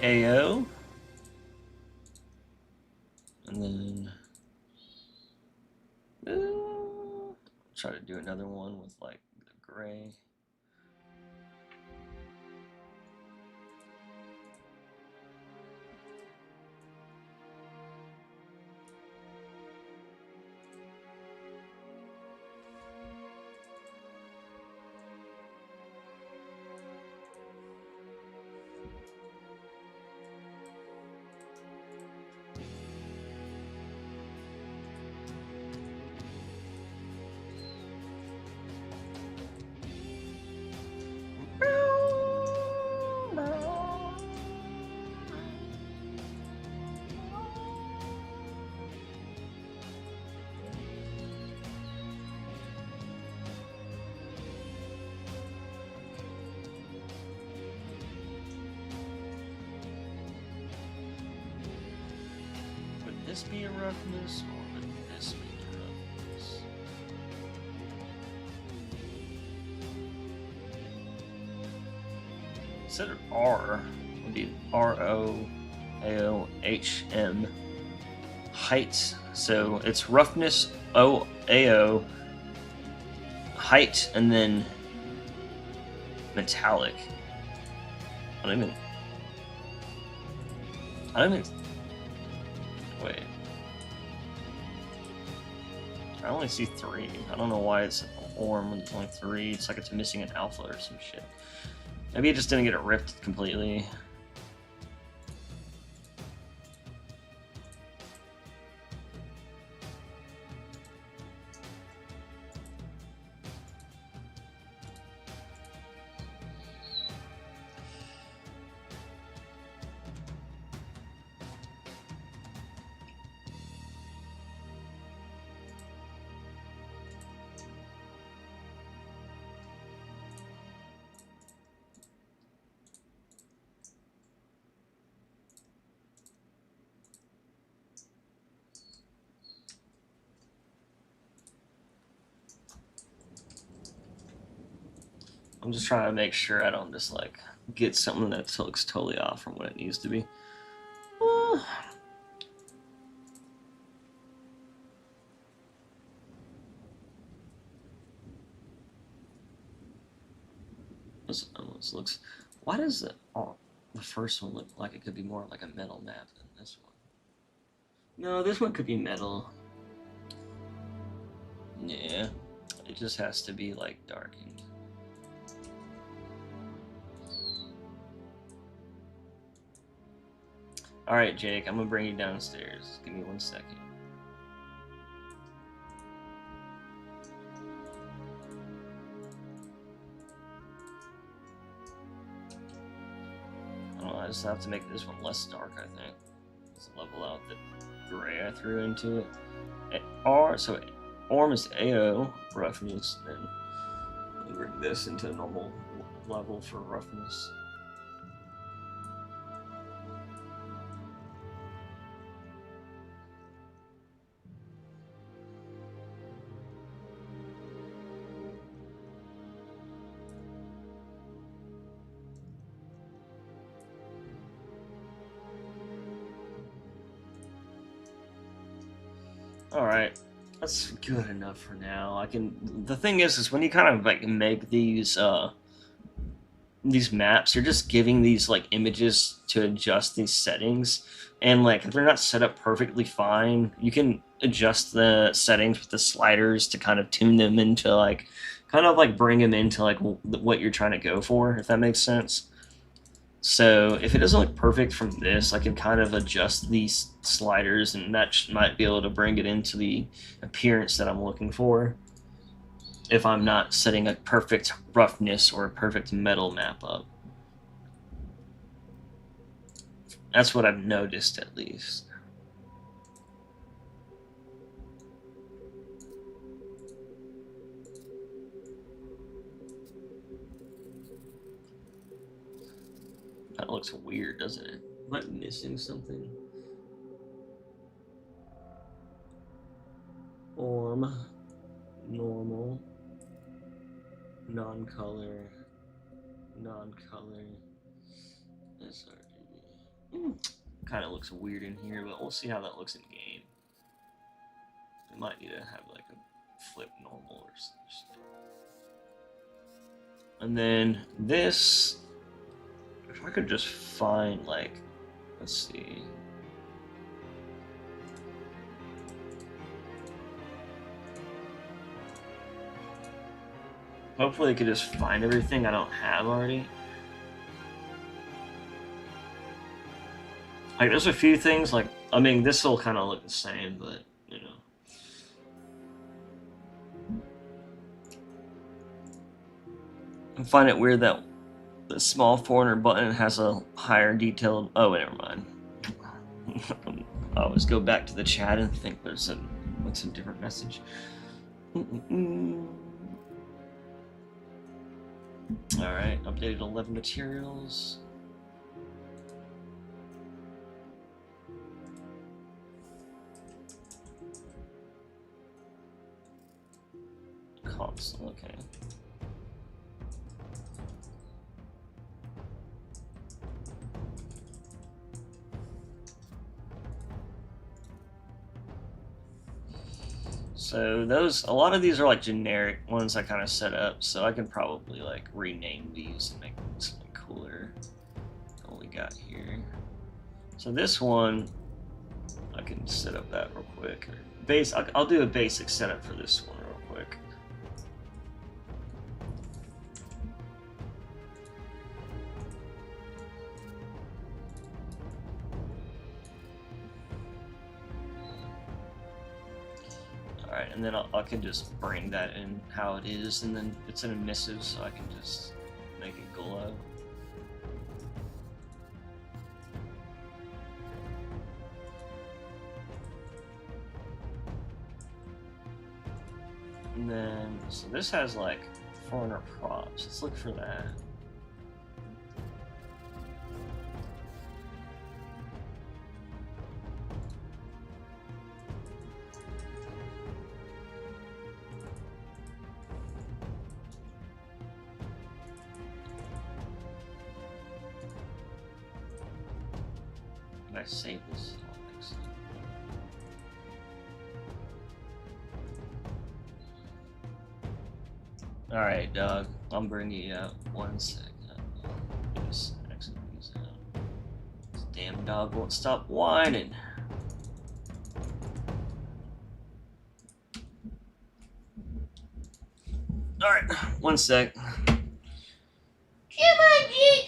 AO. And then try to do another one with like the gray. Would this be a roughness, or would this be a roughness? Instead of R, it would be ROAOHM. Height. So it's roughness OAO, height, and then metallic. I don't even. Wait. I only see 3. I don't know why it's ORM when it's only 3. It's like it's missing an alpha or some shit. Maybe it just didn't get it ripped completely. I'm just trying to make sure I don't just like get something that looks totally off from what it needs to be. This looks. Why does the first one look like it could be more like a metal map than this one? No, this one could be metal. Yeah, it just has to be like darkened. Alright, Jake, I'm gonna bring you downstairs. Give me 1 second. I don't know, I just have to make this one less dark, I think. Just level out the gray I threw into it. So ORM is AO, roughness, then bring this into a normal level for roughness. Alright, that's good enough for now. The thing is when you kind of like make these maps, you're just giving these like images to adjust these settings, and like if they're not set up perfectly fine, you can adjust the settings with the sliders to kind of tune them into like, kind of like bring them into like what you're trying to go for, if that makes sense. So if it doesn't look perfect from this, I can kind of adjust these sliders, and that might be able to bring it into the appearance that I'm looking for, if I'm not setting a perfect roughness or a perfect metal map up. That's what I've noticed, at least. That looks weird, doesn't it? Am I missing something? ORM, normal, non-color, sRGB. Kind of looks weird in here, but we'll see how that looks in game. We might need to have like a flip normal or something. And then this, if I could just find like, let's see. Hopefully I could just find everything I don't have already. Like, there's a few things, like, I mean, this will kind of look the same, but, you know. I find it weird that the small foreigner button has a higher detailed... Oh, never mind. I always go back to the chat and think there's a different message. Alright, updated 11 materials. Console, okay. So a lot of these are like generic ones I kind of set up, so I can probably like rename these and make something cooler than what we got here. So this one, I can set up that real quick. I'll do a basic setup for this one real quick. Alright, and then I can just bring that in how it is, and then it's an emissive, so I can just make it glow. And then, so this has like foreigner props. Let's look for that. Can I save this? I don't think so. Alright, dog. I'm bringing you out. 1 second. Just exit these out. This damn dog won't stop whining. Alright, 1 sec. Come on, Jake.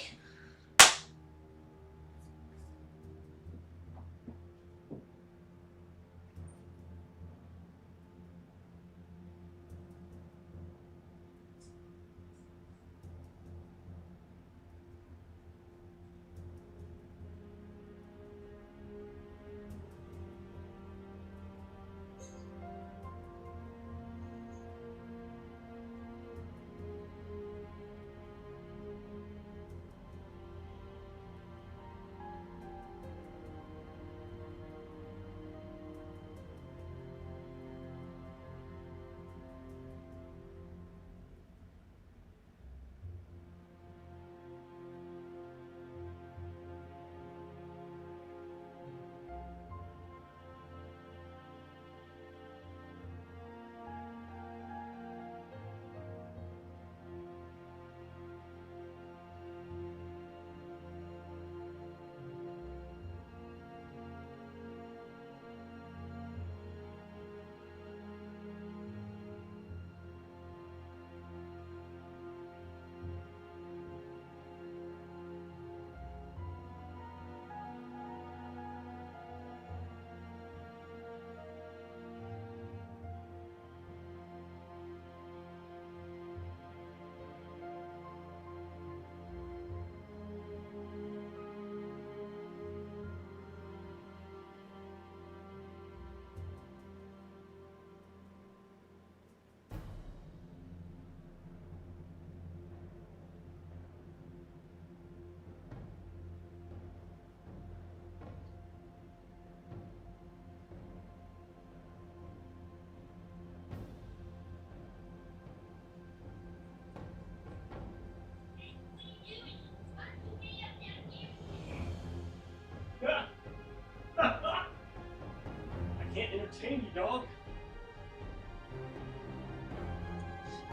can't entertain you, dog.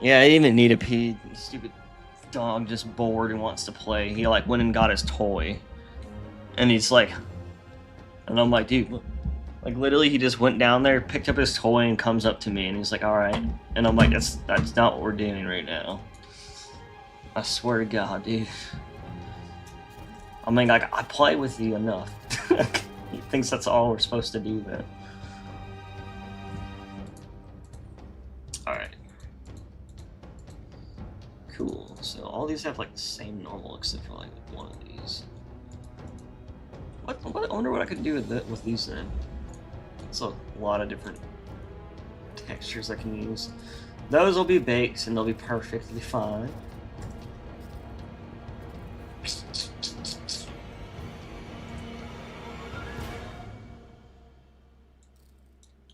Yeah, I didn't even need a pee. Stupid dog just bored and wants to play. He like went and got his toy. And he's like, and I'm like, dude, look. Like literally he just went down there, picked up his toy and comes up to me and he's like, alright. And I'm like, that's not what we're doing right now. I swear to God, dude. I mean, like, I play with you enough. He thinks that's all we're supposed to do then. Alright. Cool. So all these have like the same normal except for like one of these. I wonder what I could do with these then. It's a lot of different textures I can use. Those will be baked and they'll be perfectly fine.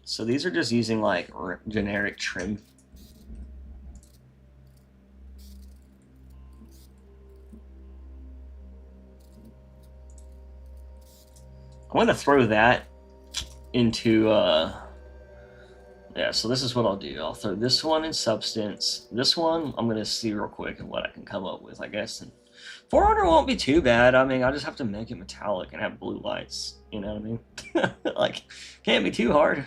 So these are just using like generic trim. I'm going to throw that into, yeah, so this is what I'll do. I'll throw this one in substance. This one, I'm going to see real quick what I can come up with, I guess. And 400 won't be too bad. I mean, I just have to make it metallic and have blue lights. You know what I mean? Like, can't be too hard.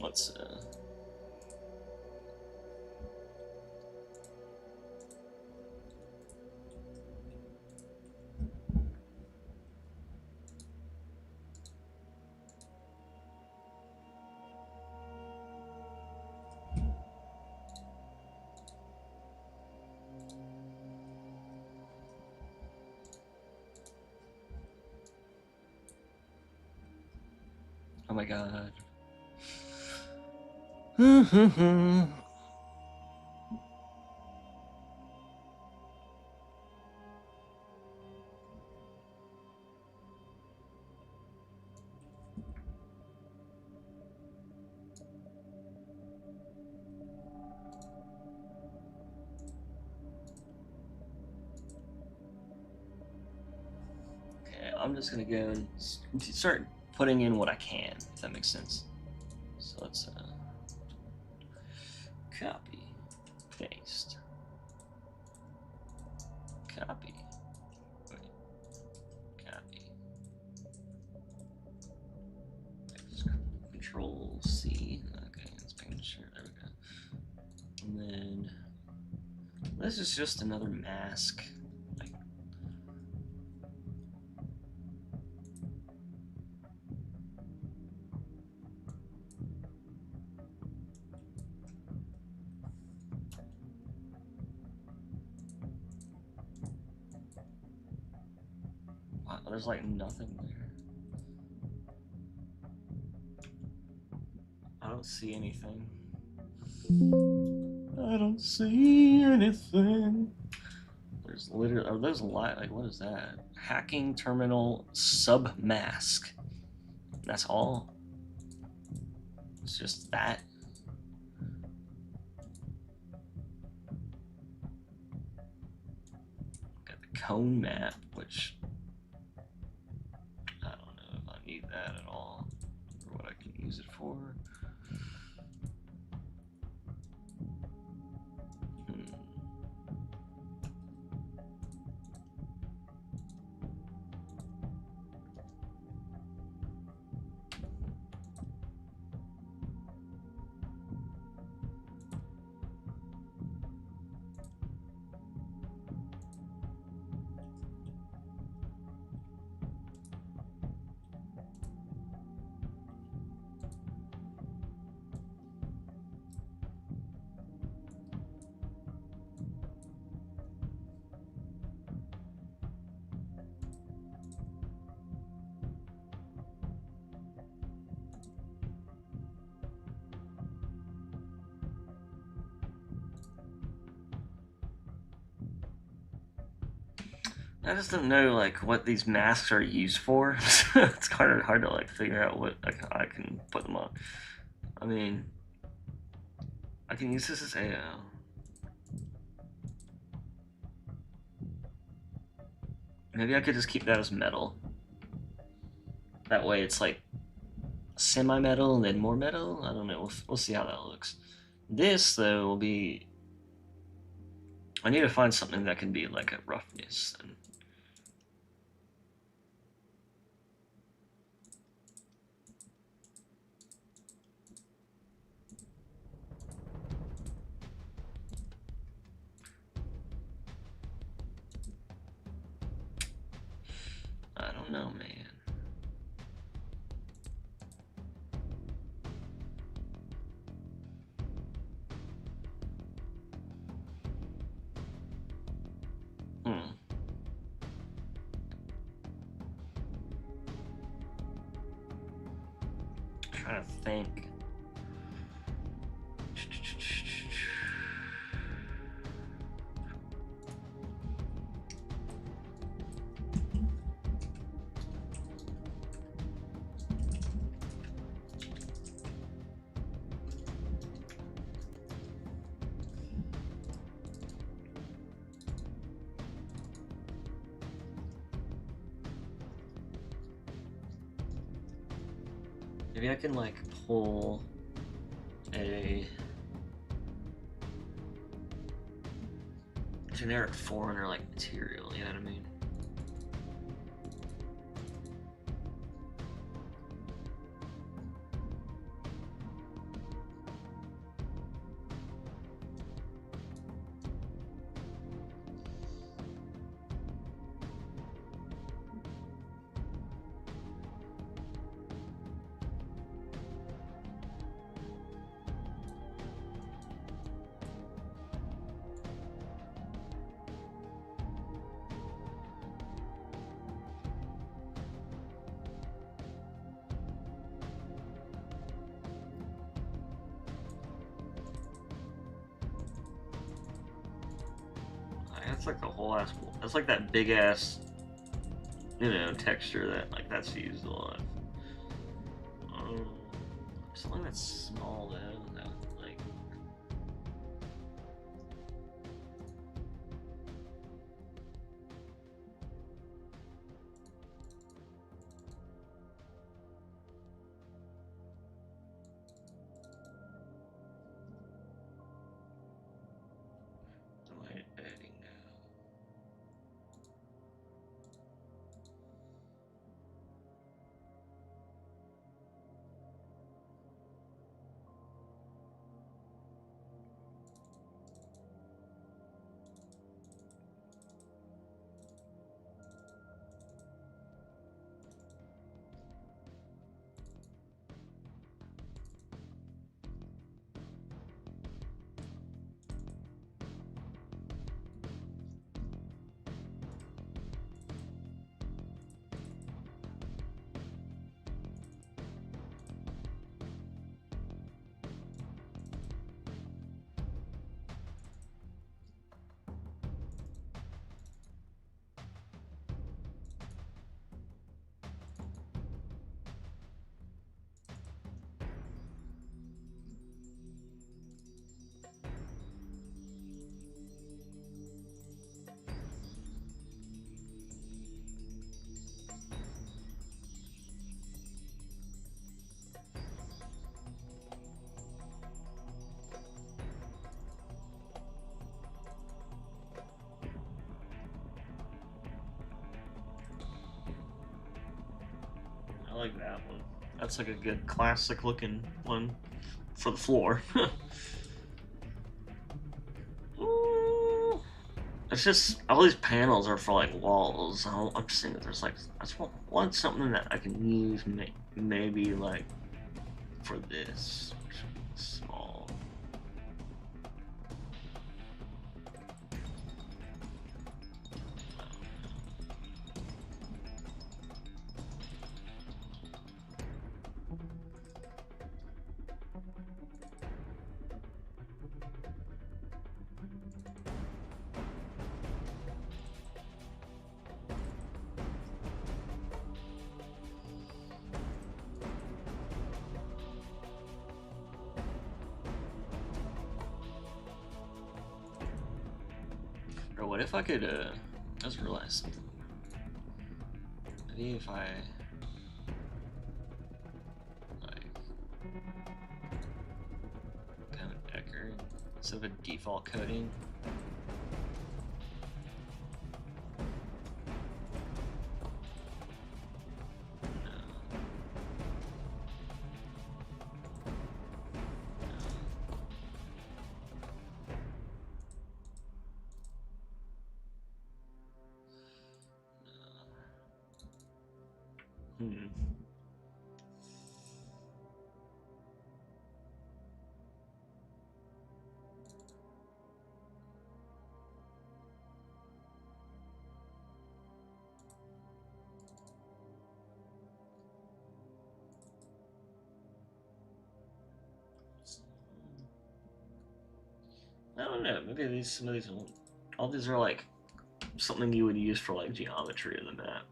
Let's, oh my God. I'm just gonna go and start putting in what I can, if that makes sense. So let's copy, paste, copy, wait, copy, just Control C. Okay, let's make sure. There we go. And then this is just another mask. There's like nothing there. I don't see anything. I don't see anything. There's literally, are those light? Like, what is that? Hacking terminal sub mask. That's all. It's just that. Got the cone map, which I don't know if I need that at all, or what I can use it for. I just don't know like what these masks are used for. It's kind of hard to like figure out what I can put them on. I mean, I can use this as AO. Maybe I could just keep that as metal. That way it's like semi-metal and then more metal. I don't know. We'll see how that looks. This though will be. I need to find something that can be like a roughness. And I don't know, man. Trying to think. Maybe I can like pull a generic foreigner like material, you know what I mean? That's like the whole ass. That's like that big ass, texture that like that's used a lot. Something that's small though. That like. Am I adding now? I like that one. That's like a good classic looking one for the floor. Ooh. It's just all these panels are for like walls. I'm just thinking there's like I just want something that I can use maybe like for this small. Or what if I could, I just realized something. Maybe if I like code Ecker instead of a default coding. Hmm. I don't know. Maybe some of these, all these are like something you would use for like geometry in the map.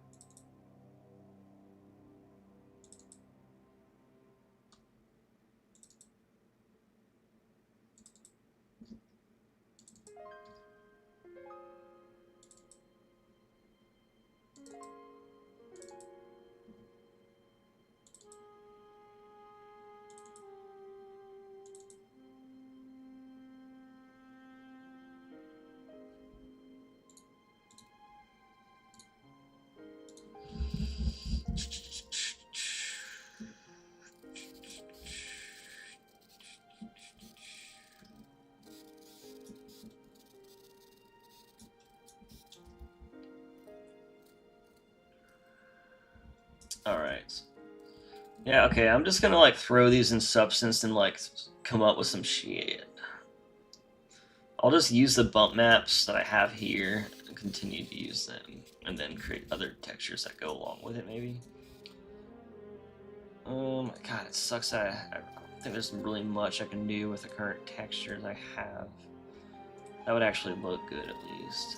All right. Yeah, okay, I'm just gonna like throw these in Substance and like come up with some shit. I'll just use the bump maps that I have here and continue to use them, and then create other textures that go along with it, maybe. God, it sucks that I don't think there's really much I can do with the current textures I have. That would actually look good, at least.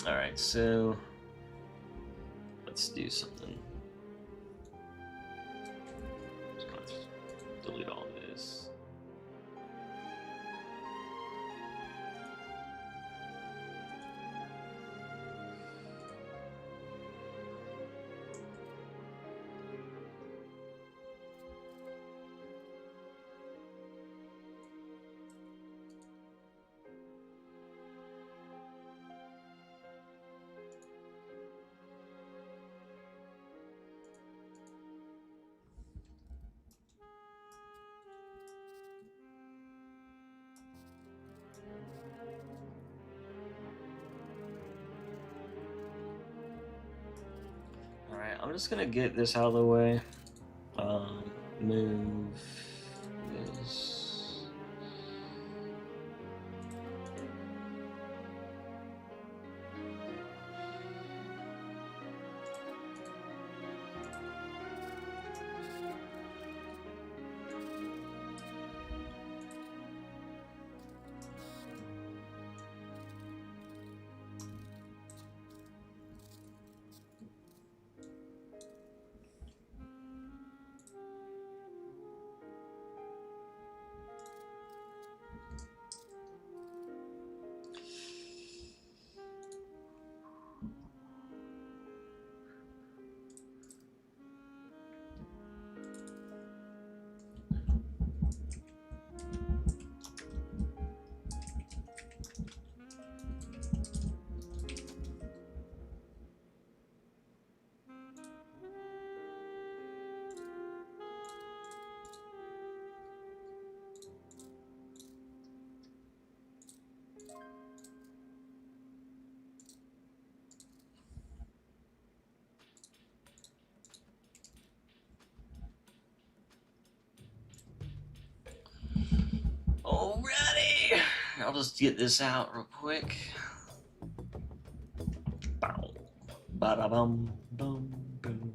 Alright, so let's do something. Just gonna delete all of this. Alright, I'm just gonna get this out of the way. Move this. Alrighty! I'll just get this out real quick. Bow. Ba-da-bum, bum, boom.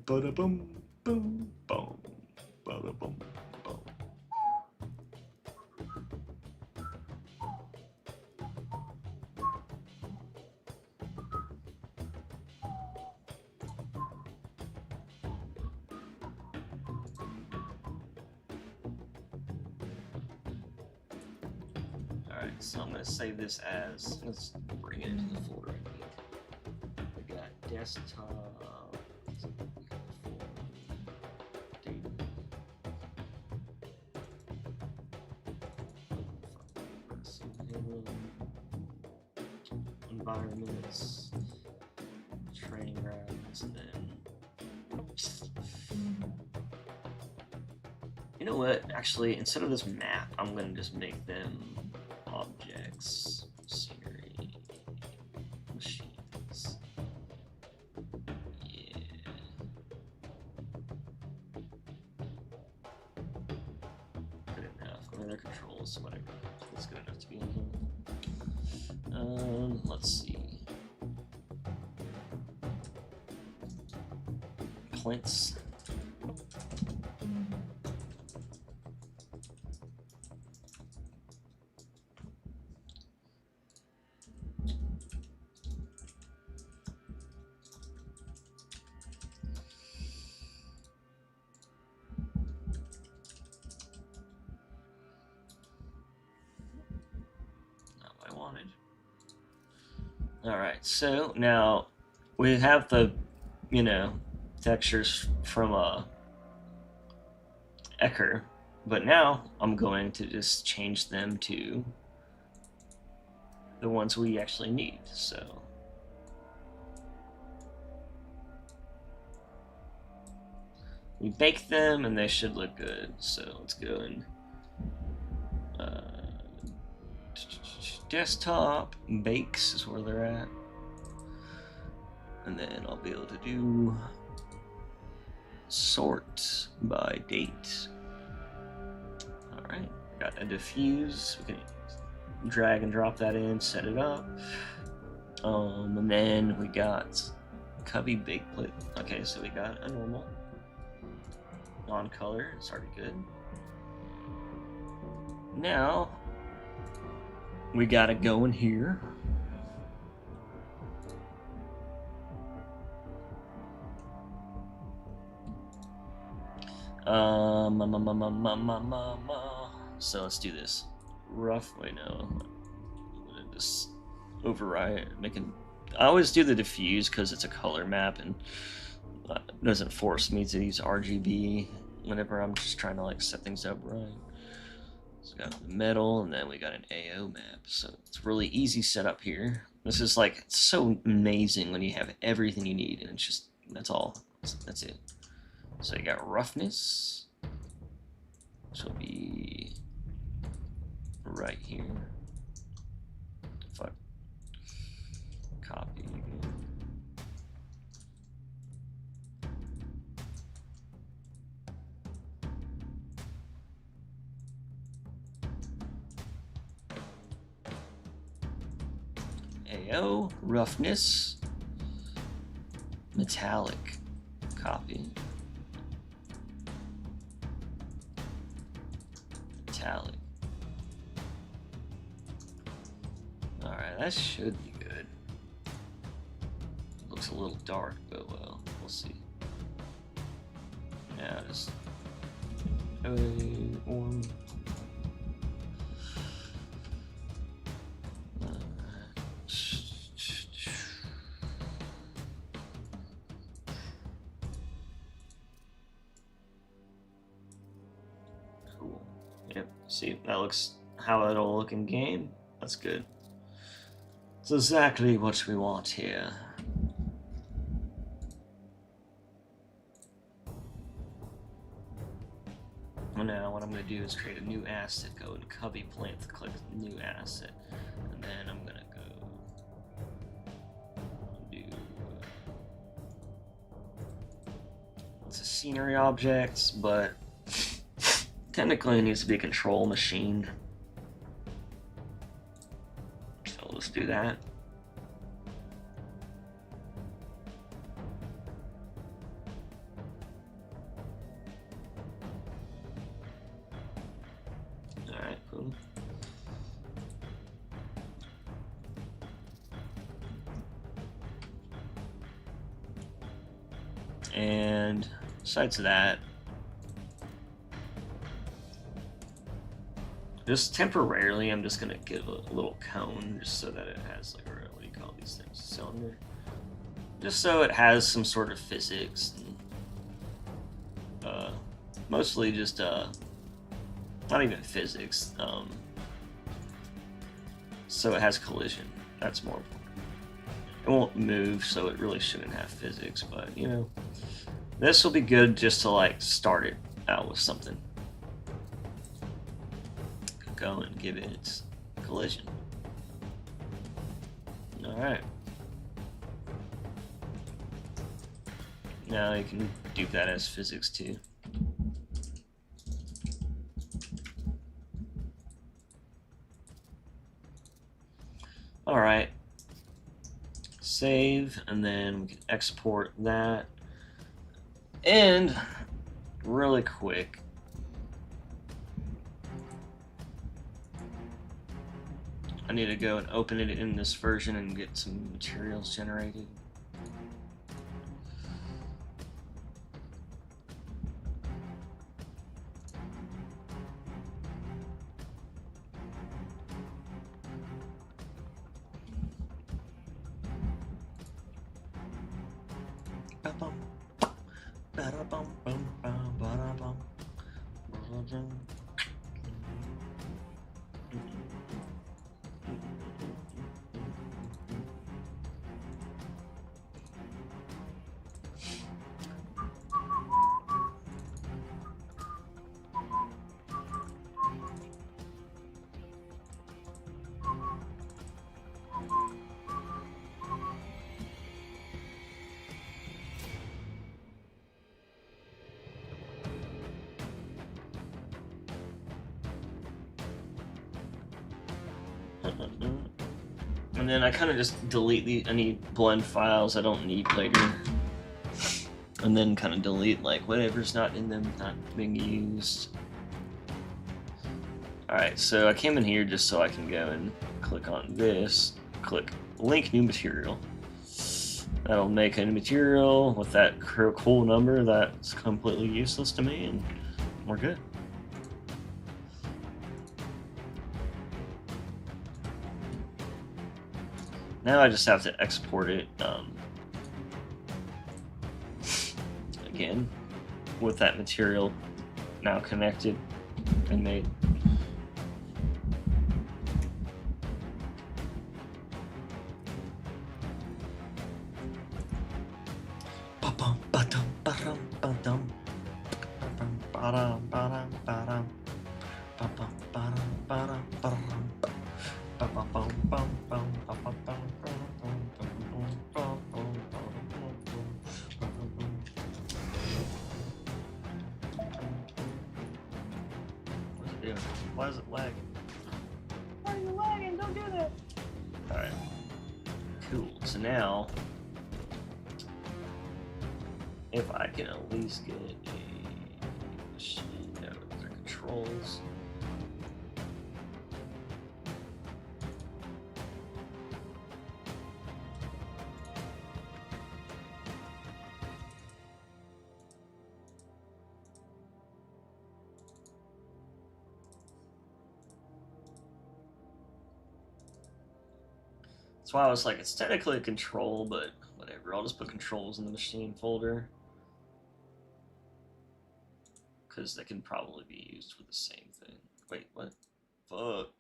Ba-da-bum, boom, boom. Ba-da-bum, boom. Alright, so I'm gonna save this as, let's bring it into the folder I need. We got desktop, data, environments, training grounds, and then you know what? Actually, instead of this map, I'm gonna just make them objects, scenery, machines. Yeah. Good enough. I mean, they're controls, whatever. That's good enough to be in here. Let's see. Plinths. Not what I wanted. Alright, so now we have the, textures from Ecker, but now I'm going to just change them to the ones we actually need. So we bake them and they should look good. So let's go and desktop bakes is where they're at, and then I'll be able to do sort by date. All right, got a diffuse. We can drag and drop that in, set it up, and then we got cubby bakelit. Okay, so we got a normal non-color. It's already good. Now we gotta go in here. So let's do this. Rough. Wait, no. I'm gonna just override. I always do the diffuse because it's a color map and it doesn't force me to use RGB whenever I'm just trying to like set things up right. So we got the metal, and then we got an AO map. So it's really easy setup here. This is like, it's so amazing when you have everything you need, and it's just, that's all. That's it. So you got roughness, which will be right here. Fuck. Copy again. AO, roughness, metallic, copy, metallic. Alright, that should be good. Looks a little dark, but well, we'll see. Now just orange. Cool. Yep. See, that looks how it'll look in game. That's good. It's exactly what we want here. Now what I'm going to do is create a new asset, go in cubby plinth, click new asset, and then I'm going to go do, it's a scenery object, but technically it needs to be a control machine. So let's do that. Alright, cool. And besides that, just temporarily, I'm just gonna give a little cone just so that it has like what do you call these things? Cylinder. Just so it has some sort of physics. And, mostly just not even physics. So it has collision. That's more important. It won't move, so it really shouldn't have physics. But you know, this will be good just to like start it out with something. Go and give it its collision. Alright. Now you can do that as physics too. Alright. Save, and then we can export that. And really quick, I need to go and open it in this version and get some materials generated. And then I kind of just delete any blend files I don't need later. And then kind of delete like whatever's not in them, not being used. Alright, so I came in here just so I can go and click on this, click link new material. That'll make a material with that cool number that's completely useless to me, and we're good. Now I just have to export it again with that material now connected and made. Why is it lagging? Why are you lagging? Don't do that. Alright. Cool. So now, if I can at least get a machine out of their controls. That's why I was like, it's technically a control, but whatever. I'll just put controls in the machine folder. Because they can probably be used for the same thing. Wait, what? Fuck.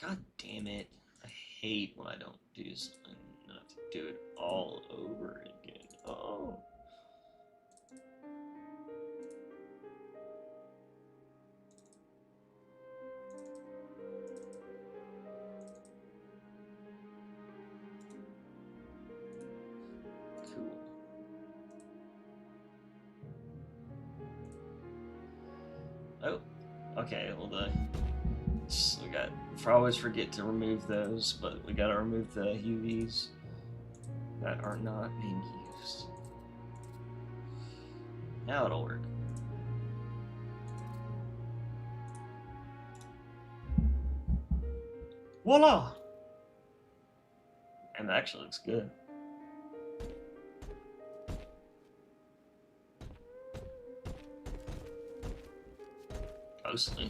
God damn it. I hate when I don't do something and I have to do it all over again. Oh. Cool. Oh, okay, well we got, I always forget to remove those, but we gotta remove the UVs that are not being used. Now it'll work. Voila! And that actually looks good. Mostly.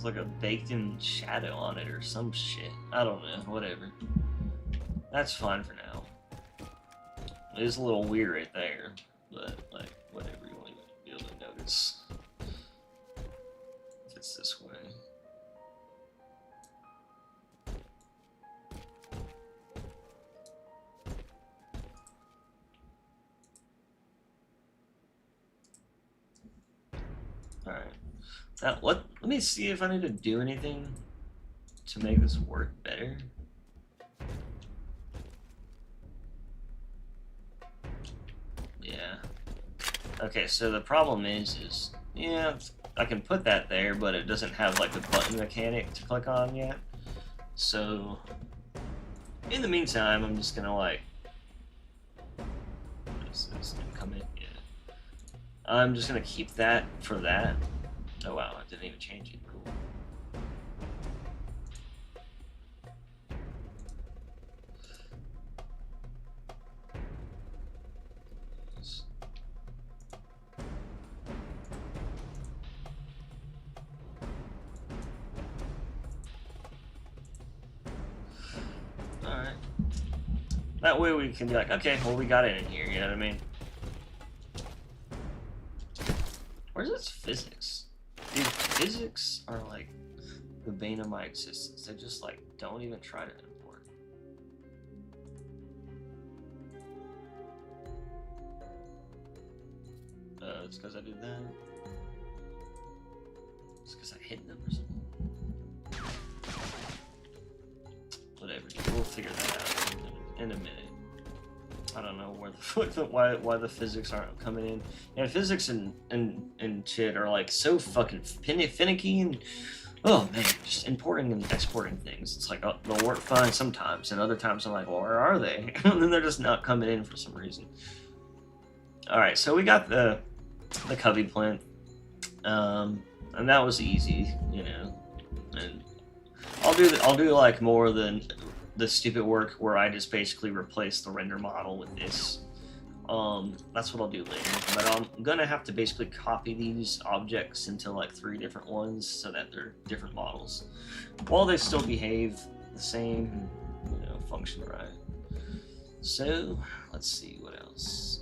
There's like a baked-in shadow on it or some shit. I don't know. Whatever. That's fine for now. It is a little weird right there, but like whatever, you won't even be able to notice if it's this way. All right. Now let me see if I need to do anything to make this work better. Yeah. Okay, so the problem is yeah, I can put that there, but it doesn't have like the button mechanic to click on yet. So in the meantime, I'm just gonna like this didn't come in yet. I'm just gonna keep that for that. Oh wow, I didn't even change it. Cool. Alright. That way we can be like, okay, well we got it in here, you know what I mean? Where's its physics? Dude, physics are like the bane of my existence. They just like don't even try to import. It's because I did that. It's because I hit them or something. Whatever, dude. We'll figure that out in a minute. I don't know where the fuck why the physics aren't coming in. And physics and shit are like so fucking finicky and oh man, just importing and exporting things. It's like, oh, they'll work fine sometimes, and other times I'm like, well, where are they? And then they're just not coming in for some reason. All right, so we got the cubby plinth, and that was easy, you know. And I'll do like more than the stupid work where I just basically replace the render model with this. That's what I'll do later. But I'm gonna have to basically copy these objects into like 3 different ones so that they're different models, while they still behave the same, you know, function right. So let's see what else.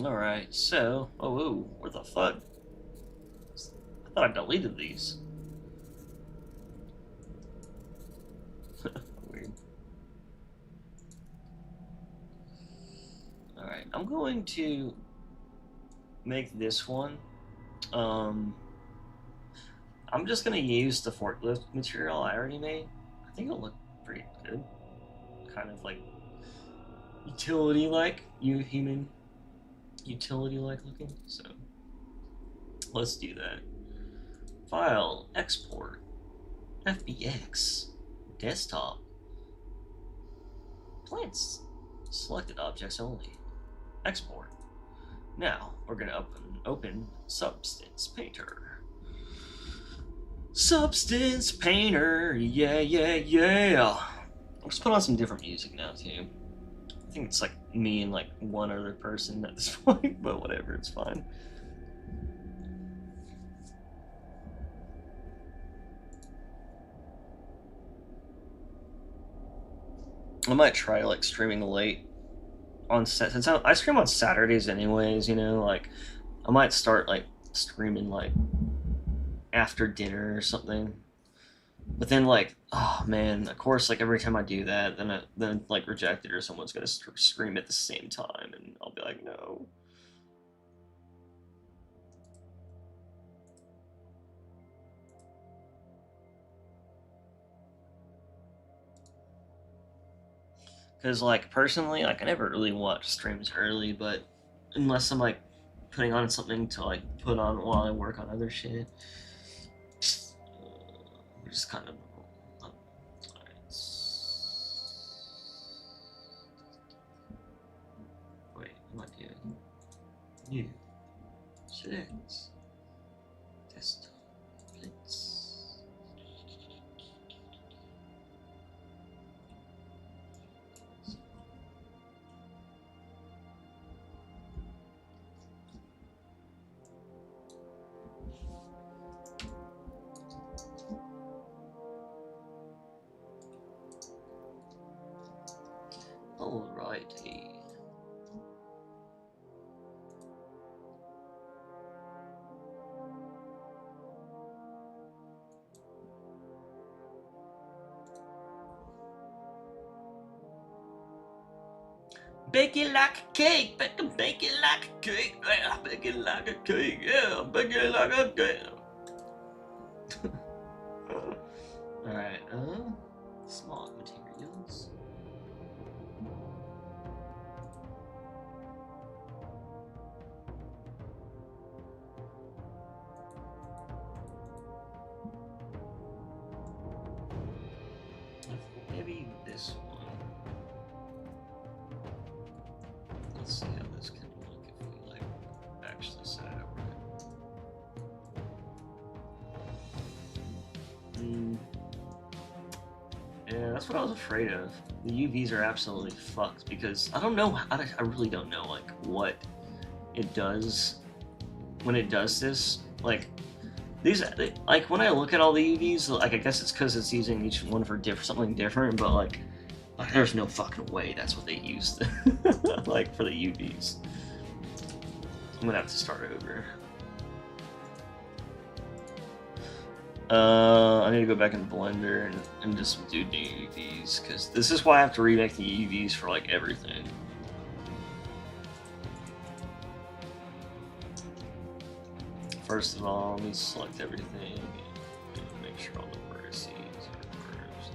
Alright, so... Oh, ooh, what the fuck? I thought I deleted these. Weird. Alright, I'm going to make this one. I'm just going to use the forklift material I already made. I think it'll look pretty good. Kind of like utility-like, human utility-like looking, so let's do that. File, export, FBX, desktop, plants, selected objects only, export. Now we're gonna open Substance Painter. Substance Painter, yeah, yeah, yeah. Let's put on some different music now too. I think it's like me and like one other person at this point, but whatever, it's fine. I might try like streaming late on set since I stream on Saturdays anyways, you know, like I might start like streaming like after dinner or something. But then like, oh man, of course like every time I do that, then like Rejected or someone's gonna scream at the same time, and I'll be like, no. Because, like, personally, like, I never really watch streams early, but unless I'm, like, putting on something to, like, put on while I work on other shit, which is kind of. Wait, what am I doing? New. Settings. Desktop. Blitz. Alrighty. Bake it like a cake, bake it like a cake, yeah, bake it like a cake, yeah, bake it like a cake. Alright, smart materials. Maybe this one. Let's see how this can look if we like actually set it up right. Yeah, that's what I was afraid of. The UVs are absolutely fucked because I don't know. I really don't know like what it does when it does this. Like these, like when I look at all the UVs, like I guess it's because it's using each one for something different. But like, there's no fucking way that's what they used, like for the UVs. I'm gonna have to start over. I need to go back in Blender and just do new UVs, because this is why I have to remake the UVs for, like, everything. First of all, let me select everything and make sure all the vertices are reversed.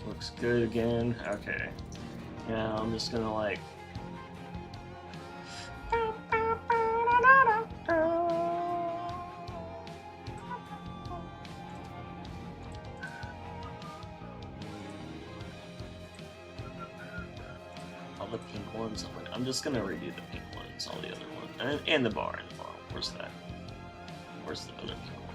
Looks good again. Okay. Now I'm just gonna like. All the pink ones. I'm just gonna redo the pink ones, all the other ones, and the bar in the bottom. Where's that? Where's the other pink one?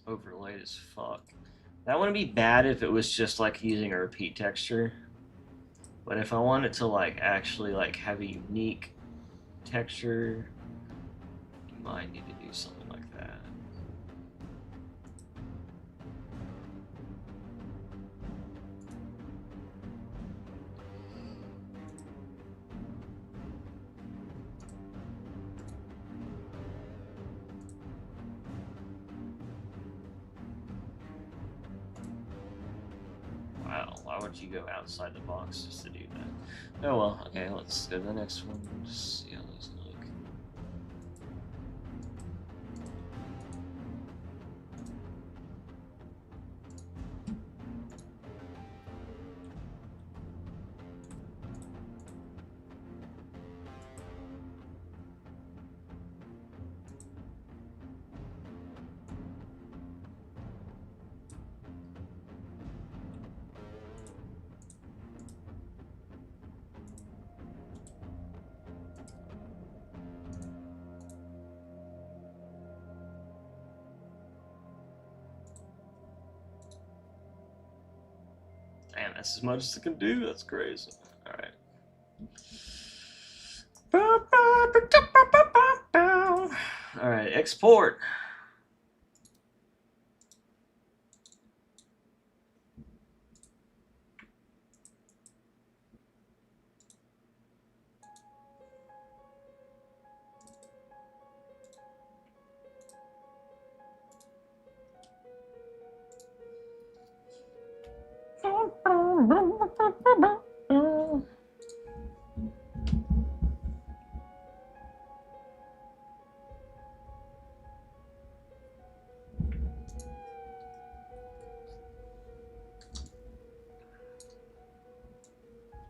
Overlaid as fuck. That wouldn't be bad if it was just like using a repeat texture. But if I want it to like actually like have a unique texture, you might need to do something like that. Wow, why would you go outside the box just to do that? Oh well, okay, let's go to the next one and just see how those look. Damn, that's as much as it can do. That's crazy. All right. All right, export.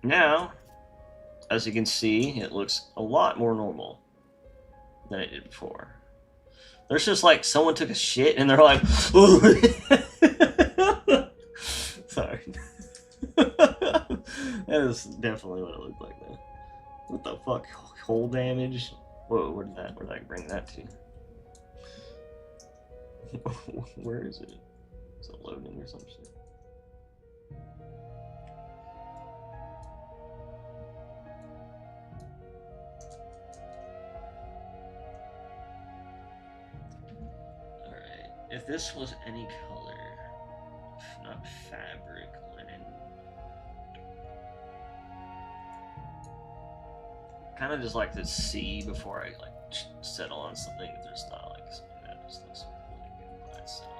Now, as you can see, it looks a lot more normal than it did before. There's just like someone took a shit and they're like, ooh. Sorry. That is definitely what it looked like, though. What the fuck? Hole damage? Whoa, where did I bring that to? Where is it? Is it loading or some shit? Alright, if this was any color, if not fabric, linen. Kind of just like to see before I like settle on something if there's not like something that just looks really good by itself.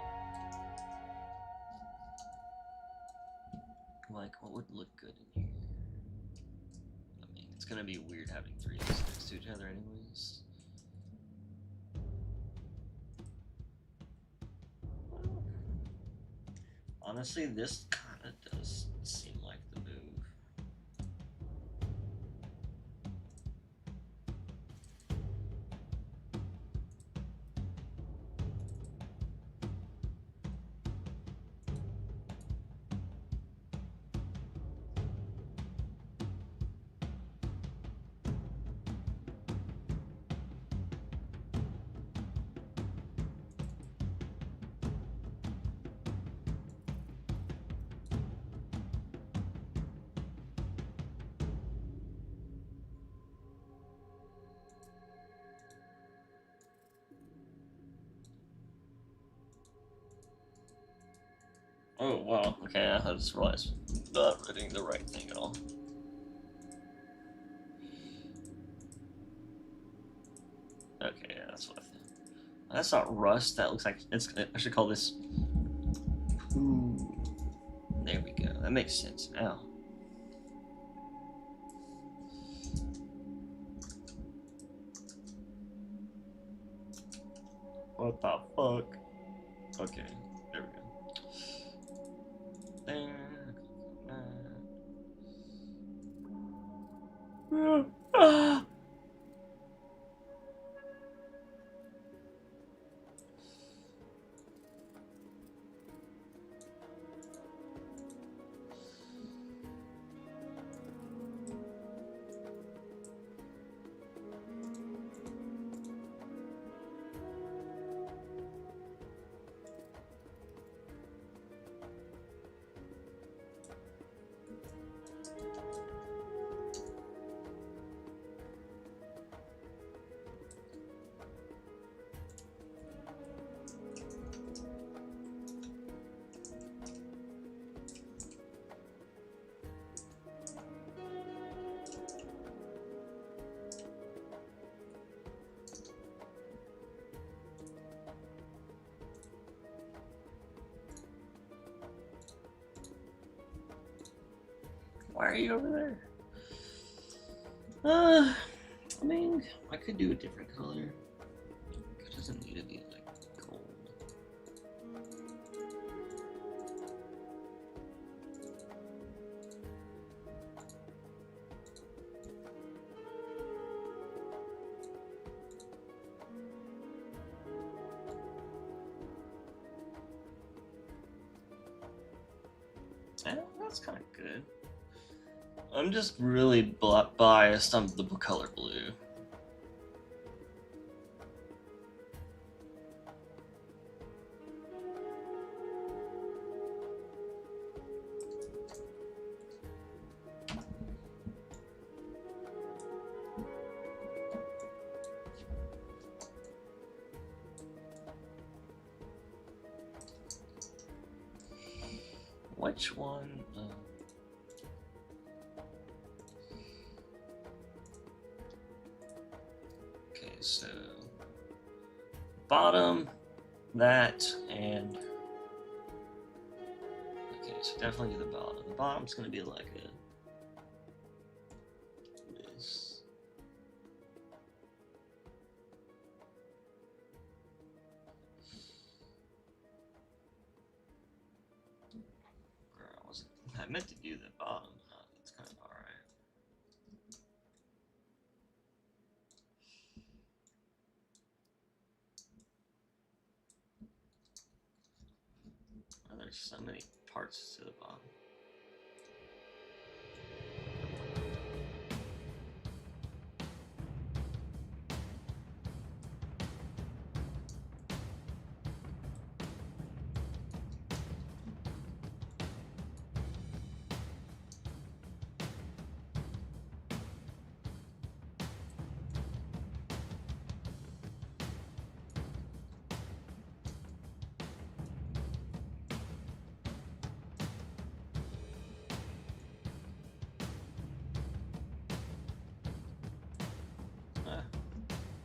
Like, what would look good in here? I mean, it's gonna be weird having three of these next to each other anyways. Honestly, this kind of does seem like the move. Oh, wow. Okay, I just realized I'm not reading the right thing at all. Okay, yeah, that's what I think. That's not rust. That looks like it's. I should call this. Ooh. There we go. That makes sense now. What the fuck? Okay, there we go. Ah. Why are you over there? I mean, I could do a different color. It doesn't need to be like gold. Yeah, that's kind of good. I'm just really biased on the color blue. which one? Okay, so bottom, that, and okay, so definitely do the bottom. The bottom's gonna be like this. I meant to do the bottom. That's kind of alright. Oh, there's so many parts to the bottom.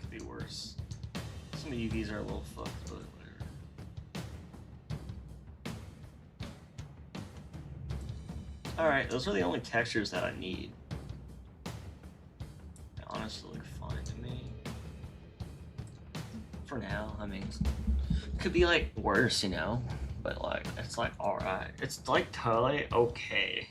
Could be worse. Some of UVs are a little fucked, but whatever. Alright, those are the only textures that I need. They honestly look fine to me. For now, I mean, it could be like worse, you know? But like, it's like alright. It's like totally okay.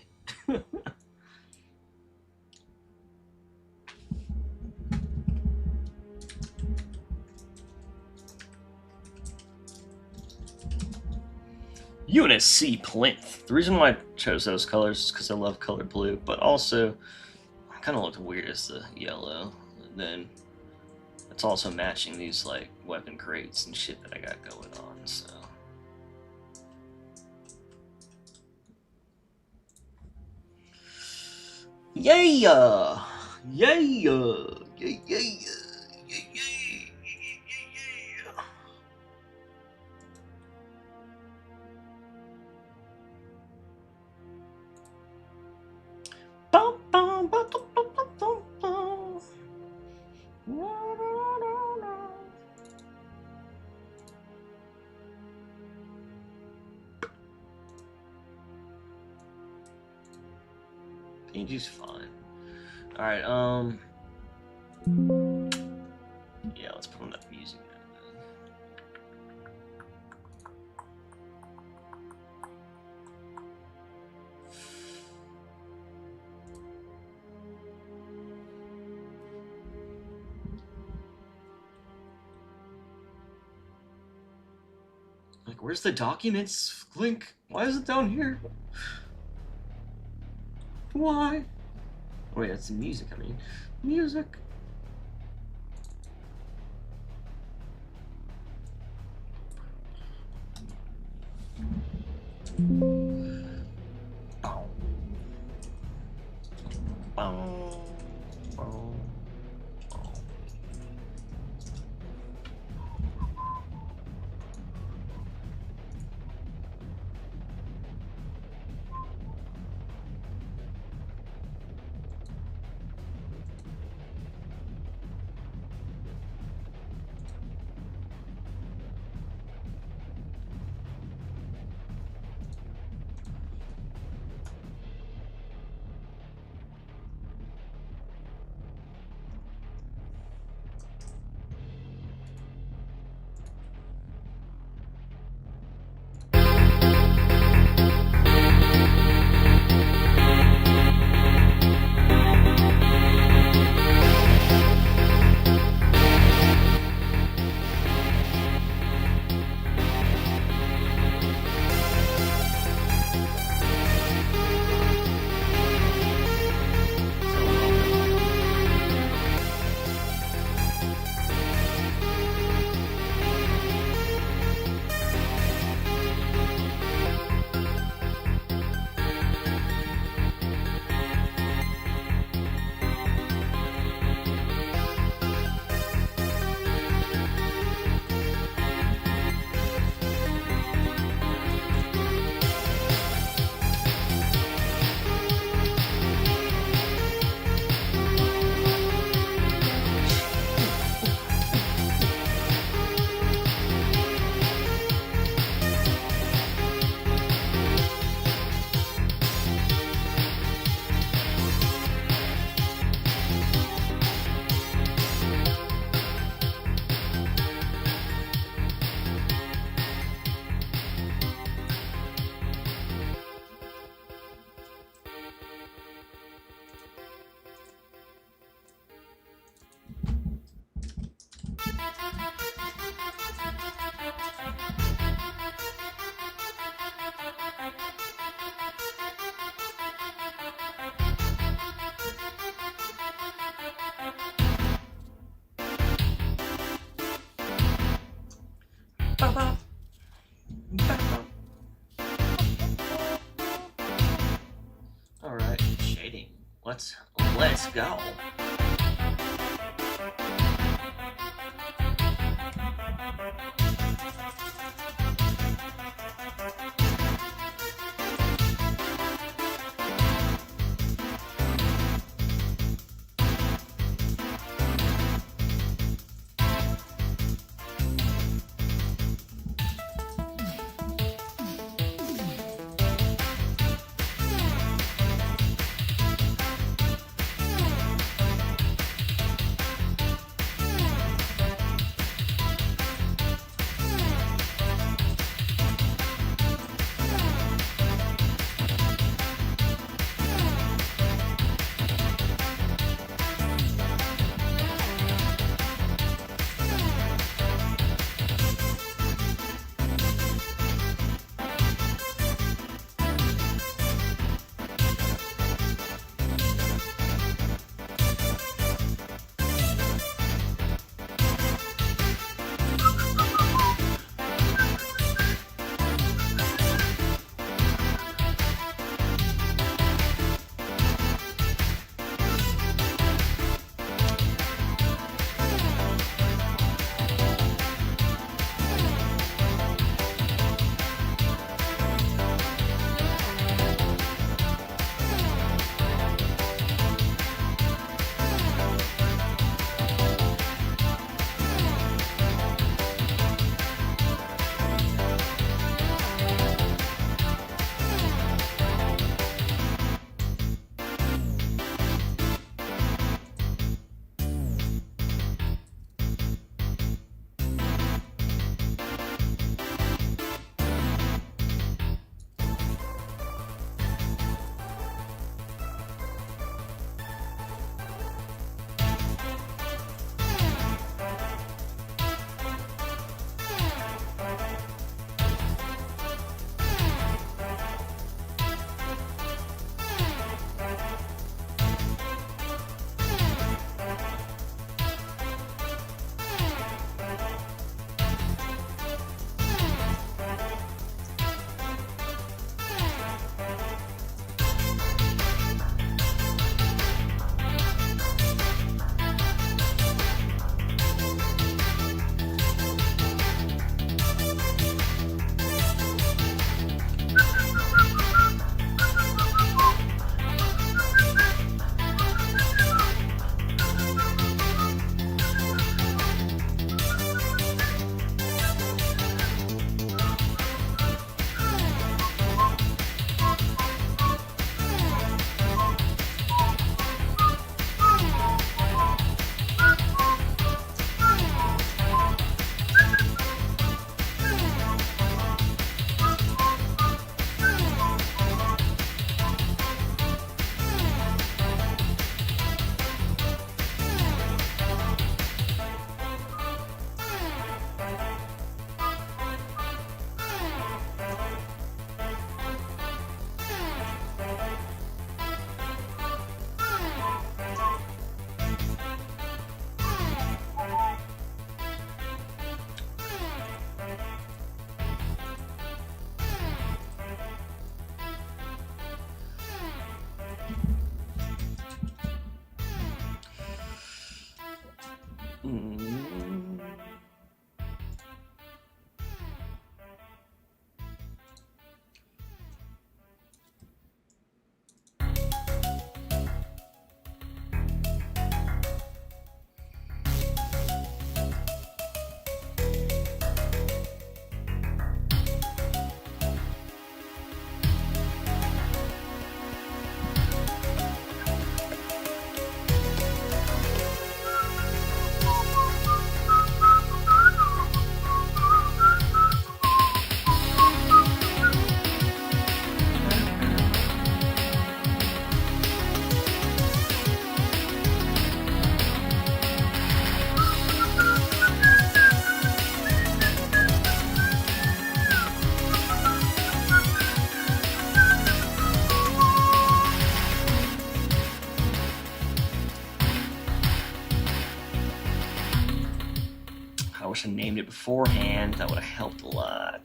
Unit C plinth. The reason why I chose those colors is because I love color blue, but also I kind of looked weird as the yellow. And then it's also matching these like weapon crates and shit that I got going on. So yeah, yeah, yeah, yeah, yeah, yeah. PNG's fine. Alright, yeah, let's put on that music now. Like, where's the documents link? Why is it down here? Why? Oh, wait, that's the music, I mean. Music. Bow. Bow. Bow. All right, shading. Let's go. named it beforehand, that would have helped a lot.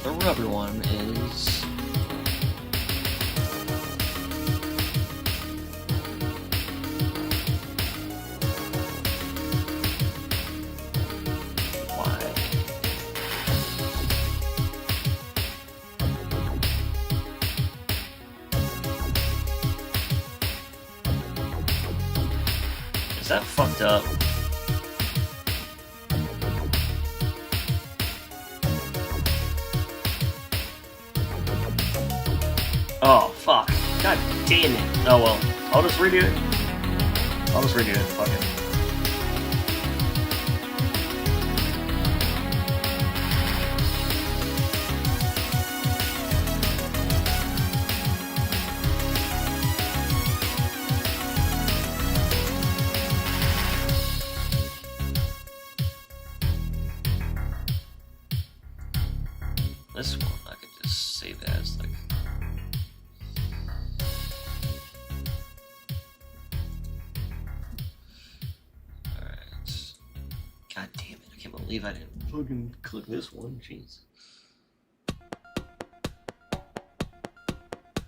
The rubber one is why? Is that fucked up? Oh, fuck. God damn it. Oh, well. I'll just redo it. Fuck it. This one, I could just save that as, like... God damn it, I can't believe I didn't fucking click this one, jeez.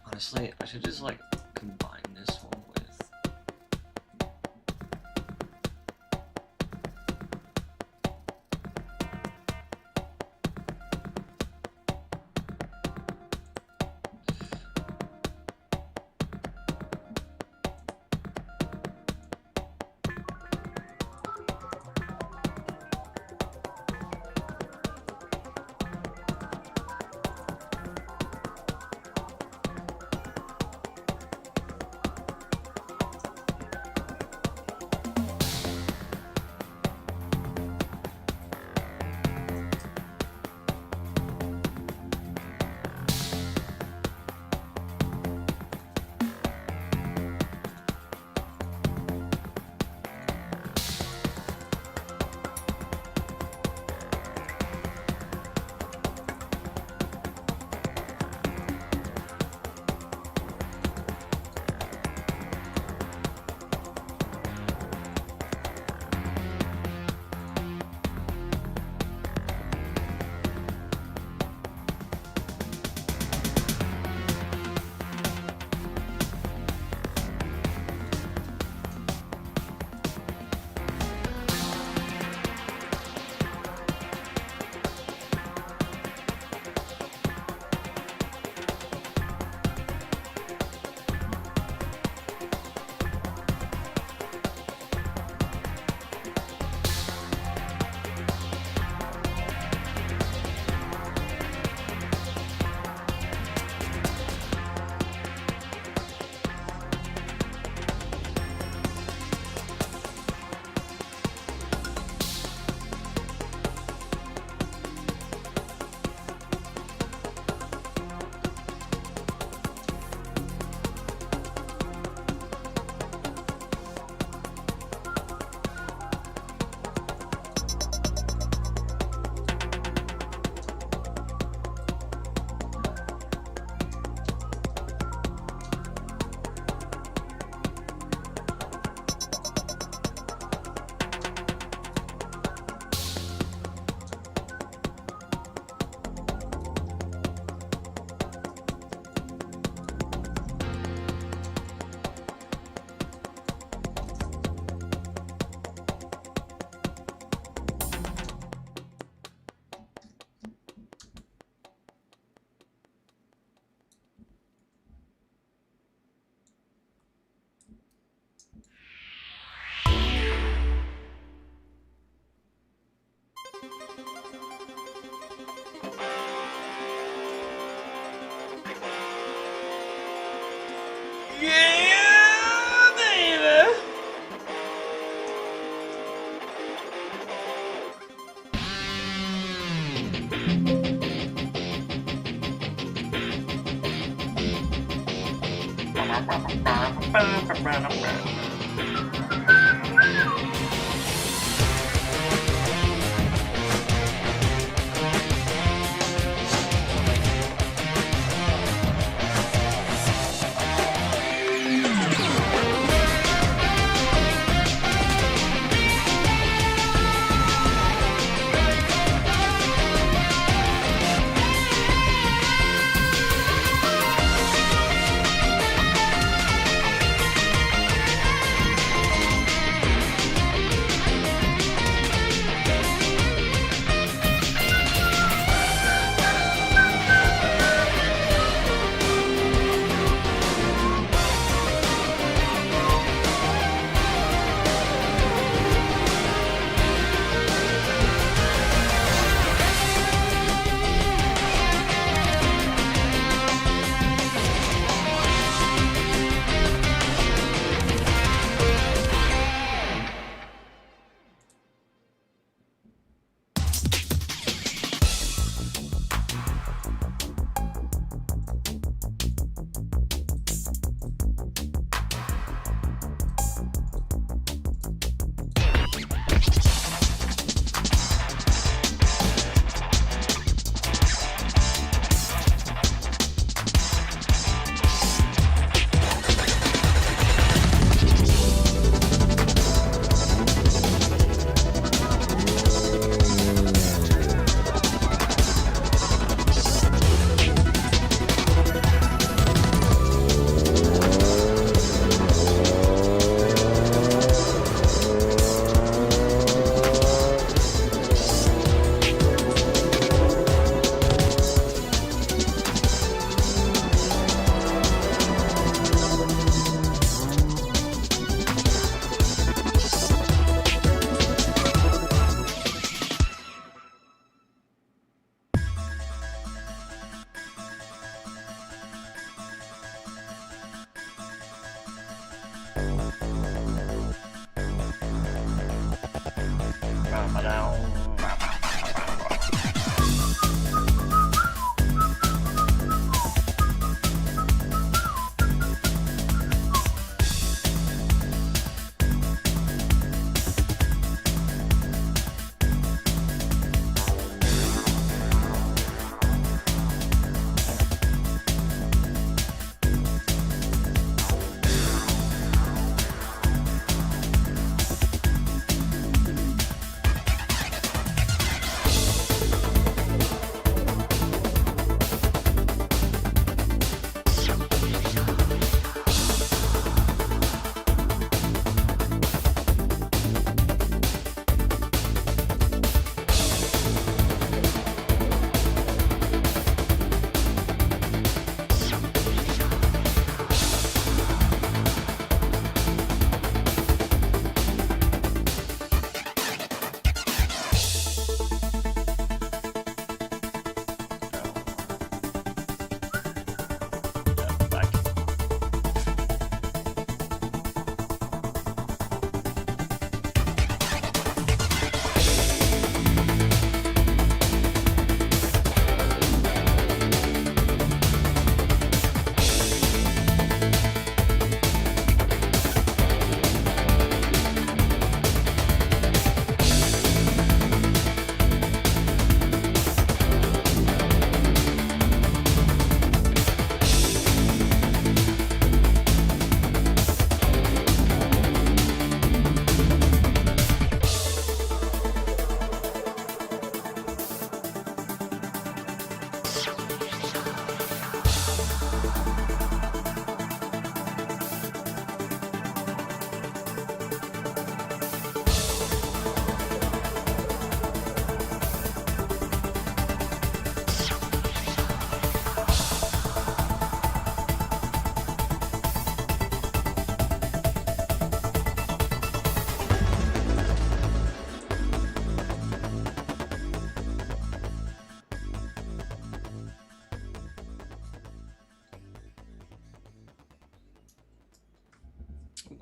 Honestly, I should just like combine this one with... Yeah, baby.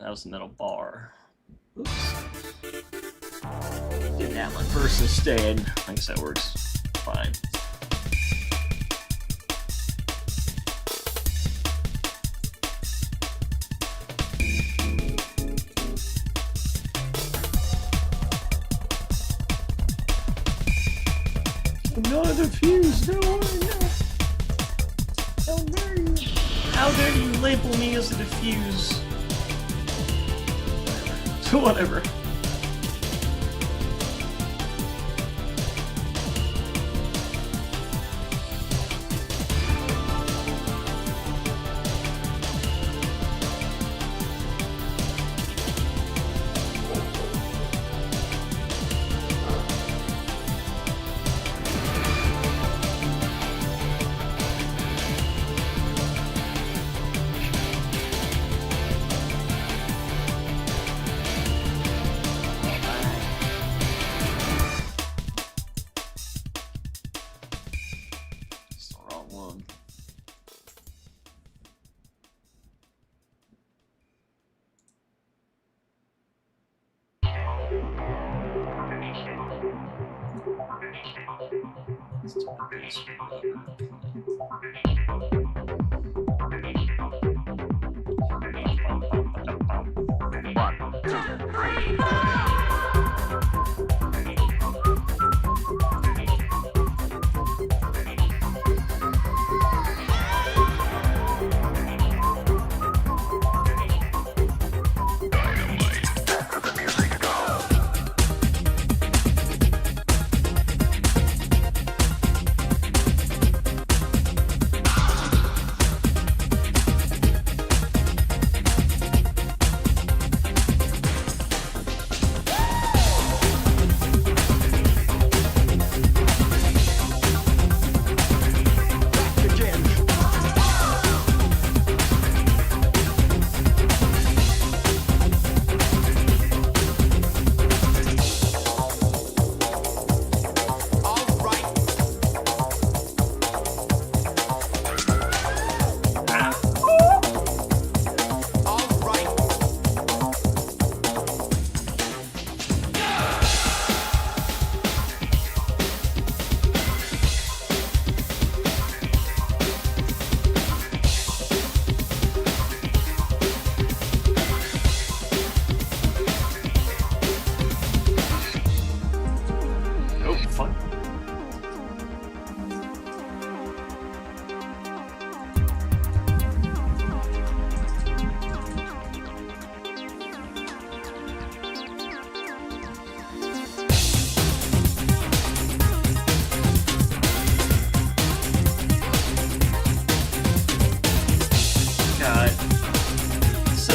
That was the middle bar. Oops. Did that one first instead. I guess that works fine. another fuse. No, no. How dare you label me as a diffuse? So whatever.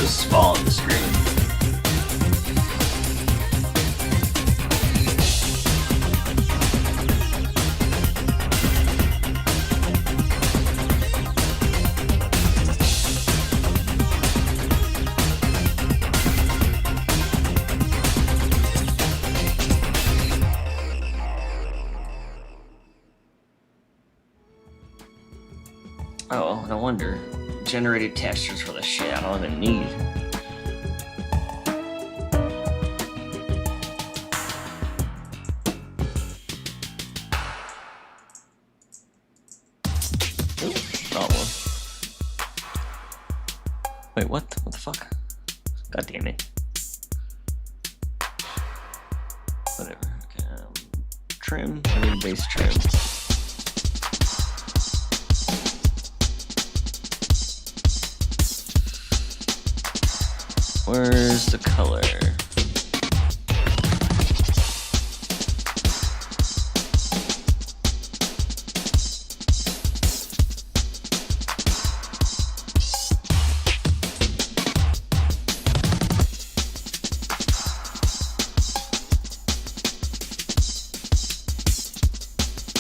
Small on the screen. Oh, no wonder. Generated textures for the shit I don't even need. Wait, what? What the fuck? God damn it. Whatever. Okay, trim. I need base trim. Where's the color?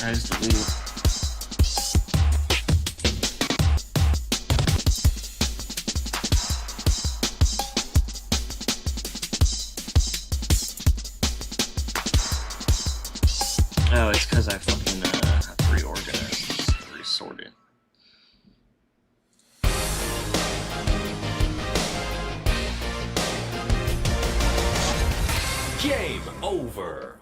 I just delete it. Oh, it's because I fucking have to reorganize, resort it. Game over.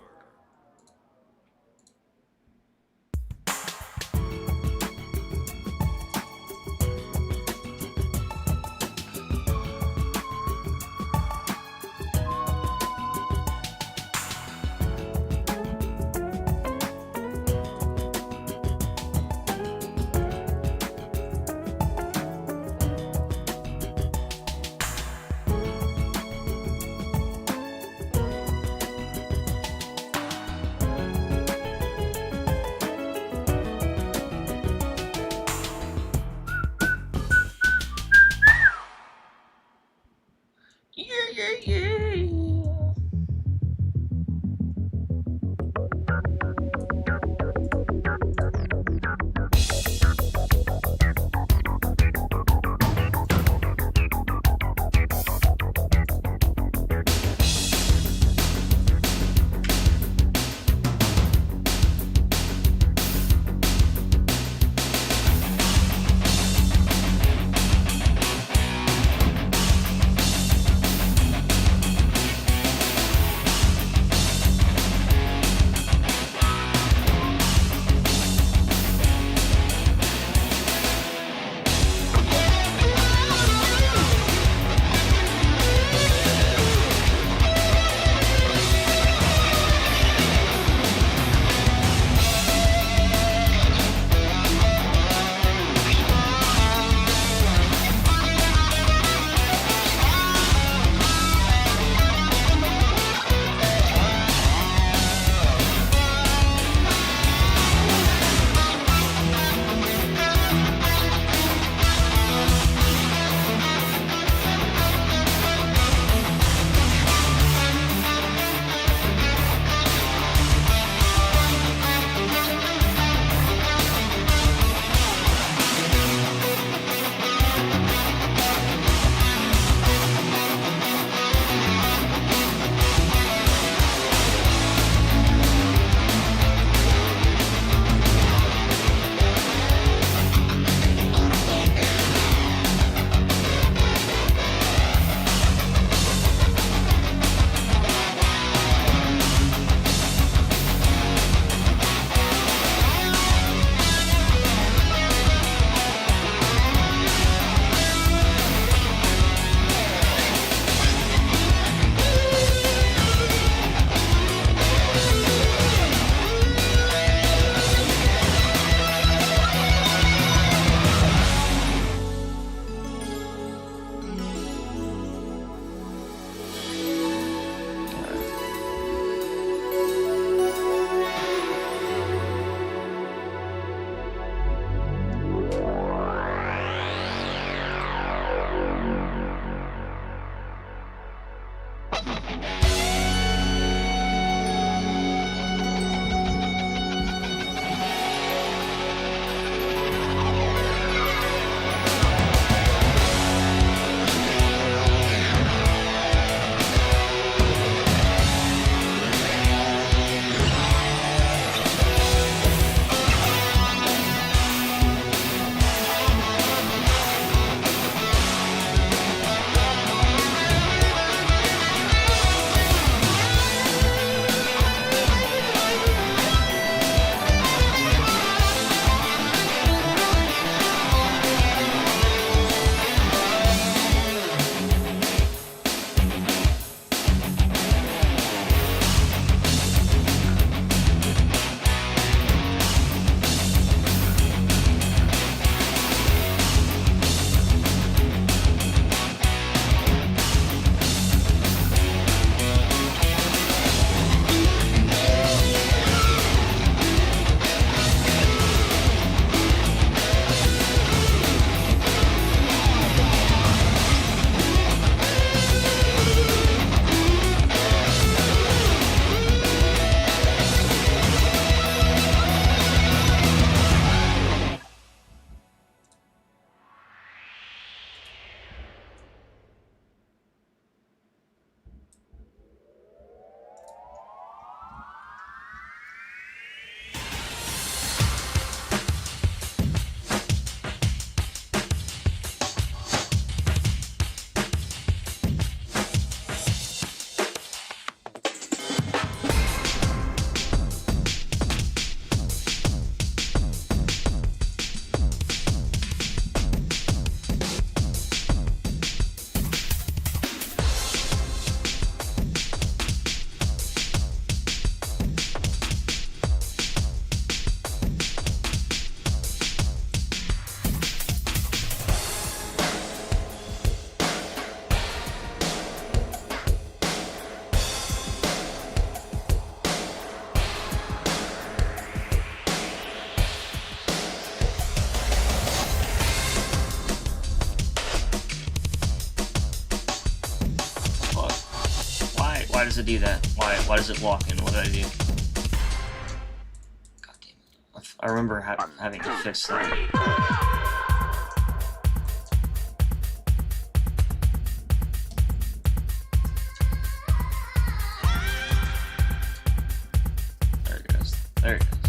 Why does it do that? Why does it lock in? What did I do? God damn it. I remember having to fix that. There it goes. There it goes.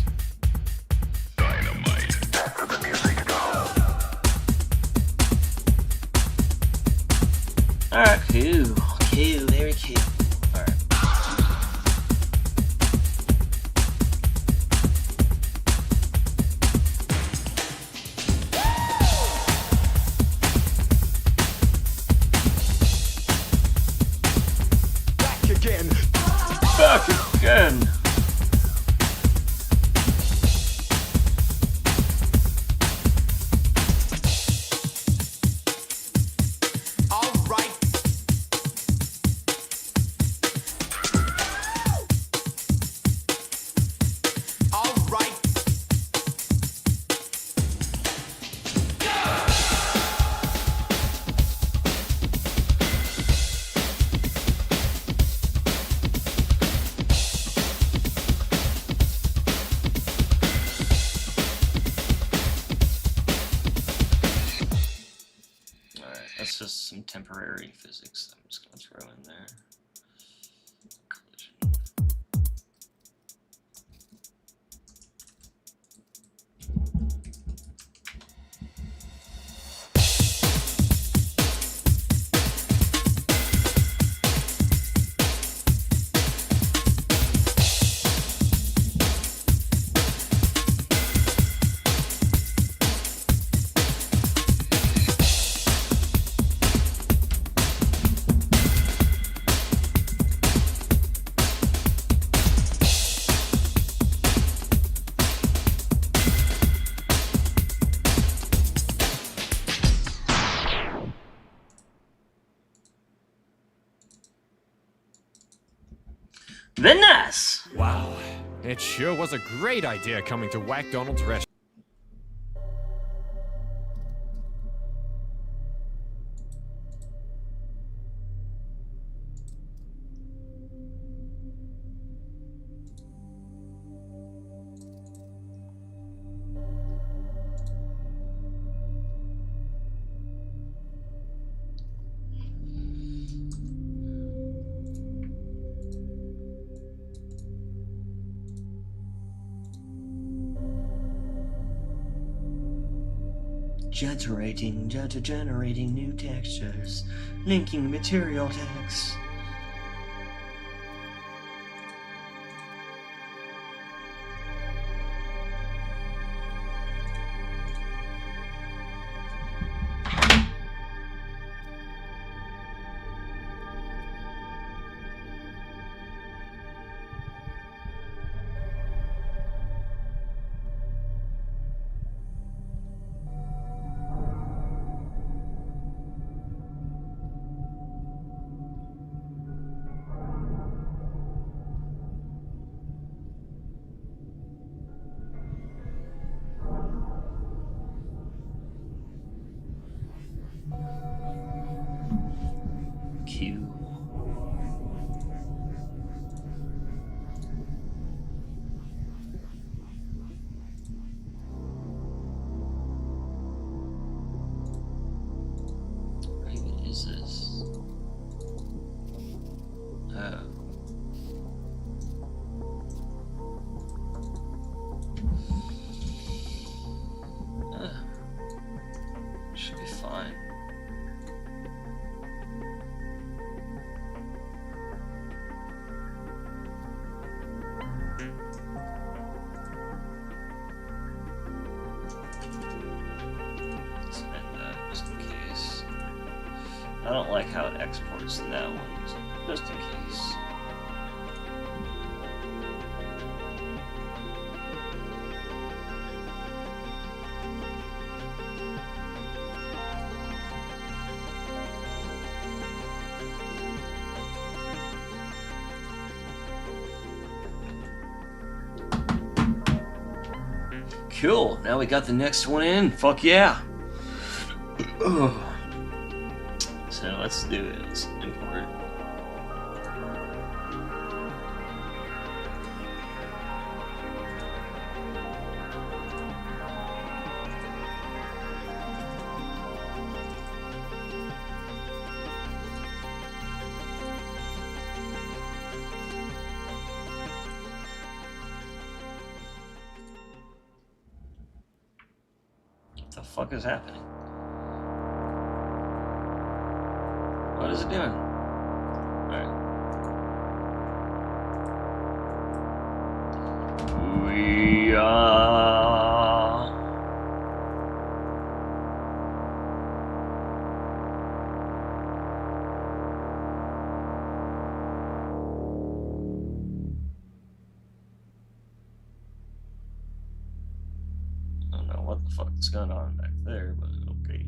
Alright, cool. Cool, very cool. Alright. Back again. Back again! All right. All right. Alright, that's just some temporary physics that I'm just gonna throw in there. Collision. Venice! Wow, it sure was a great idea coming to Whack Donald's restaurant. Generating new textures, linking material text. Q. What even is this? Oh. Should be fine. Let's end that just in case. I don't like how it exports in that one, so just in case. Cool, now we got the next one in. Fuck yeah. So let's do it. Let's import it. fuck is happening? What is it doing? Alright. We are... I don't know what the fuck is going on back there, but okay.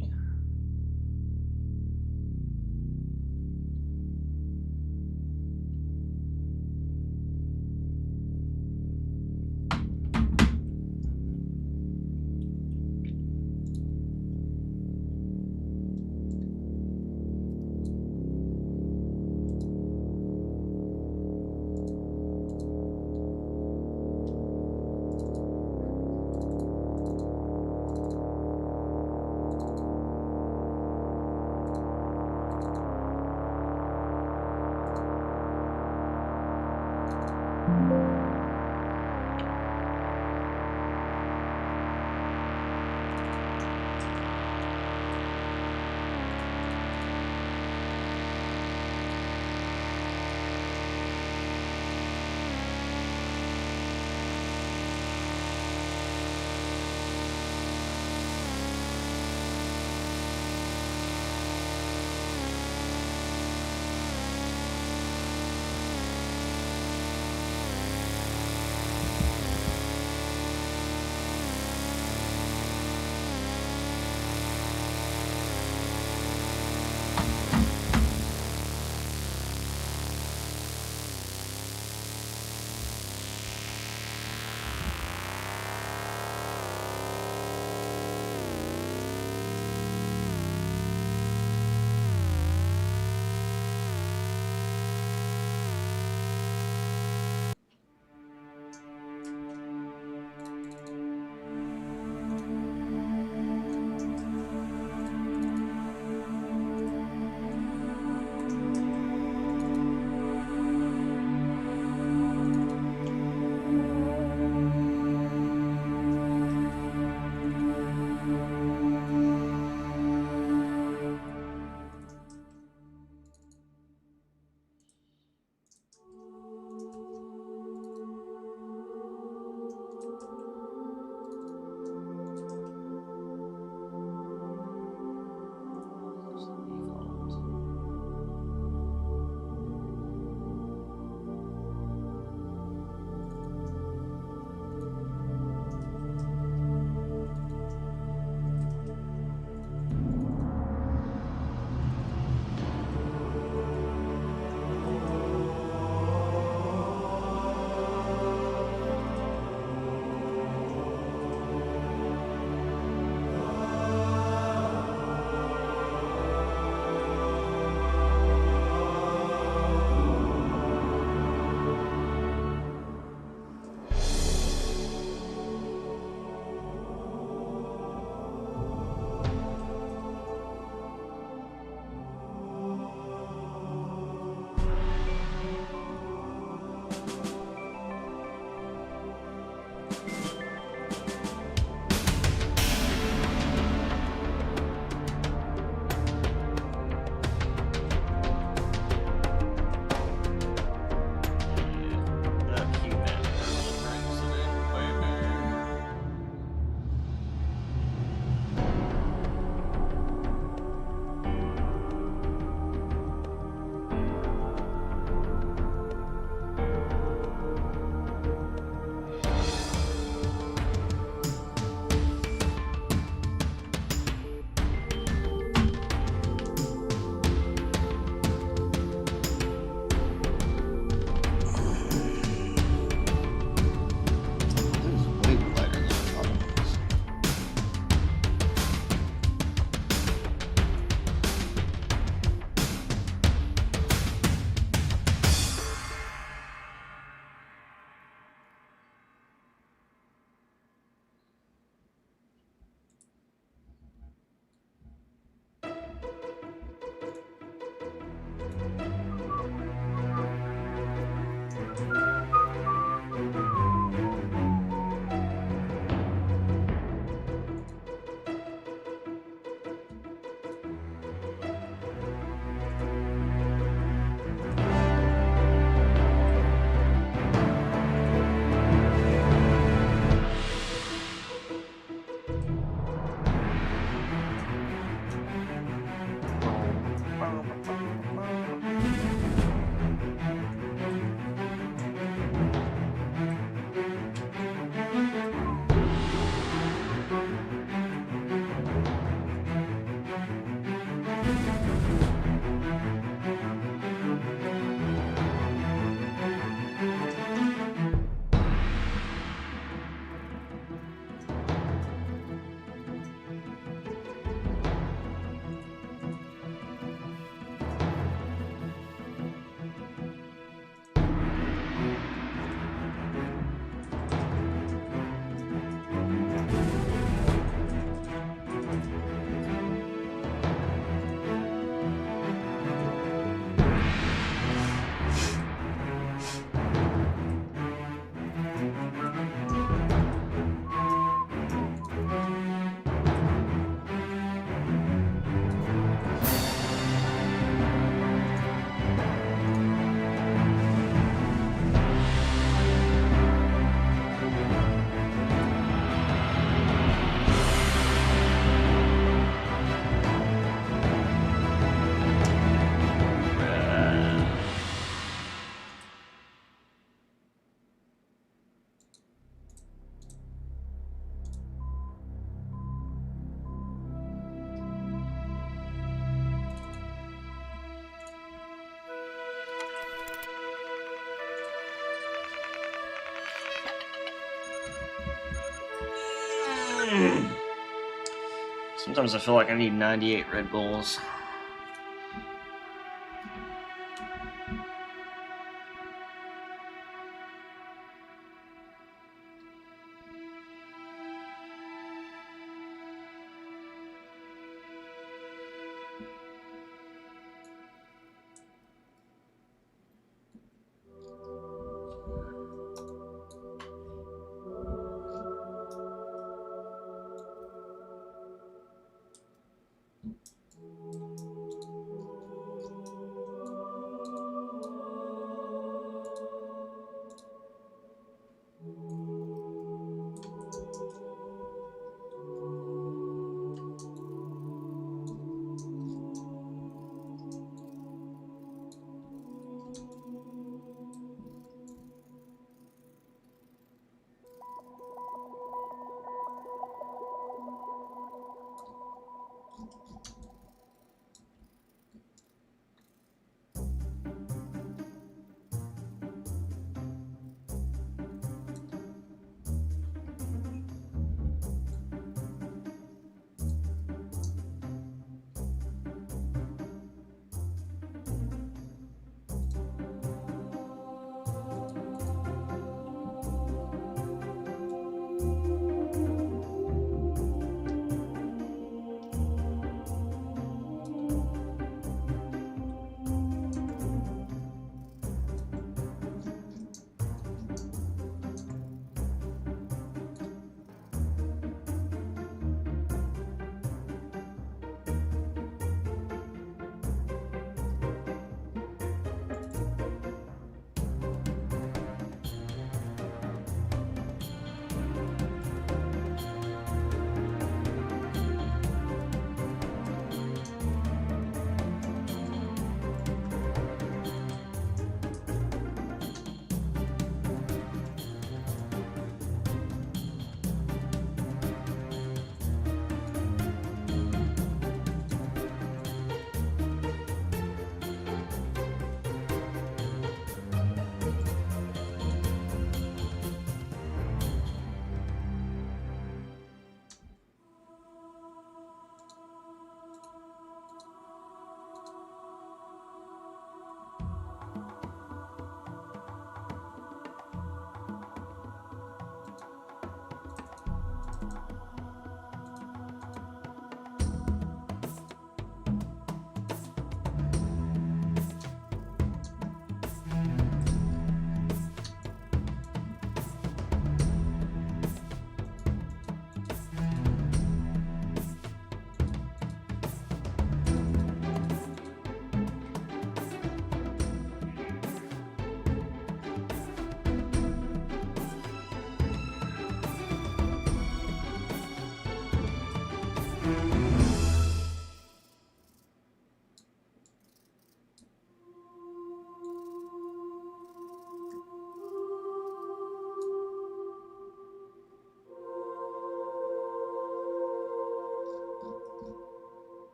Sometimes I feel like I need 98 Red Bulls.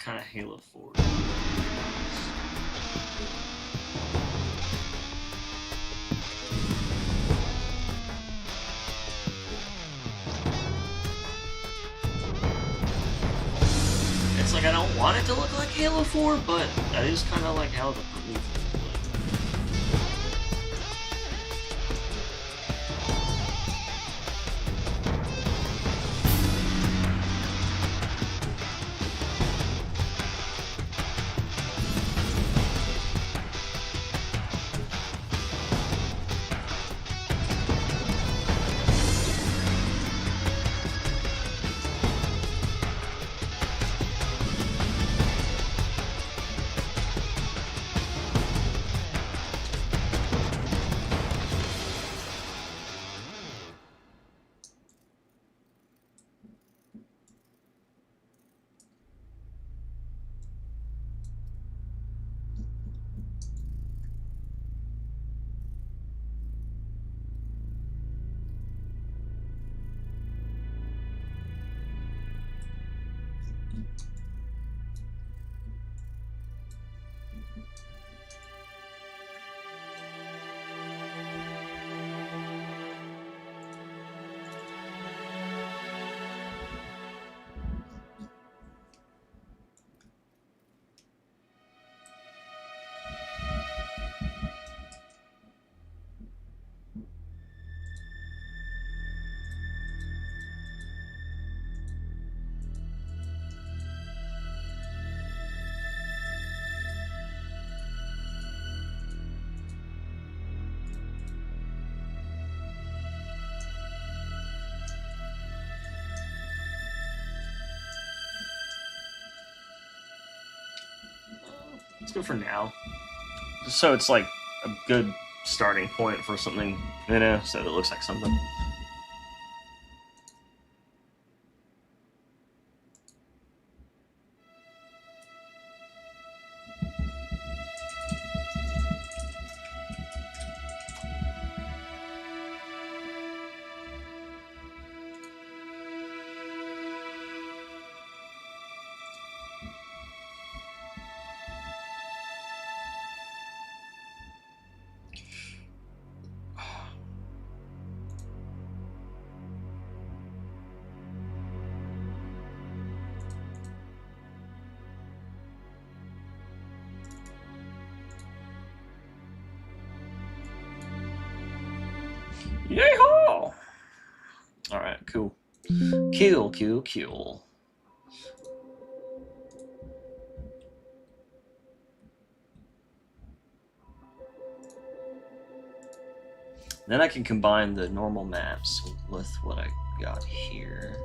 kind of Halo 4. It's like I don't want it to look like Halo 4, but that is kind of like how the movie looked. It's good for now. Just so it's like a good starting point for something, you know, so it looks like something. Yay-haw! Alright, cool. Cool. Then I can combine the normal maps with what I got here.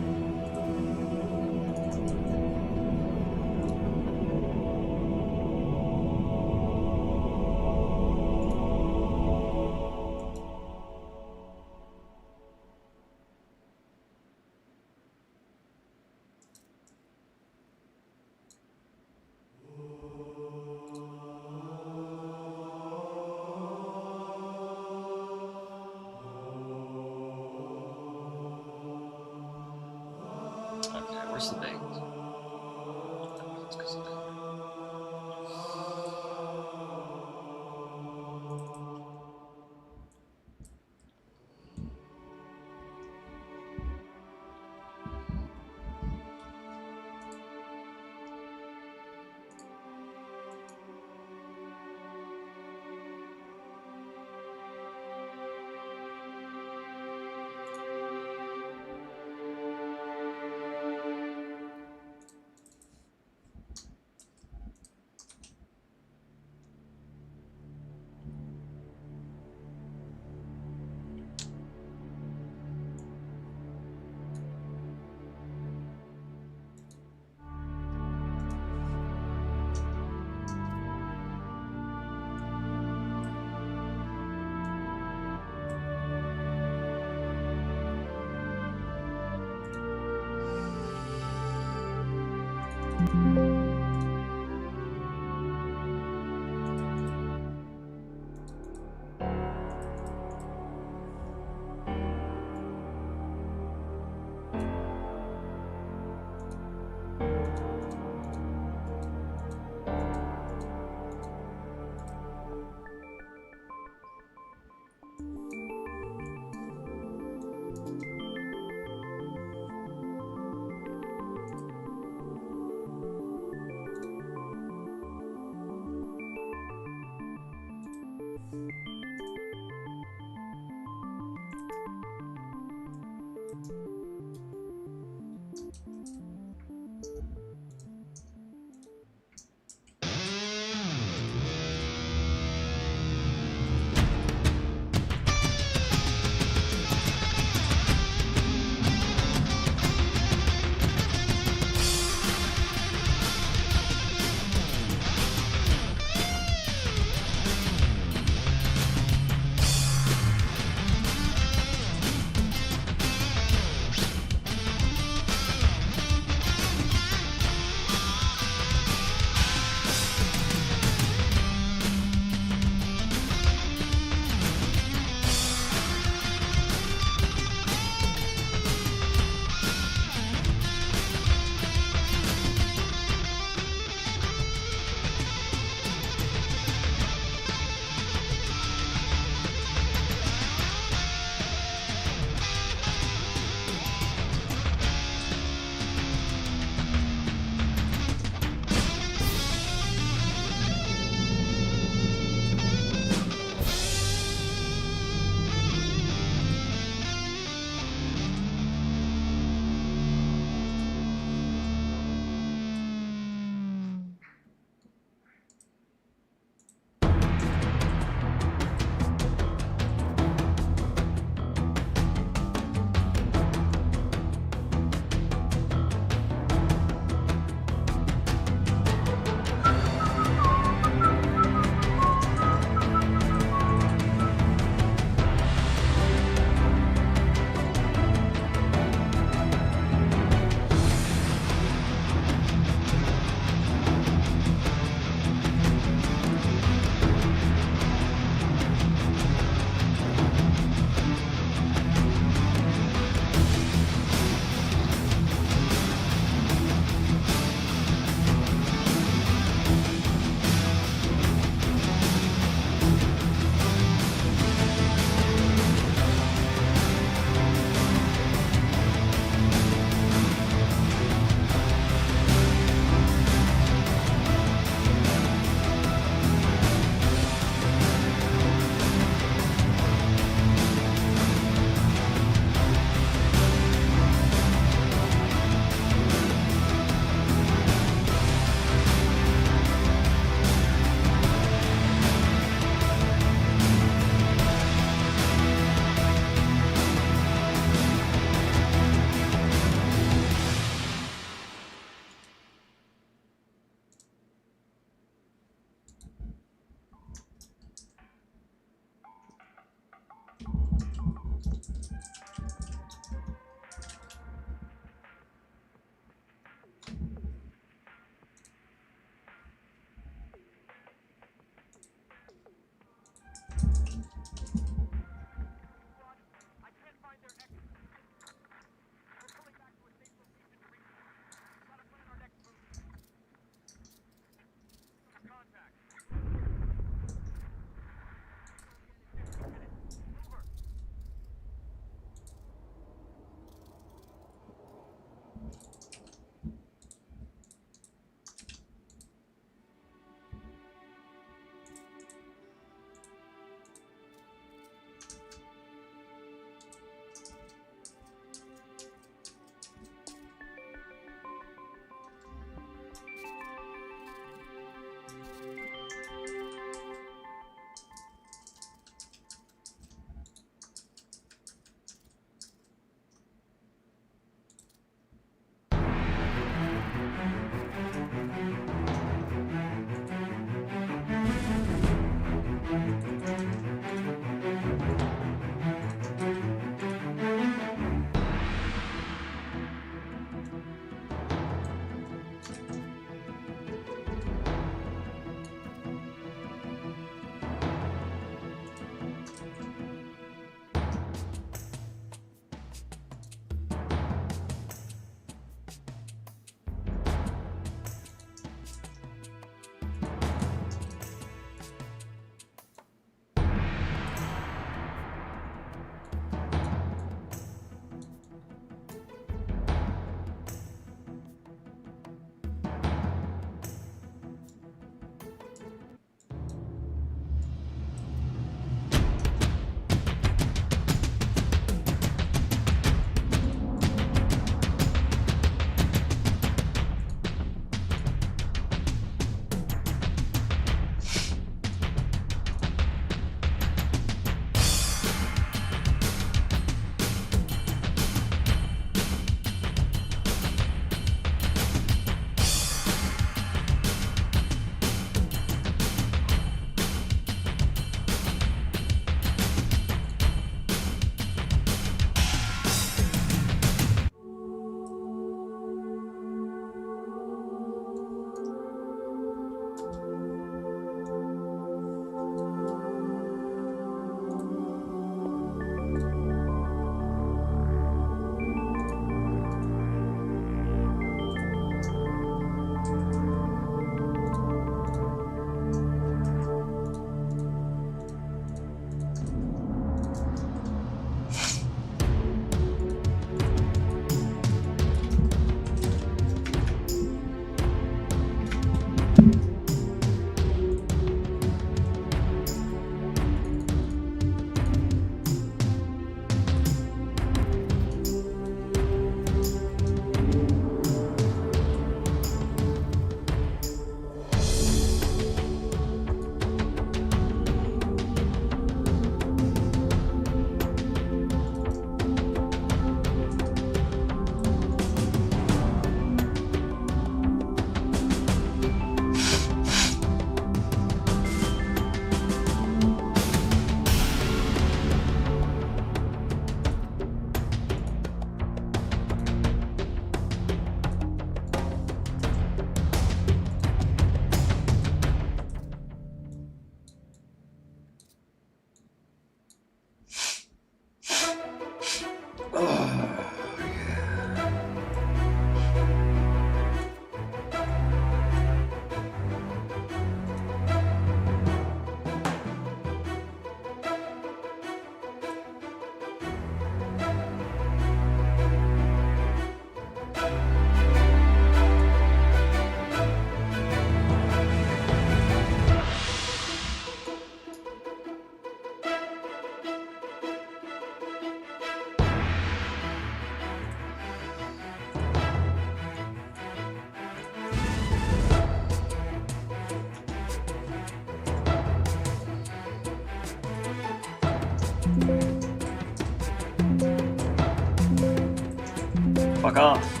Fuck off.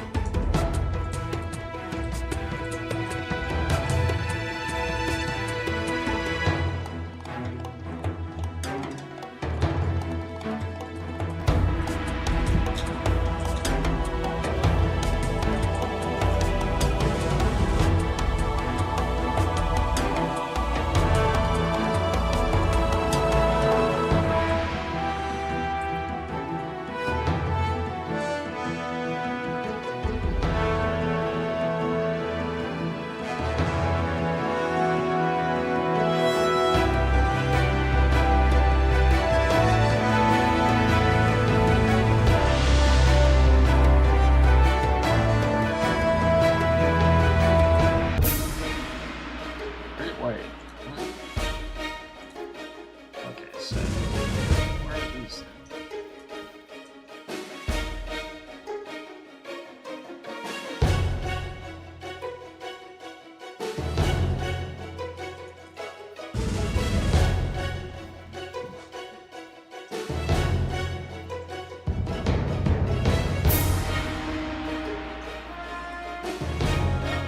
Wait. Okay, so where are these then? There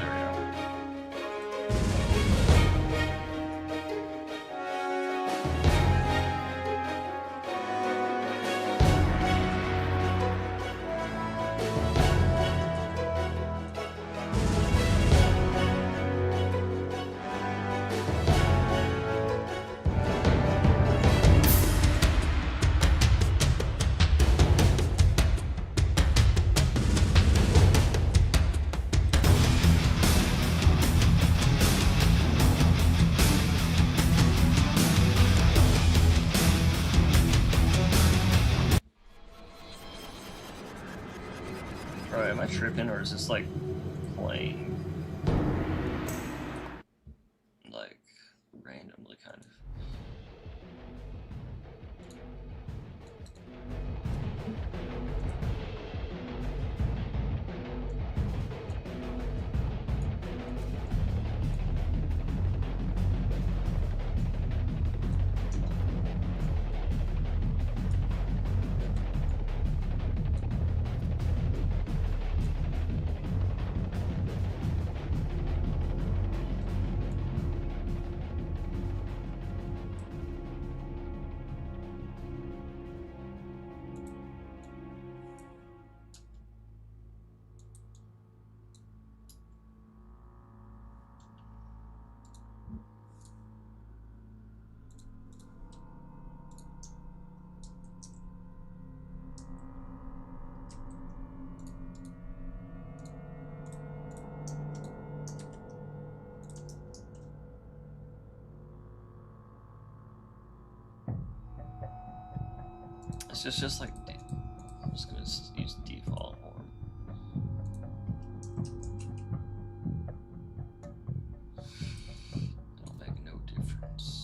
we go. Alright, am I tripping or is this like playing like randomly kind of? It's just like, I'm just gonna use default form. It'll make no difference.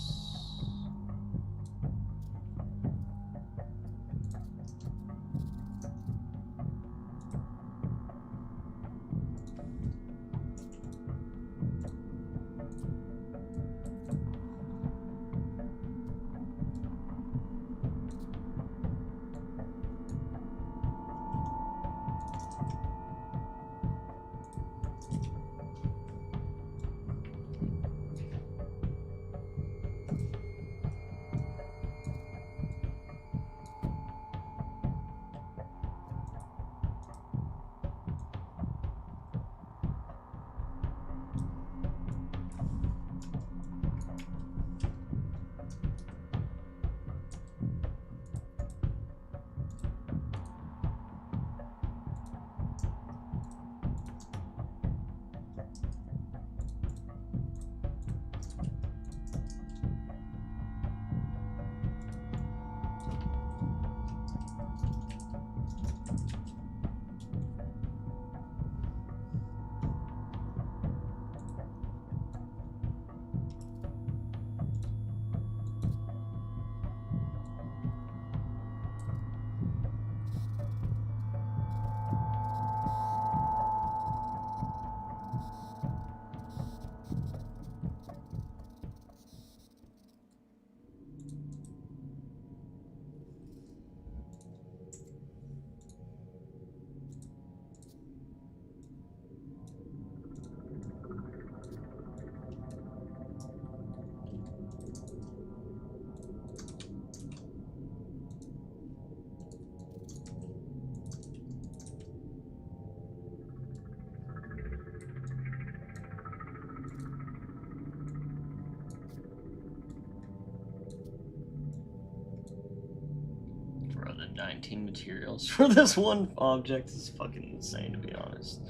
19 materials for this one object is fucking insane, to be honest.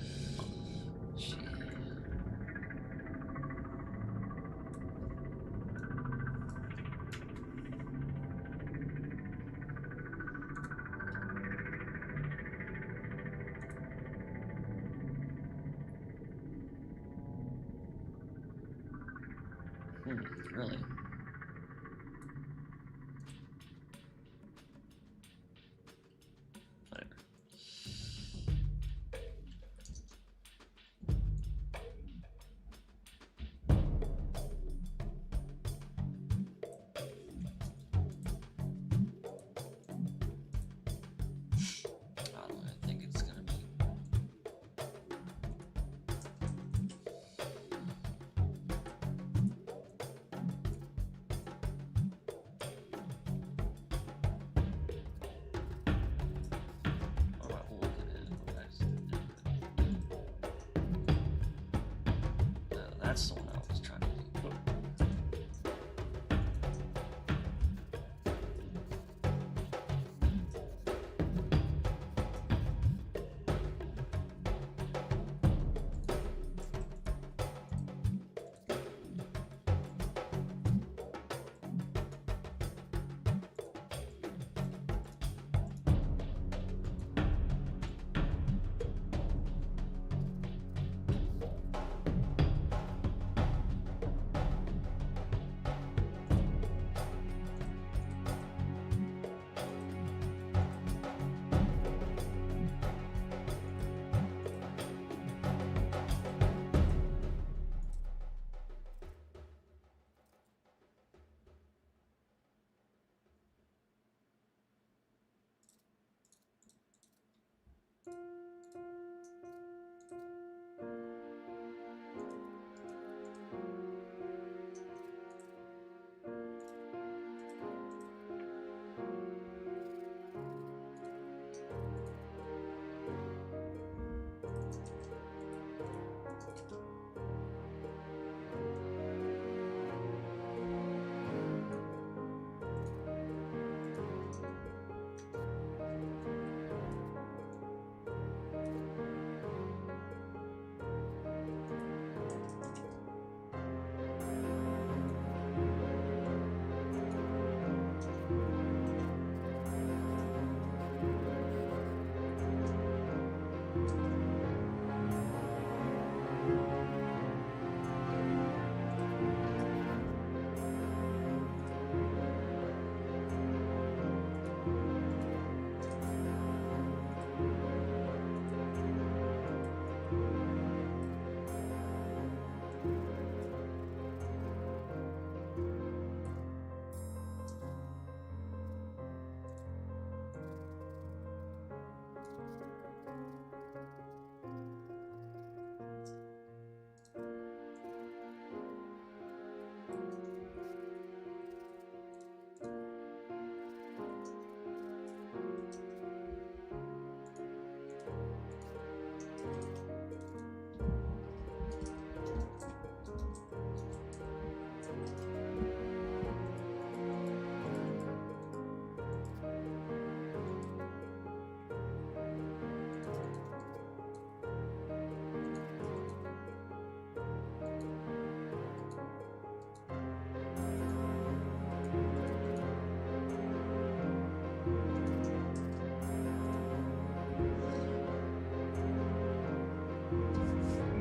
Shit. Really? Whatever. I don't think it's gonna be. Alright, we'll look at it. That's the one I was trying to do.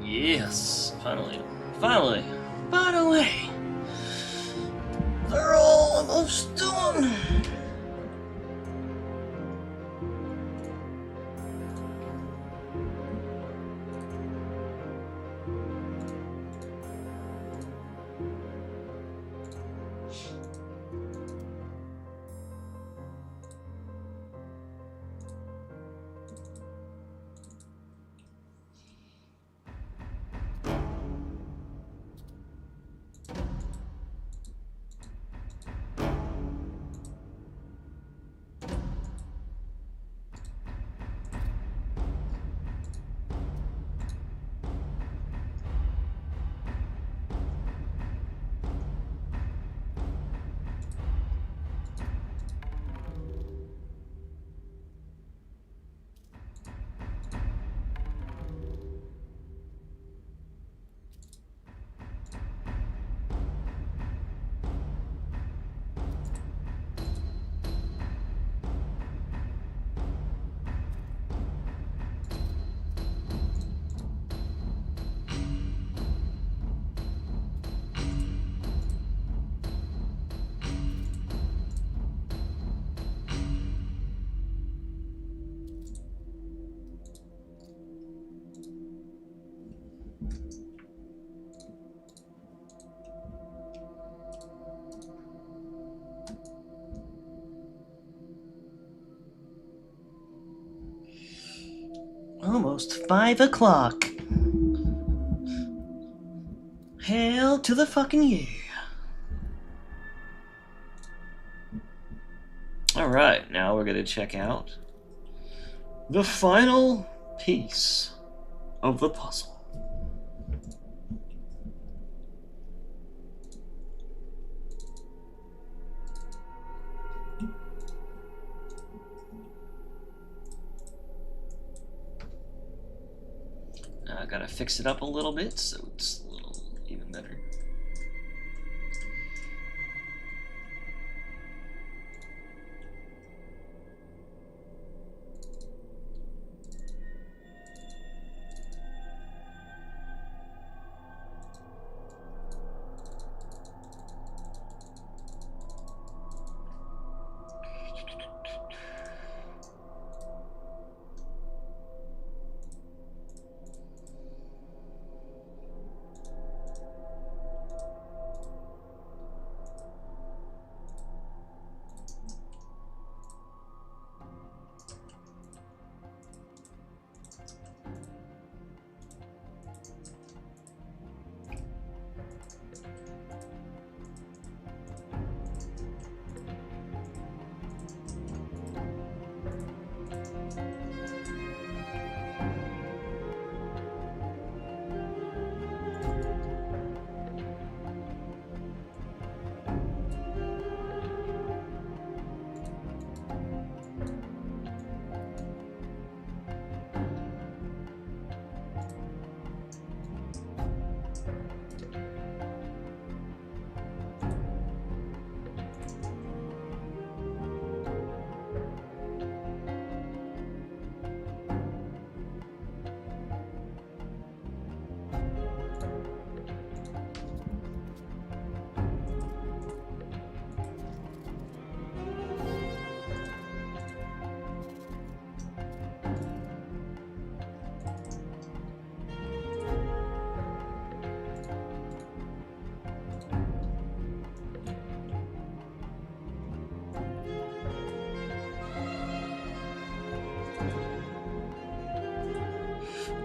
Yes, finally. They're all almost done. almost 5 o'clock. Hail to the fucking yeah. Alright, now we're gonna check out the final piece of the puzzle. Now I gotta fix it up a little bit so it's a little even better.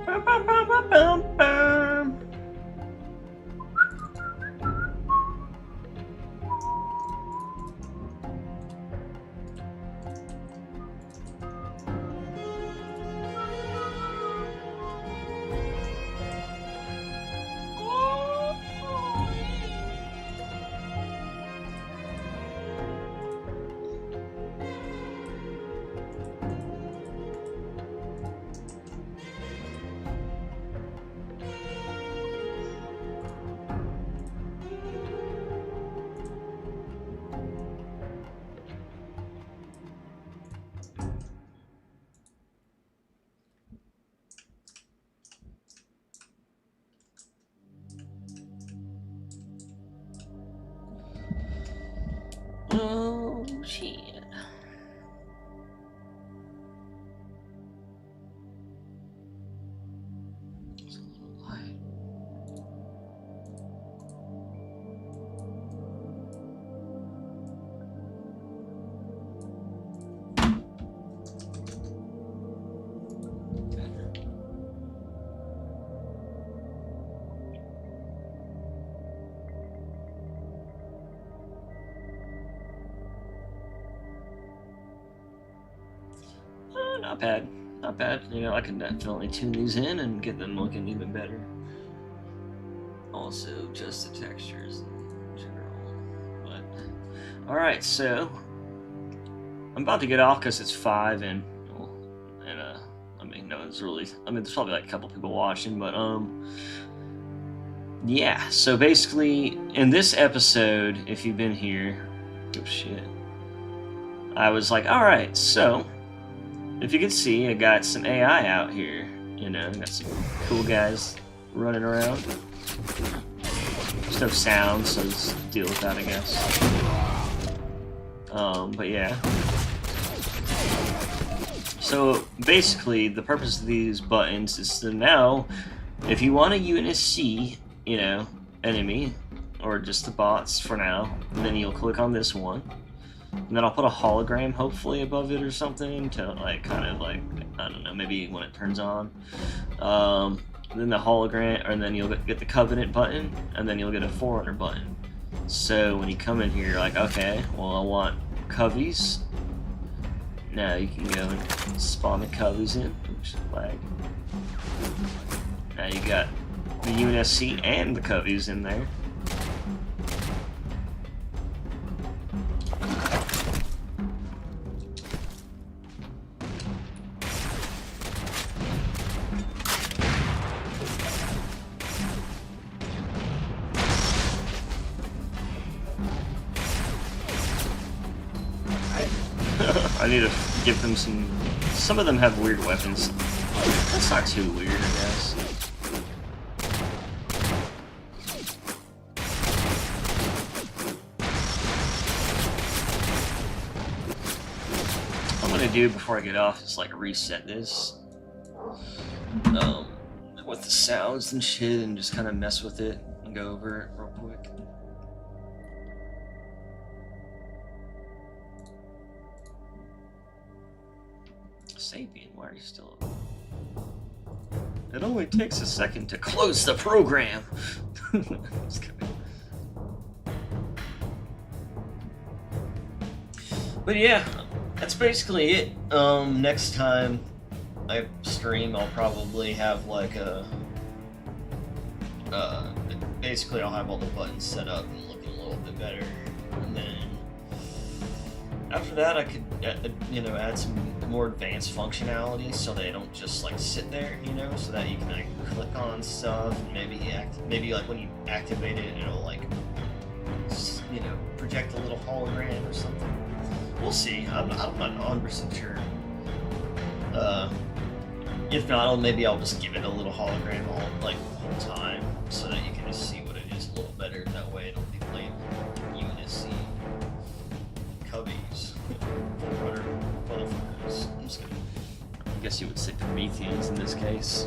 Bum, bum, bum, bum, bum, bum. Oh, shit. It's a little light. Not bad, not bad. You know, I can definitely tune these in and get them looking even better. Also, just the textures in general. But all right, so I'm about to get off because it's 5 and I mean, no, it's really. I mean, there's probably like a couple people watching, but yeah. So basically, in this episode, if you've been here, oh shit, I was like, all right, so. If you can see, I got some AI out here, you know, got some cool guys running around. There's no sound, so just deal with that, I guess. But yeah. So basically, the purpose of these buttons is to now, if you want a UNSC, you know, enemy, or just the bots for now, then you'll click on this one. And then I'll put a hologram hopefully above it or something to like kind of like, I don't know, maybe when it turns on. Then the hologram, and then you'll get the Covenant button, and then you'll get a Forerunner button. So when you come in here, you're like, okay, well I want Coveys. Now you can go and spawn the Coveys in. Oops, flag. Now you got the UNSC and the Coveys in there. I need to give them some... Some of them have weird weapons. That's not too weird, I guess. What I'm gonna do before I get off is like reset this. With the sounds and shit, and just kind of mess with it and go over it real quick. Sapien, why are you still up? It only takes a second to close the program. Just kidding. But yeah, that's basically it. Next time I stream, I'll probably have like a... basically I'll have all the buttons set up and looking a little bit better. And then after that I could, you know, add some more advanced functionality so they don't just like sit there, you know, so that you can like click on stuff and maybe like when you activate it, it'll like, you know, project a little hologram or something. We'll see. I'm not 100% sure. If not, maybe I'll just give it a little hologram all like the whole time so that you can just see what it is a little better. That way it'll be labeled UNSC Coveys. Motherfuckers. I'm just kidding. I guess you would say Prometheans in this case.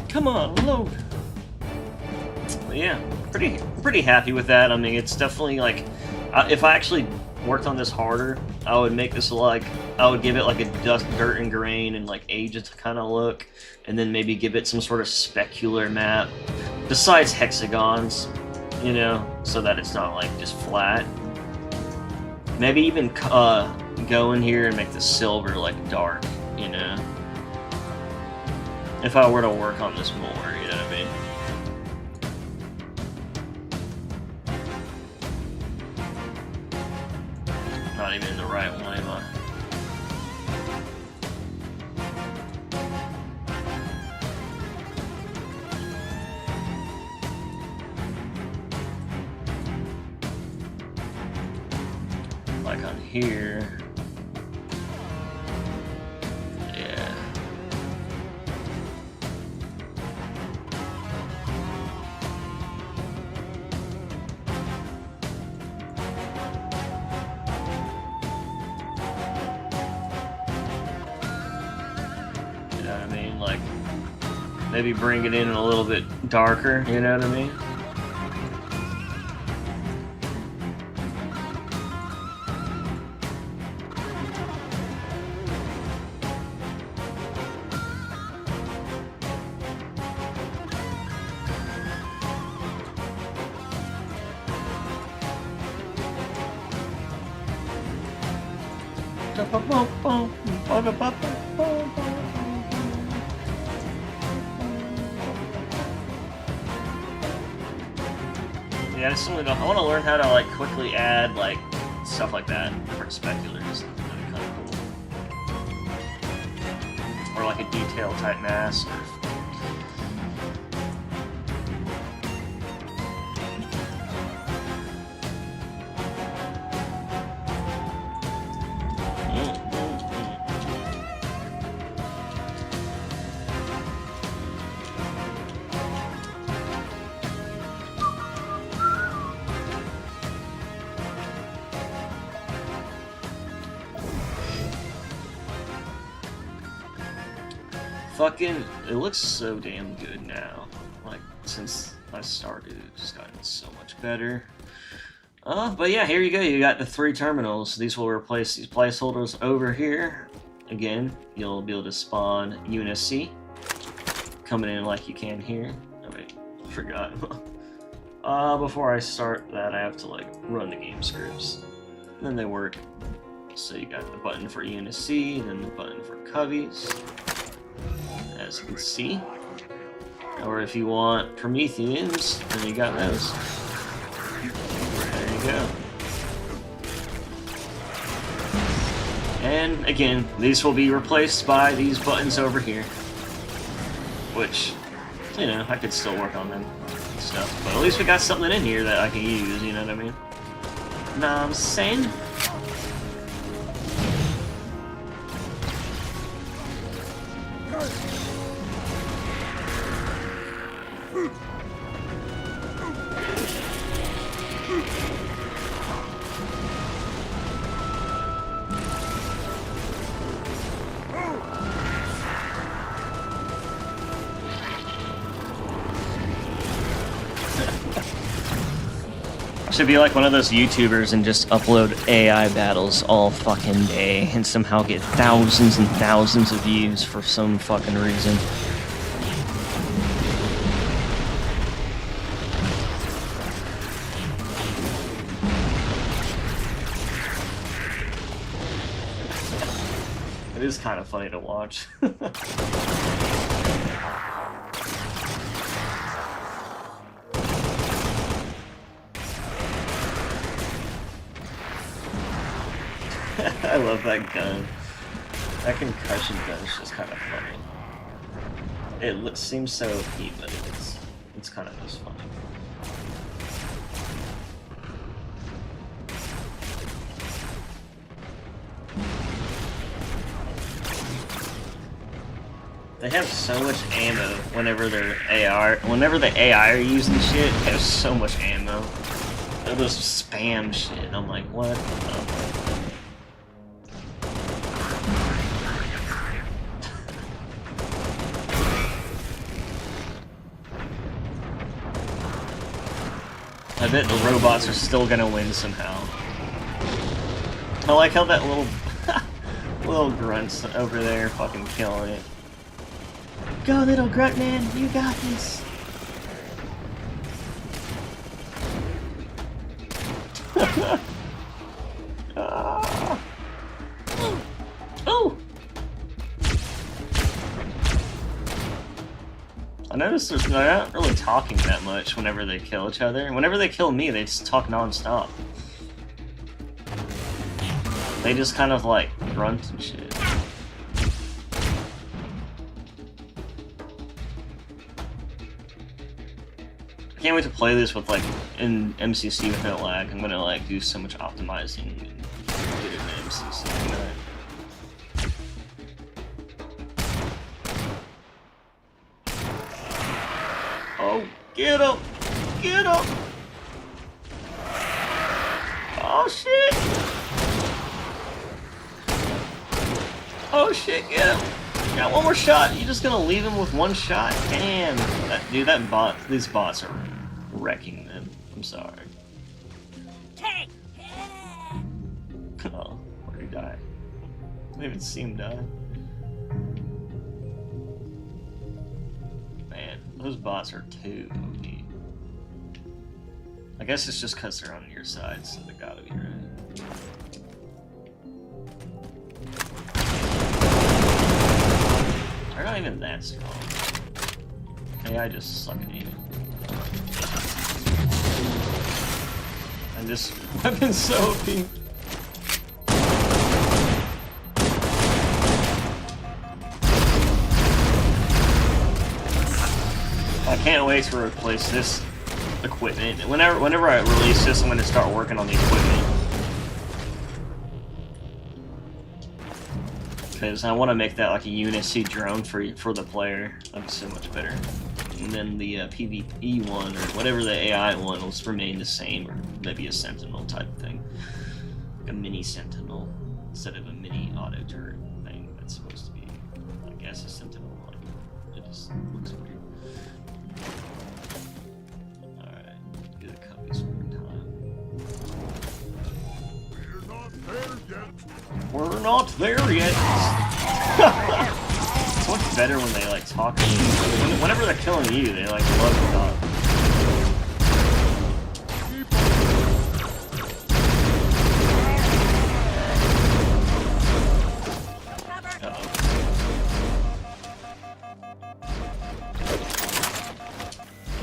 Come on, load. But yeah, pretty happy with that. I mean, it's definitely like, if I actually worked on this harder, I would make this like, I would give it like a dirt and grain and like ages kind of look, and then maybe give it some sort of specular map, besides hexagons, you know, so that it's not like just flat. Maybe even go in here and make the silver like dark, you know. If I were to work on this more, you know what I mean? Not even in the right one, am I? Like on here. Yeah. Like, maybe bring it in a little bit darker, you know what I mean? Yeah, I want to learn how to like quickly add like stuff like that for speculars. That'd be kind of cool. Or like a detail type mask. Fucking, it looks so damn good now. Like, since I started, it's just gotten so much better. But yeah, here you go. You got the 3 terminals. These will replace these placeholders over here. Again, you'll be able to spawn UNSC coming in like you can here. Oh wait, forgot. Before I start that, I have to like run the game scripts. And then they work. So you got the button for UNSC, and then the button for Coveys, as you can see. Or if you want Prometheans, then you got those. There you go. And again, these will be replaced by these buttons over here. Which, you know, I could still work on them and stuff. But at least we got something in here that I can use, you know what I mean? Know what I'm saying? Should be like one of those YouTubers and just upload AI battles all fucking day and somehow get thousands and thousands of views for some fucking reason. It is kind of funny to watch. I love that gun. That concussion gun is just kind of funny. It seems so OP, but it's kind of just funny. They have so much ammo whenever they're AR. Whenever the AI are using shit, they have so much ammo. They'll just spam shit. I'm like, what? I bet the robots are still gonna win somehow. I like how that little little grunt's over there fucking killing it. Go, little grunt man, you got this. Oh! I noticed they're not really talking that much whenever they kill each other. Whenever they kill me, they just talk non-stop. They just kind of like grunt and shit. I can't wait to play this with like in MCC with no lag. I'm gonna like do so much optimizing and get it in MCC tonight. Oh, get him! Get him! Oh shit! Oh shit, get him! Got one more shot. You just gonna leave him with one shot? Damn! Dude, these bots are wrecking them. I'm sorry. Oh, where'd he die? I didn't even see him die. Man, those bots are too OP. I guess it's just because they're on your side, so they gotta be right. They're not even that strong. AI just suck at aiming. And this weapon's so OP. I can't wait to replace this equipment. Whenever I release this, I'm going to start working on the equipment. Because I want to make that like a UNSC drone for the player. That'd be so much better. And then the PvE one, or whatever the AI one, will remain the same, or maybe a Sentinel type thing. Like a mini Sentinel, instead of a mini auto turret thing that's supposed to be, I guess, a Sentinel. Like, just looks weird. Alright, get a copy one time. We're not there yet. It's much better when they like talk to you. Whenever they're killing you, they like love to talk.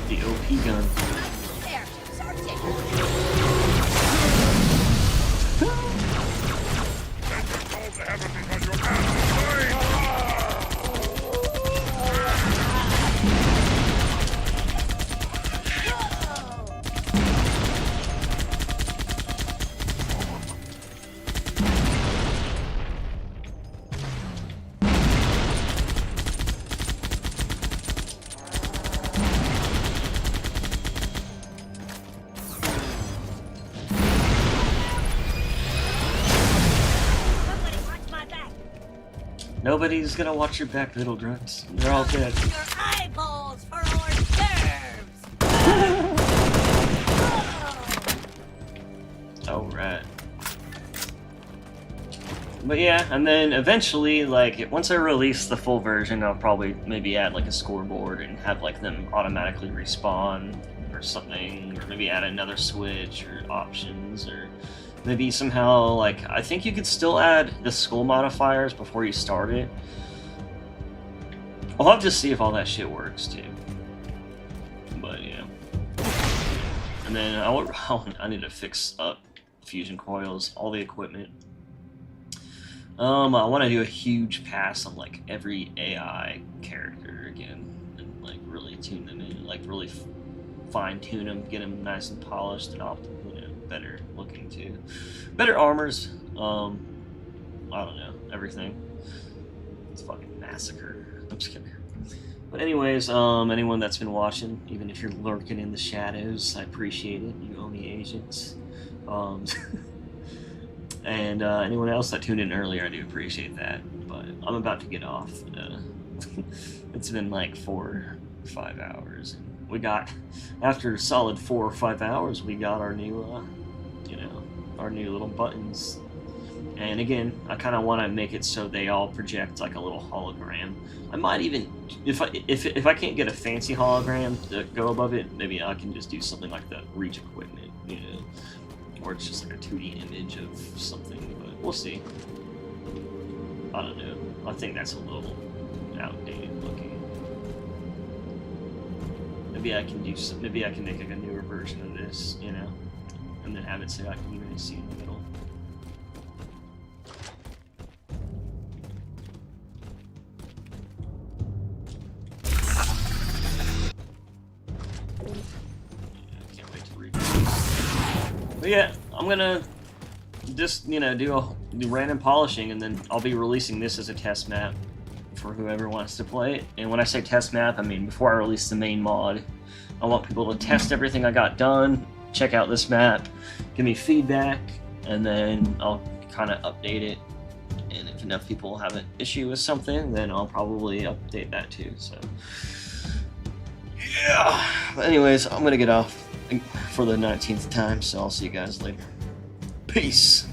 The OP gun. There, search it. Somebody watch my back. Nobody's gonna watch your back, little grunts. They're all dead. Your eyeballs for hors d'oeuvres. Oh, right. But yeah, and then eventually, like, once I release the full version, I'll probably maybe add, like, a scoreboard and have, like, them automatically respawn or something, or maybe add another switch or options, or maybe somehow, like, I think you could still add the skull modifiers before you start it. I'll have to see if all that shit works, too. But, yeah. And then I need to fix up fusion coils, all the equipment. I want to do a huge pass on like every AI character again, and like really tune them in, like really fine tune them, get them nice and polished and better looking too, better armors. I don't know, everything. It's fucking massacre. I'm just kidding. But anyways, anyone that's been watching, even if you're lurking in the shadows, I appreciate it. You Oni agents. And anyone else that tuned in earlier, I do appreciate that. But I'm about to get off. It's been like 4 or 5 hours. We got, after a solid 4 or 5 hours, we got our new, our new little buttons. And again, I kind of want to make it so they all project like a little hologram. I might even, if I can't get a fancy hologram to go above it, maybe I can just do something like the Reach equipment, or it's just like a 2D image of something, but we'll see. I don't know. I think that's a little outdated looking. Maybe I can do some, maybe I can make like a newer version of this, and then have it so I can even see in the middle. But yeah, I'm gonna just, do random polishing, and then I'll be releasing this as a test map for whoever wants to play it. And when I say test map, I mean before I release the main mod. I want people to test everything I got done, check out this map, give me feedback, and then I'll kind of update it. And if enough people have an issue with something, then I'll probably update that too, so. Yeah! But anyways, I'm gonna get off for the 19th time, so I'll see you guys later. Peace!